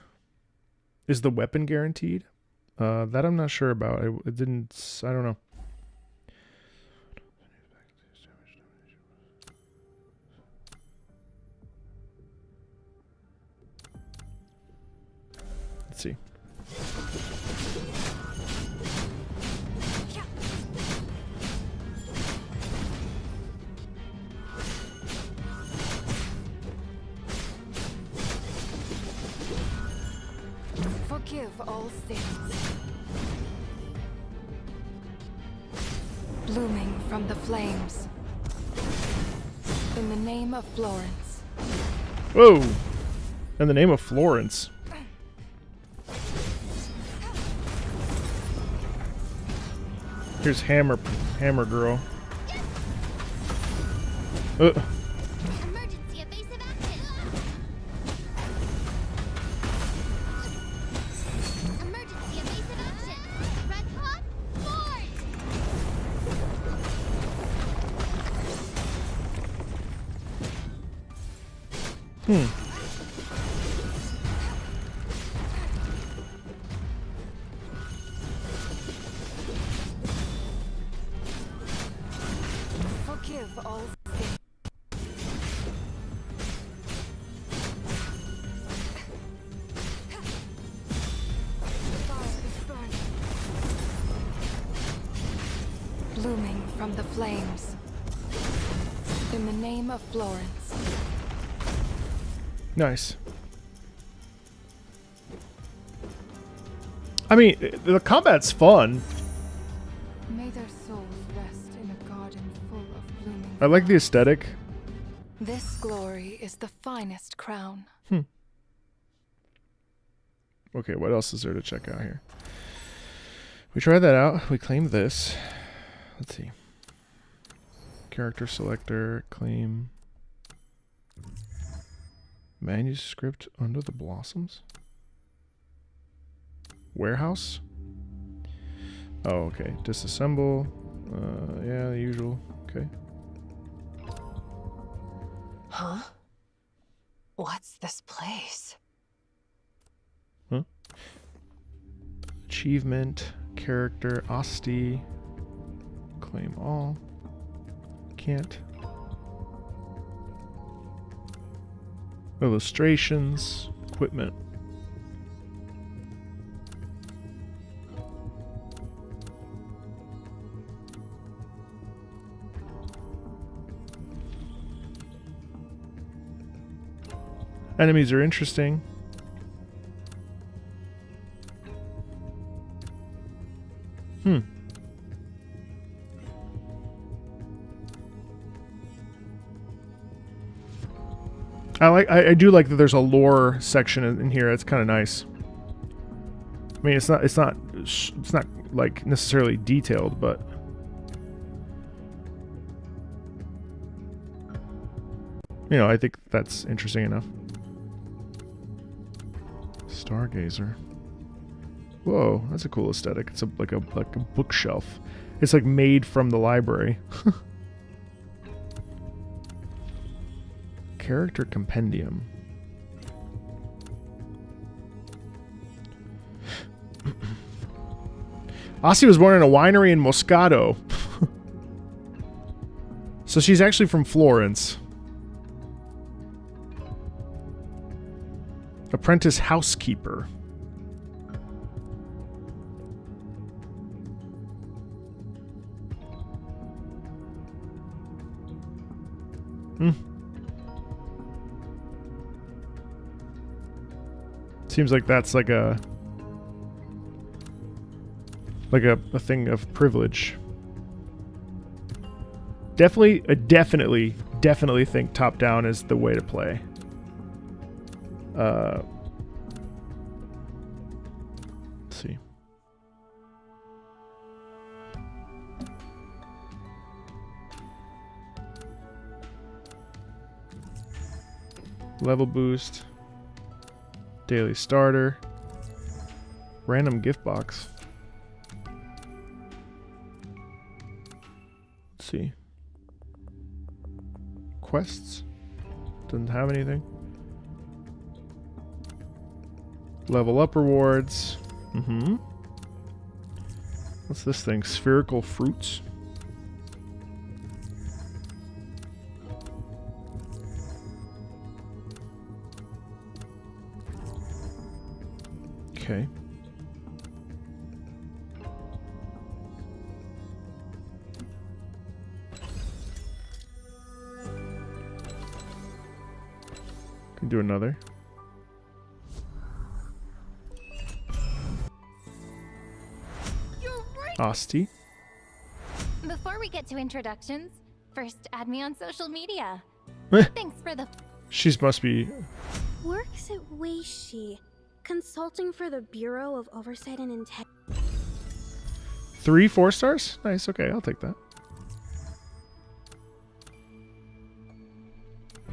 Is the weapon guaranteed? That I'm not sure about. I didn't... I don't know. Let's see. Forgive all sins. Blooming from the flames. In the name of Florence. Whoa! In the name of Florence. Here's Hammer Girl. Emergency evasive action. Emergency evasive action. Red hot forward. Forgive all sins. Fire is burning. Blooming from the flames. In the name of Florence. Nice. I mean, the combat's fun. May their souls rest in a garden full of blooming. I like the aesthetic. This glory is the finest crown. Okay, what else is there to check out here? We tried that out. We claimed this. Let's see. Character selector, claim. Manuscript Under the Blossoms? Warehouse? Oh, okay. Disassemble. Yeah, the usual. Okay. Huh? What's this place? Huh? Achievement. Character. Asti. Claim all. Can't. Illustrations. Equipment. Enemies are interesting. I do like that there's a lore section in here. It's kind of nice. I mean, it's not like necessarily detailed, but you know, I think that's interesting enough. Stargazer. Whoa, that's a cool aesthetic. It's like a bookshelf. It's like made from the library. Character compendium. Asti was born in a winery in Moscato. So she's actually from Florence. Apprentice housekeeper. Seems like that's like a thing of privilege. Definitely think top down is the way to play. Let's see. Level boost. Daily starter. Random gift box. Let's see. Quests. Doesn't have anything. Level up rewards. What's this thing? Spherical fruits. Okay. Can do another. Asti. Before we get to introductions, first add me on social media. Thanks for the... She must be... Works at Weishi, consulting for the Bureau of Oversight and Integrity. 3 4 stars? Nice, okay, I'll take that.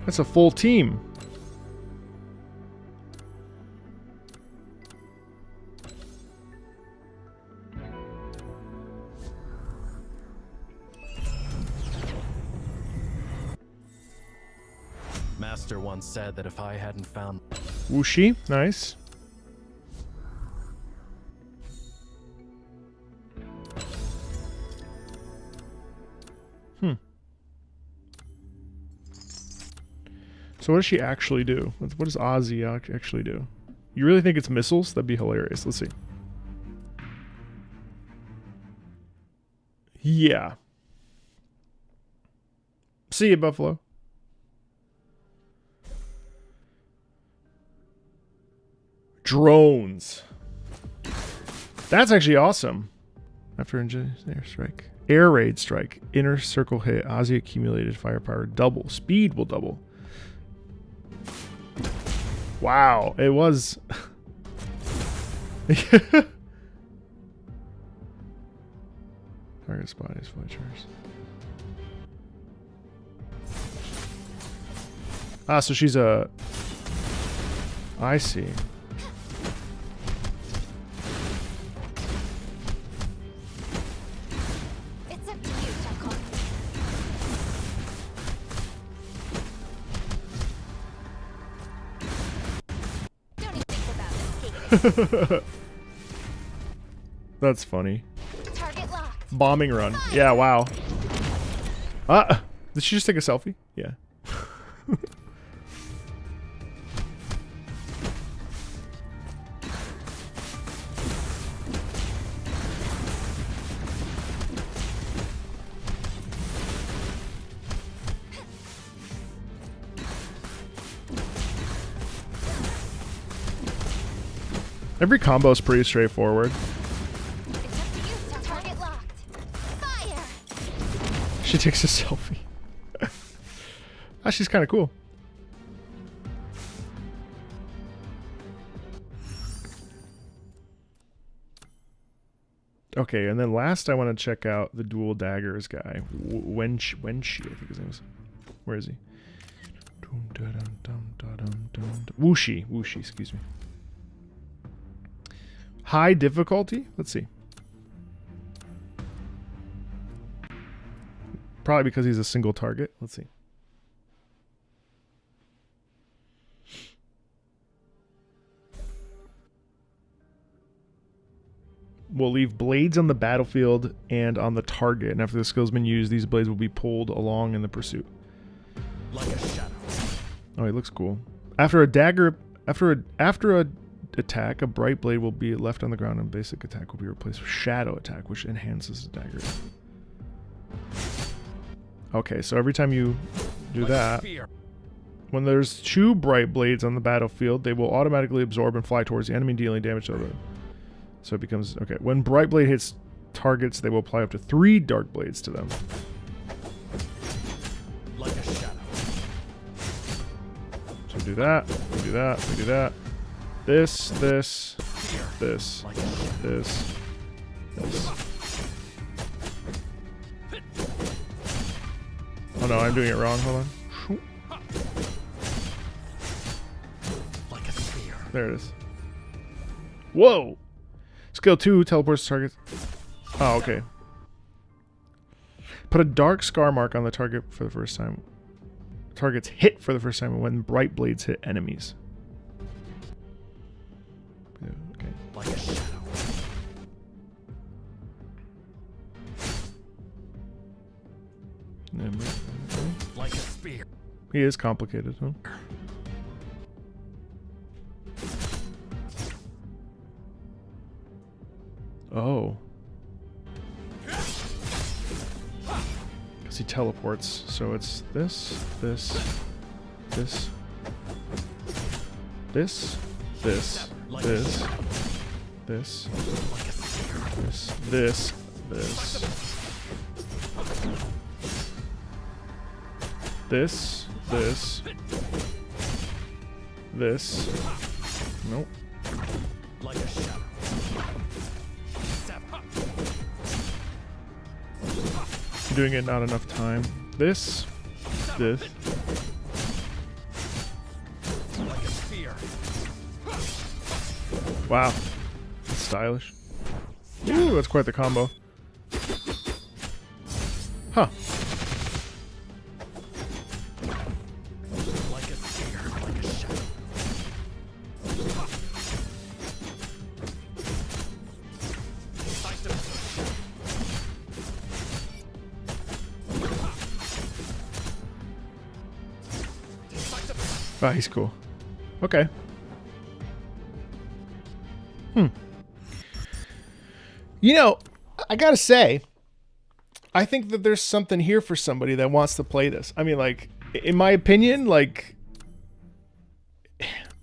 That's a full team. Master once said that if I hadn't found... Wuxi, nice. So what does she actually do? What does Ozzy actually do? You really think it's missiles? That'd be hilarious. Let's see. Yeah. See you, Buffalo. Drones. That's actually awesome. After air strike. Air raid strike. Inner circle hit. Ozzy accumulated firepower double. Speed will double. Wow, it was... Target spot is fully charged. Ah, so she's a... I see. That's funny. Target locked. Bombing run. Yeah, wow. Did she just take a selfie? Yeah. Every combo is pretty straightforward. Target locked. Fire. She takes a selfie. She's kind of cool. Okay, and then last I want to check out the dual daggers guy. Wenshi, I think his name is. Where is he? Wushi, excuse me. High difficulty? Let's see. Probably because he's a single target. Let's see. Will leave blades on the battlefield and on the target, and after the skill's been used, these blades will be pulled along in the pursuit. Like a shadow. Oh, he looks cool. After a attack, a bright blade will be left on the ground, and basic attack will be replaced with shadow attack, which enhances the dagger. Okay, so every time you do that, when there's 2 bright blades on the battlefield, they will automatically absorb and fly towards the enemy, dealing damage to them. So it becomes okay. When bright blade hits targets, they will apply up to 3 dark blades to them. Like a shadow. So do that. We do that. We do that. This. Oh no, I'm doing it wrong. Hold on. Like a spear. There it is. Whoa! Skill 2 teleports targets. Oh, okay. Put a dark scar mark on the target for the first time. Targets hit for the first time when bright blades hit enemies. Yeah, okay. Like a shadow. Like a spear. He is complicated, huh? Oh. Because he teleports. So it's this, this, this, this, this, this, this, this, this, this. Nope. Like a shadow. Doing it not enough time. This. Like a spear. Wow. That's stylish. Ooh, that's quite the combo. Huh. Like a spear. Like a shadow. Ah, he's cool. Okay. You know, I gotta say, I think that there's something here for somebody that wants to play this. I mean, like, in my opinion, like,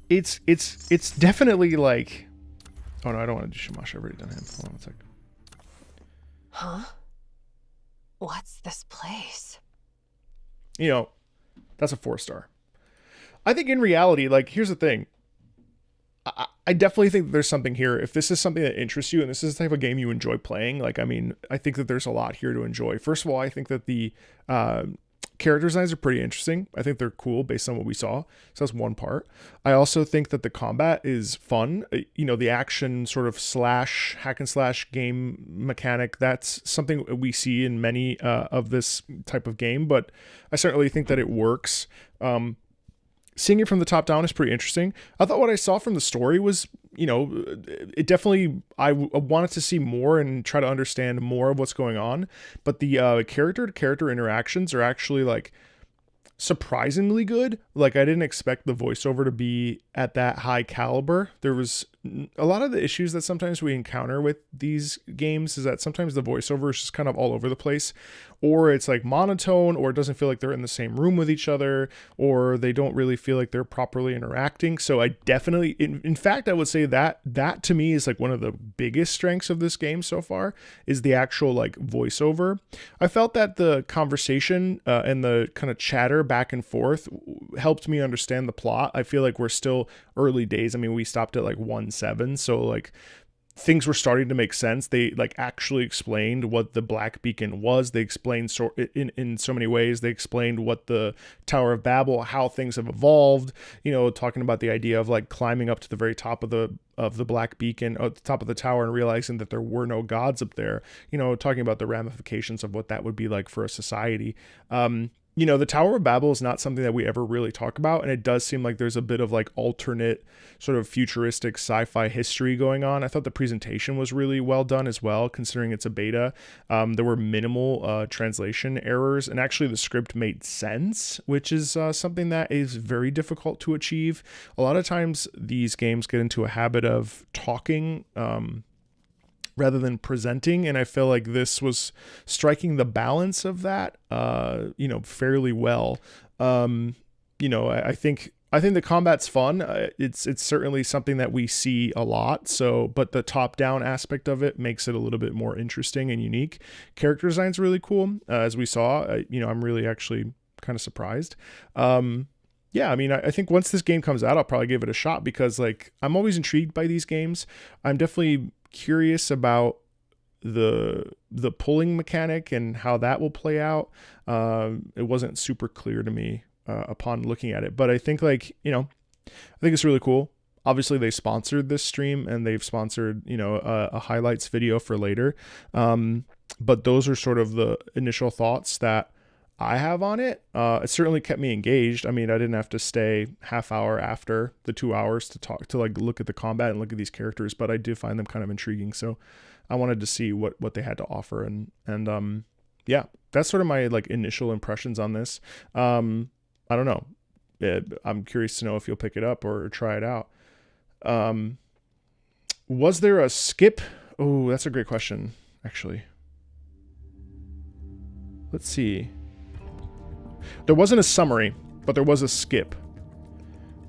it's definitely like, oh no, I don't want to do Shamash. I've already done him. Hold on a sec. Huh? What's this place? You know, that's a 4-star. I think in reality, like, here's the thing. I definitely think that there's something here. If this is something that interests you and this is the type of game you enjoy playing, like, I mean, I think that there's a lot here to enjoy. First of all, I think that the character designs are pretty interesting. I think they're cool based on what we saw. So that's one part. I also think that the combat is fun. You know, the action sort of slash hack and slash game mechanic, that's something we see in many of this type of game, but I certainly think that it works. Seeing it from the top down is pretty interesting. I thought what I saw from the story was you know, it definitely, I wanted to see more and try to understand more of what's going on. But the character-to-character interactions are actually like surprisingly good. Like, I didn't expect the voiceover to be at that high caliber. There was a lot of the issues that sometimes we encounter with these games is that sometimes the voiceover is just kind of all over the place, or it's like monotone, or it doesn't feel like they're in the same room with each other, or they don't really feel like they're properly interacting. So I definitely, in fact, I would say that to me is like one of the biggest strengths of this game so far is the actual like voiceover. I felt that the conversation and the kind of chatter back and forth helped me understand the plot. I feel like we're still early days. I mean, we stopped at like 1.7, so like things were starting to make sense. They like actually explained what the Black Beacon was. They explained in so many ways. They explained what the Tower of Babel, how things have evolved, you know, talking about the idea of like climbing up to the very top of the Black Beacon, at the top of the tower, and realizing that there were no gods up there, you know, talking about the ramifications of what that would be like for a society. You know, the Tower of Babel is not something that we ever really talk about, and it does seem like there's a bit of like alternate sort of futuristic sci-fi history going on. I thought the presentation was really well done as well, considering it's a beta. There were minimal translation errors, and actually the script made sense, which is something that is very difficult to achieve. A lot of times these games get into a habit of talking rather than presenting, and I feel like this was striking the balance of that, you know, fairly well. You know, I think the combat's fun. It's certainly something that we see a lot. So, but the top-down aspect of it makes it a little bit more interesting and unique. Character design's really cool, as we saw. You know, I'm really actually kind of surprised. Yeah, I mean, I think once this game comes out, I'll probably give it a shot because, like, I'm always intrigued by these games. I'm definitely curious about the pulling mechanic and how that will play out. It wasn't super clear to me upon looking at it, but I think, like, you know, I think it's really cool. Obviously they sponsored this stream and they've sponsored, you know, a highlights video for later. But those are sort of the initial thoughts that I have on it. It certainly kept me engaged. I mean, I didn't have to stay half hour after the 2 hours to like look at the combat and look at these characters, but I do find them kind of intriguing. So I wanted to see what they had to offer. And yeah, that's sort of my like initial impressions on this. I don't know. I'm curious to know if you'll pick it up or try it out. Was there a skip? Oh, that's a great question, actually. Let's see. There wasn't a summary, but there was a skip.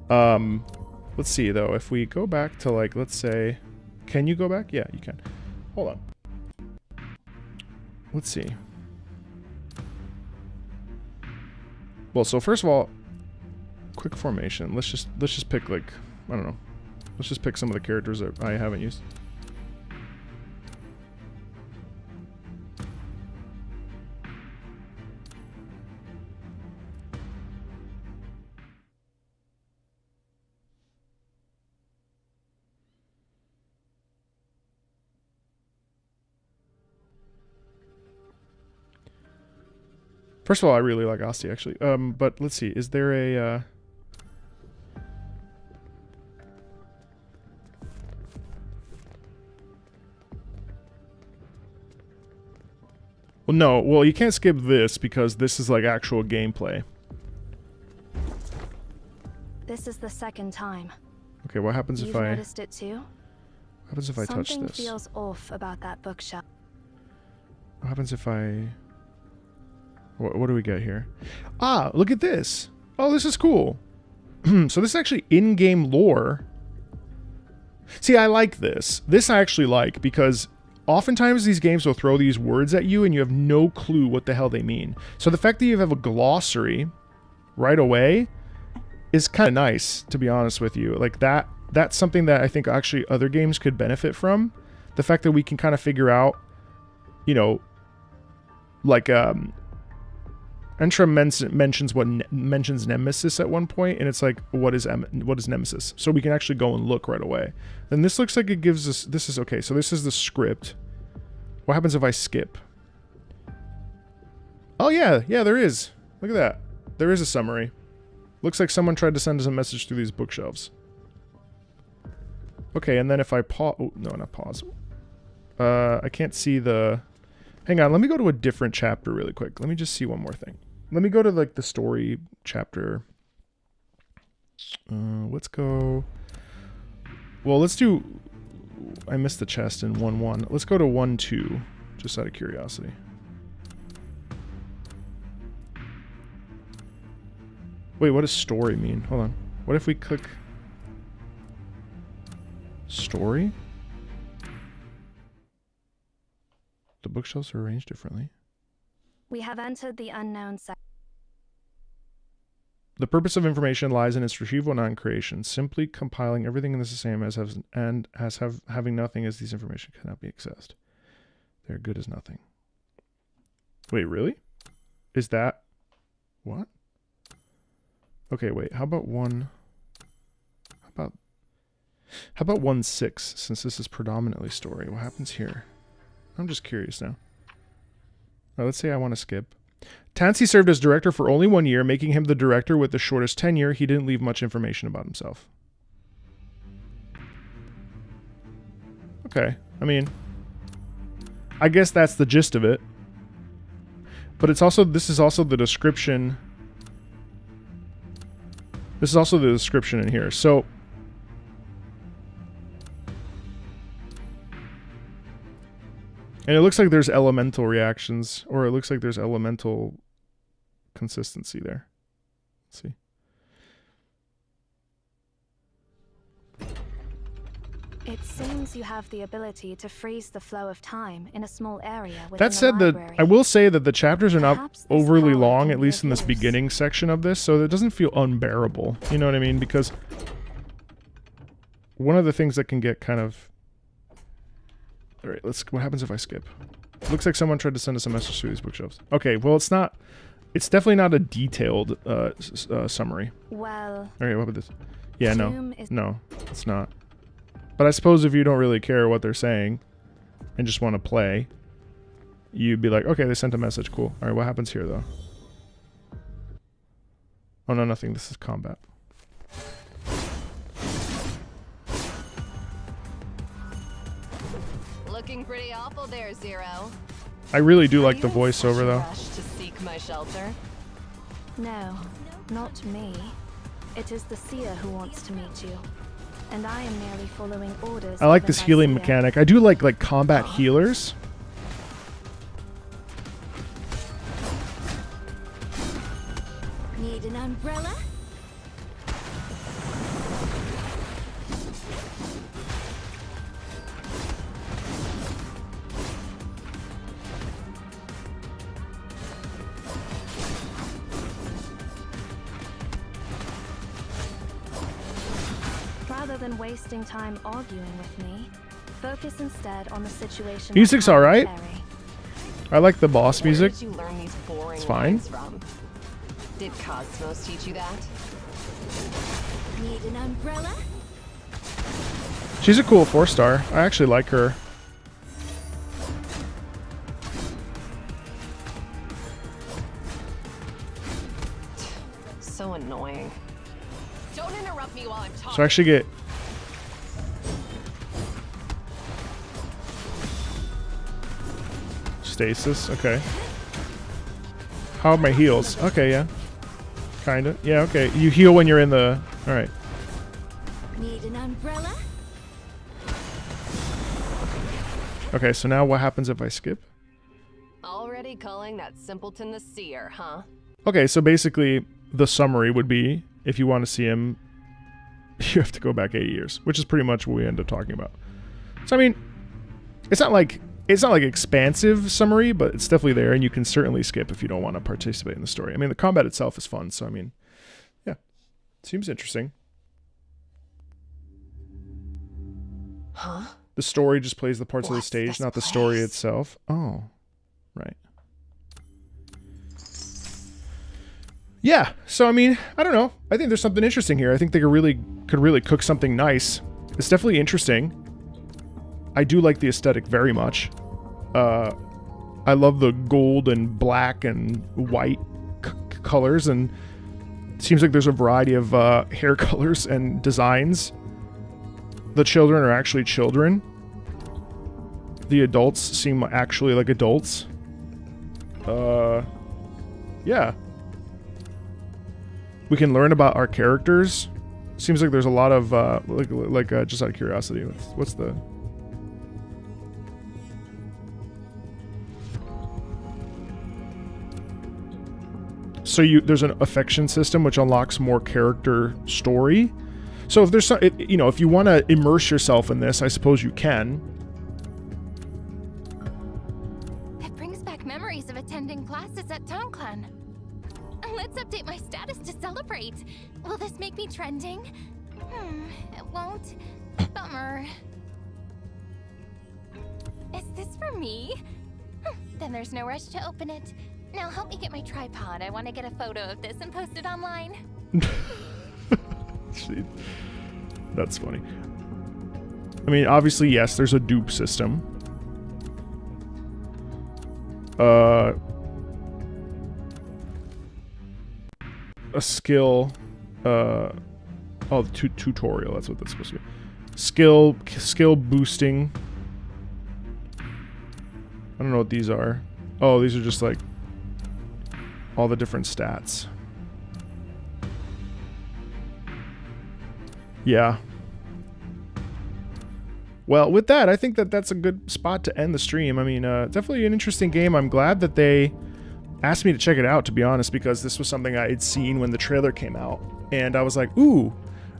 Let's see, though. If we go back to, like, let's say... Can you go back? Yeah, you can. Hold on. Let's see. Well, so first of all, quick formation. Let's just pick, like, I don't know. Let's just pick some of the characters that I haven't used. First of all, I really like Asti, actually. But let's see. Is there a... Well, no. Well, you can't skip this because this is like actual gameplay. This is the second time. Okay, what happens if I... You've noticed it too? What happens if I touch this? Something feels off about that bookshelf. What happens if I... What do we get here? Ah, look at this. Oh, this is cool. So this is actually in-game lore. See, I like this. This I actually like because oftentimes these games will throw these words at you and you have no clue what the hell they mean. So the fact that you have a glossary right away is kind of nice, to be honest with you. Like that's something that I think actually other games could benefit from. The fact that we can kind of figure out, you know, like Entra mentions Nemesis at one point, and it's like, what is Nemesis? So we can actually go and look right away. Then this looks like it gives us, this is okay. So this is the script. What happens if I skip? Oh yeah, there is. Look at that. There is a summary. Looks like someone tried to send us a message through these bookshelves. Okay, and then if I pause... Oh, no, not pause. I can't see the... Hang on, let me go to a different chapter really quick. Let me just see one more thing. Let me go to, like, the story chapter. Let's go... Well, let's do... I missed the chest in 1-1. Let's go to 1-2, just out of curiosity. Wait, what does story mean? Hold on. What if we click... Story? The bookshelves are arranged differently. We have entered the unknown section. The purpose of information lies in its retrieval, not in creation. Simply compiling everything in the same having nothing as these information cannot be accessed. They're good as nothing. Wait, really? Is that... What? Okay, wait. How about 1-6, since this is predominantly story? What happens here? I'm just curious now. Now, let's say I want to skip. Tansy served as director for only 1 year, making him the director with the shortest tenure. He didn't leave much information about himself. Okay, I mean, I guess that's the gist of it. But it's also, this is also the description. This is also the description in here. So, and it looks like there's elemental reactions, or it looks like there's elemental consistency there. Let's see. It seems you have the ability to freeze the flow of time in a small area within That said, I will say that the chapters are not overly long, at least in this beginning section of this, so it doesn't feel unbearable. You know what I mean? Because one of the things that can get kind of... Alright, what happens if I skip? It looks like someone tried to send us a message through these bookshelves. Okay, well, it's not... It's definitely not a detailed summary. Well... Alright, what about this? Yeah, no. No, it's not. But I suppose if you don't really care what they're saying and just want to play, you'd be like, okay, they sent a message, cool. Alright, what happens here, though? Oh, no, nothing. This is combat. Looking pretty awful there, Zero. I really do like the voiceover, though. Rush to seek my shelter? No, not me. It is the seer who wants to meet you. And I am merely following orders. I like this healing mechanic. I do like combat healers. Need an umbrella? Rather than wasting time arguing with me, focus instead on the situation. Music's alright. I like the boss music. Where did you learn these boring It's fine. lines from? Did Cosmos teach you that? Need an umbrella? She's a cool 4-star. I actually like her. So annoying. Don't interrupt me while I'm talking. So I actually get... Stasis, okay. How are my heals? Okay, yeah. Kinda. Yeah, okay. You heal when you're in the... Alright. Need an umbrella? Okay, so now what happens if I skip? Already calling that simpleton the seer, huh? Okay, so basically the summary would be, if you want to see him, you have to go back 80 years, which is pretty much what we end up talking about. So I mean, it's not like expansive summary, but it's definitely there, and you can certainly skip if you don't want to participate in the story. I mean, the combat itself is fun, so I mean, yeah, seems interesting. Huh? The story just plays the parts of the What's stage, this not the story place? itself. Oh, right. Yeah, so I mean, I don't know. I think there's something interesting here. I think they could really cook something nice. It's definitely interesting. I do like the aesthetic very much. I love the gold and black and white colors, and it seems like there's a variety of hair colors and designs. the children are actually children. The adults seem actually like adults. Yeah. We can learn about our characters. Seems like there's a lot of, just out of curiosity, what's the... So there's an affection system which unlocks more character story. So if there's some, if you want to immerse yourself in this, I suppose you can. It brings back memories of attending classes at TownClan. Let's update my status to celebrate. Will this make me trending? It won't. Bummer. Is this for me? Then there's no rush to open it. Now help me get my tripod. I want to get a photo of this and post it online. That's funny. I mean, obviously, yes, there's a dupe system. A skill. The tutorial. That's what that's supposed to be. Skill boosting. I don't know what these are. Oh, these are just like all the different stats. Yeah. Well, with that, I think that that's a good spot to end the stream. I mean, definitely an interesting game. I'm glad that they asked me to check it out, to be honest, because this was something I had seen when the trailer came out. And I was like, ooh.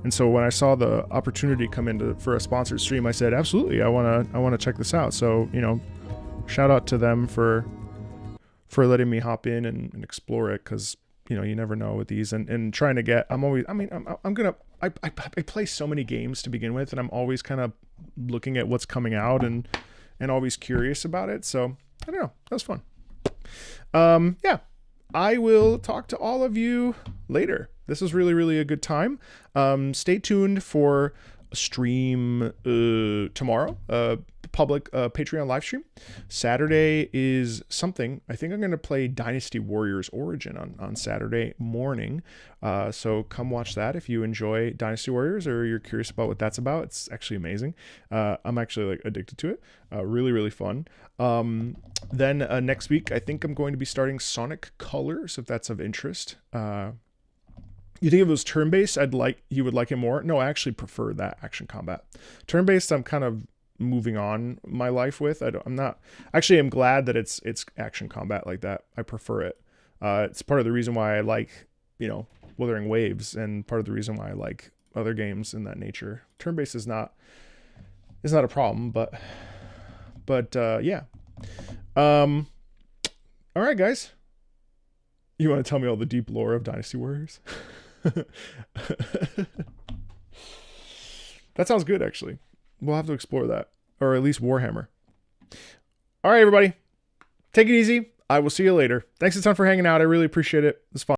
And so when I saw the opportunity come in for a sponsored stream, I said, absolutely, I want to check this out. So, shout out to them for letting me hop in and explore it, because you never know with these, and trying to get, I play so many games to begin with, and I'm always kind of looking at what's coming out and always curious about it. So I don't know, that was fun. Yeah, I will talk to all of you later. This was really, really a good time. Stay tuned for a stream tomorrow, public Patreon live stream. Saturday is something. I think I'm going to play Dynasty Warriors Origin on Saturday morning. So come watch that if you enjoy Dynasty Warriors or you're curious about what that's about. It's actually amazing. I'm actually like addicted to it. Really, really fun. Then next week, I think I'm going to be starting Sonic Colors, if that's of interest. You think if it was turn-based, you would like it more? No, I actually prefer that action combat. Turn-based, I'm kind of moving on my life with. I'm glad that it's action combat like that. I prefer it. It's part of the reason why I like, Wuthering Waves, and part of the reason why I like other games in that nature. Turn-based is not a problem, but yeah. All right, guys. You want to tell me all the deep lore of Dynasty Warriors? That sounds good, actually. We'll have to explore that, or at least Warhammer. All right, everybody. Take it easy. I will see you later. Thanks a ton for hanging out. I really appreciate it. It was fun.